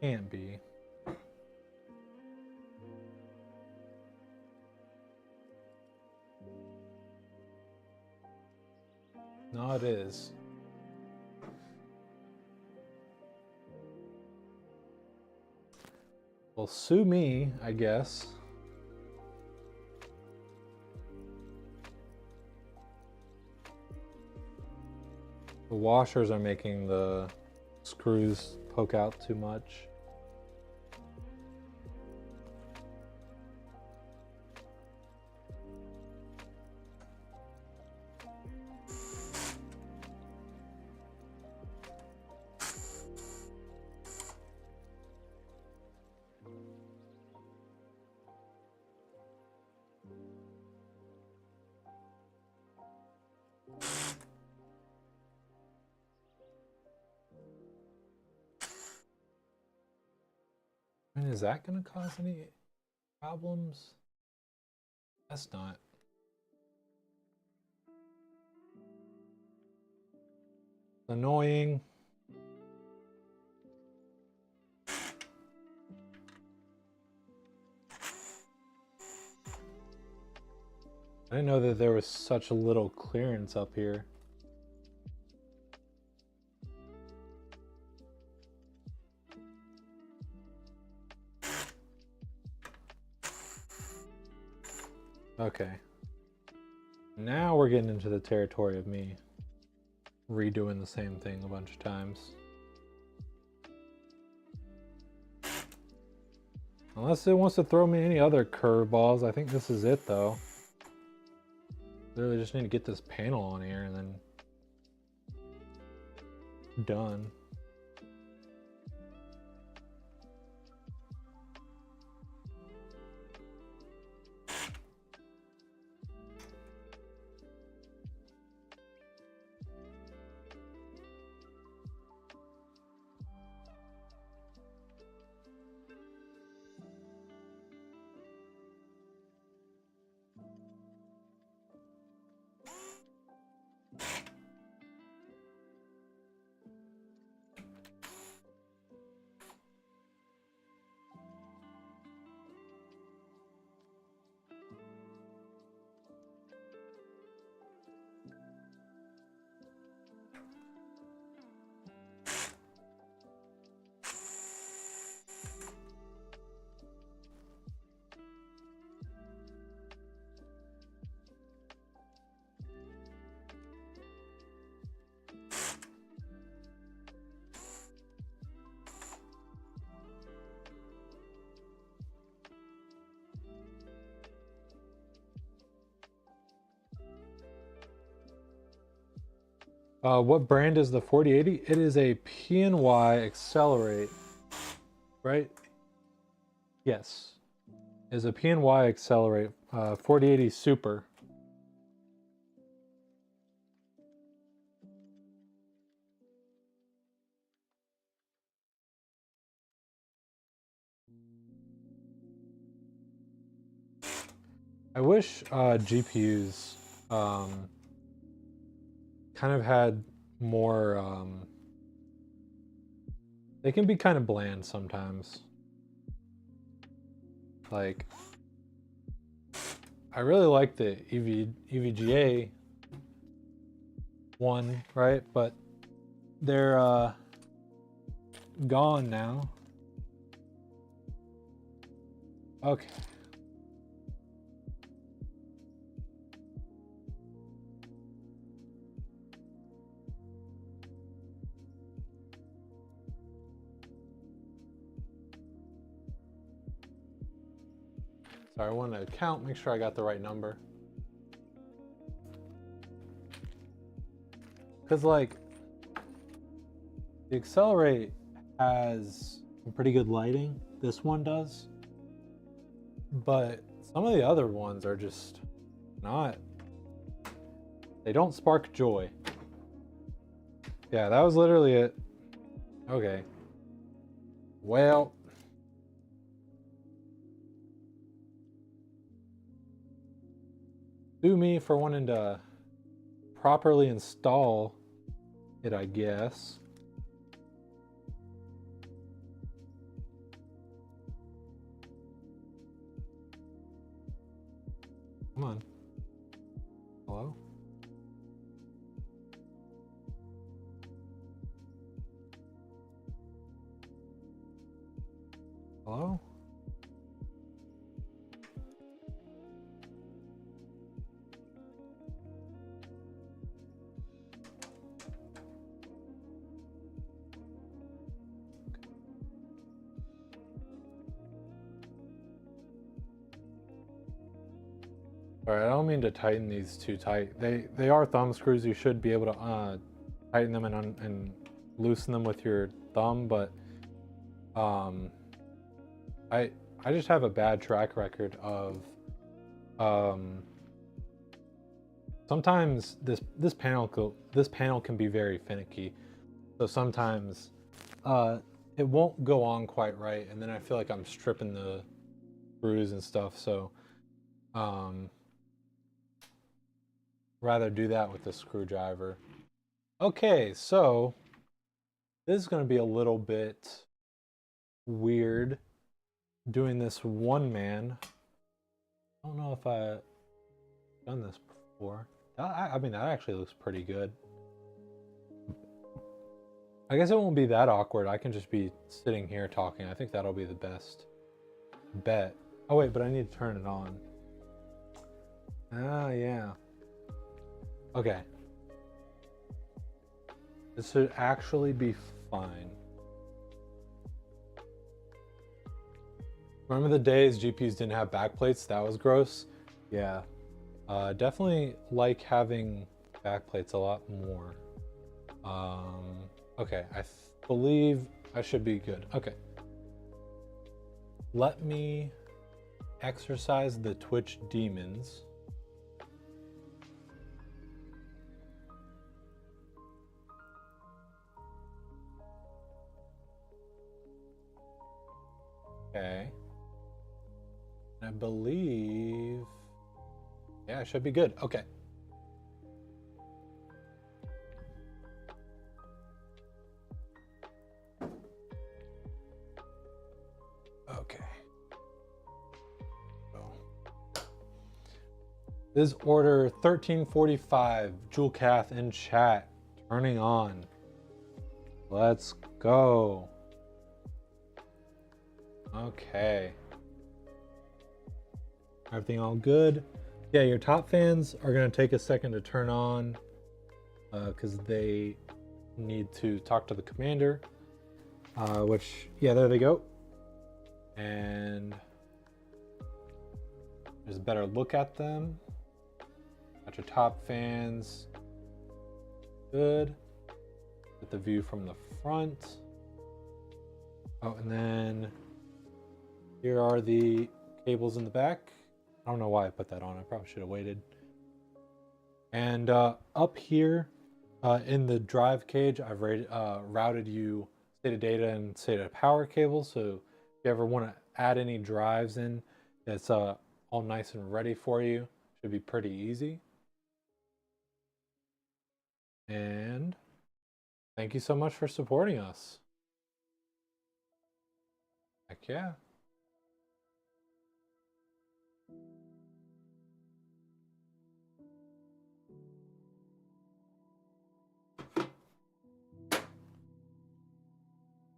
Can't be. No, it is. Well, sue me, I guess. The washers are making the screws poke out too much. I mean, is that going to cause any problems? That's not. Annoying. I didn't know that there was such a little clearance up here. Okay. Now we're getting into the territory of me redoing the same thing a bunch of times. Unless it wants to throw me any other curveballs, I think this is it though. Literally just need to get this panel on here and then done. What brand is the 4080? It is a PNY Accelerate, right? Yes. It is a PNY Accelerate 4080 Super. I wish GPUs kind of had more. They can be kind of bland sometimes. Like, I really like the EVGA one, right? But they're gone now. Okay. Sorry, I want to count, make sure I got the right number. Because, like, the Accelerate has some pretty good lighting. This one does. But some of the other ones are just not. They don't spark joy. Yeah, that was literally it. Okay. Well. Sue me for wanting to properly install it, I guess. Come on. Hello? Hello? Alright, I don't mean to tighten these too tight. They are thumb screws. You should be able to tighten them and loosen them with your thumb, but I just have a bad track record of sometimes this panel can be very finicky. So sometimes it won't go on quite right, and then I feel like I'm stripping the screws and stuff. So rather do that with the screwdriver. Okay, so this is going to be a little bit weird doing this one man. I don't know if I've done this before. I mean, that actually looks pretty good. I guess it won't be that awkward. I can just be sitting here talking. I think that'll be the best bet. Oh wait, but I need to turn it on. Ah, yeah. Okay. This should actually be fine. Remember the days GPUs didn't have backplates? That was gross. Yeah. Definitely like having backplates a lot more. Okay, I believe I should be good. Okay. Let me exercise the Twitch demons. Okay. I believe, yeah, I should be good. Okay. Okay. So, this is order 1345, Jewel Cath in chat, turning on. Let's go. Okay. Everything all good? Yeah, your top fans are going to take a second to turn on because they need to talk to the commander, which, yeah, there they go. And there's a better look at them. Got your top fans. Good. Get the view from the front. Oh, and then here are the cables in the back. I don't know why I put that on. I probably should have waited. And up here in the drive cage, I've routed you SATA data and SATA power cables. So if you ever want to add any drives in, it's all nice and ready for you. Should be pretty easy. And thank you so much for supporting us. Heck yeah.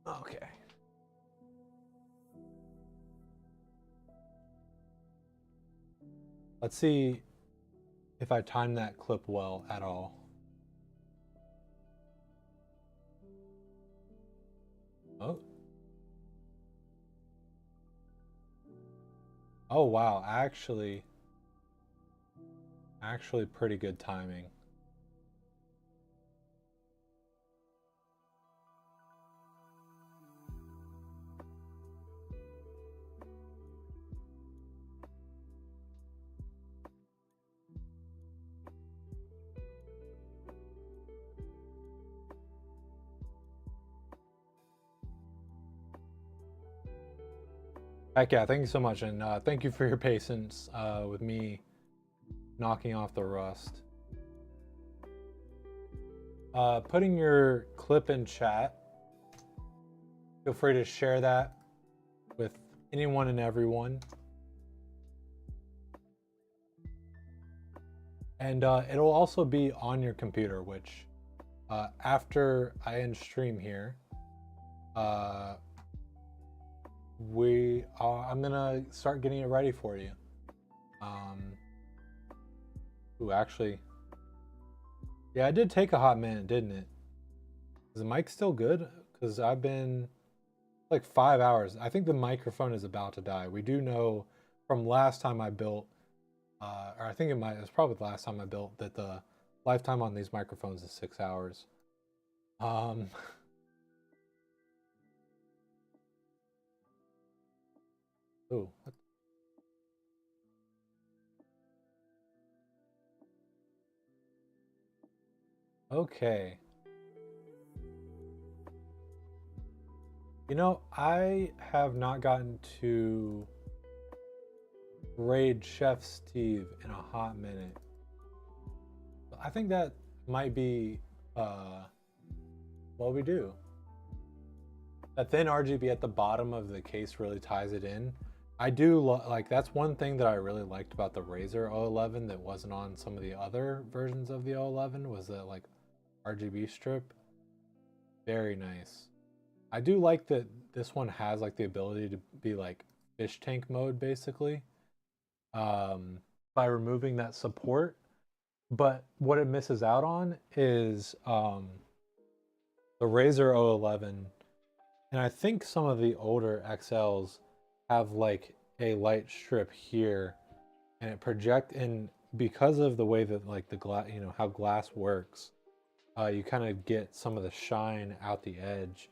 Okay. Let's see if I time that clip well at all. Oh. Oh wow, actually pretty good timing. Heck yeah, thank you so much, and thank you for your patience with me knocking off the rust. Putting your clip in chat. Feel free to share that with anyone and everyone. And it'll also be on your computer, which after I end stream here, I'm gonna start getting it ready for you. Actually, yeah, it did take a hot minute, didn't it? Is the mic still good? Because I've been like 5 hours. I think the microphone is about to die. We do know from last time I built, or I think it was probably the last time I built, that the lifetime on these microphones is 6 hours. Ooh. Okay. You know, I have not gotten to raid Chef Steve in a hot minute. I think that might be what we do. That thin RGB at the bottom of the case really ties it in. I do like, that's one thing that I really liked about the Razer 011 that wasn't on some of the other versions of the 011 was that like RGB strip. Very nice. I do like that this one has like the ability to be like fish tank mode basically, by removing that support. But what it misses out on is the Razer 011, and I think some of the older XLs have like a light strip here, and it project in because of the way that like the glass, you know, how glass works. You kind of get some of the shine out the edge,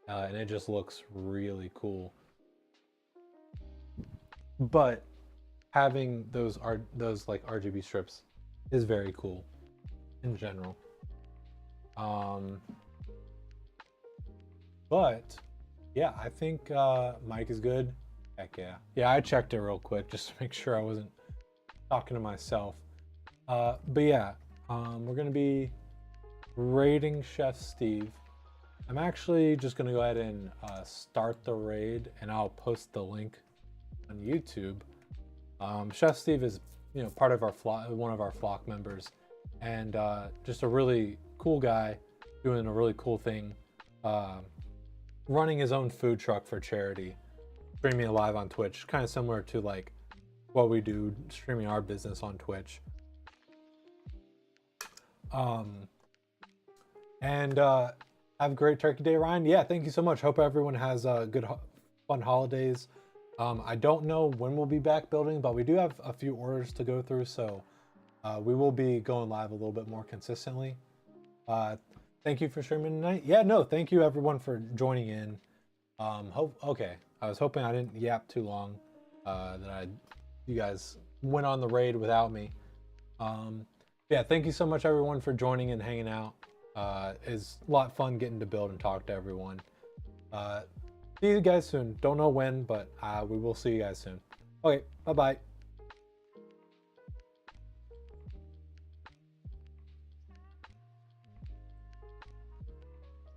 and it just looks really cool. But having those like RGB strips is very cool in general. But yeah, I think mic is good. Heck yeah. Yeah, I checked it real quick just to make sure I wasn't talking to myself. But yeah, we're gonna be raiding Chef Steve. I'm actually just gonna go ahead and start the raid, and I'll post the link on YouTube. Chef Steve is, you know, part of our one of our flock members, and just a really cool guy doing a really cool thing, running his own food truck for charity, streaming it live on Twitch, kind of similar to like what we do, streaming our business on Twitch. And have a great Turkey Day, Ryan. Yeah, thank you so much. Hope everyone has good, fun holidays. I don't know when we'll be back building, but we do have a few orders to go through, so we will be going live a little bit more consistently. Thank you for streaming tonight. Yeah, no, thank you everyone for joining in. Okay, I was hoping I didn't yap too long, that you guys went on the raid without me. Yeah, thank you so much everyone for joining and hanging out. It's a lot of fun getting to build and talk to everyone. See you guys soon. Don't know when, but we will see you guys soon. Okay, bye-bye.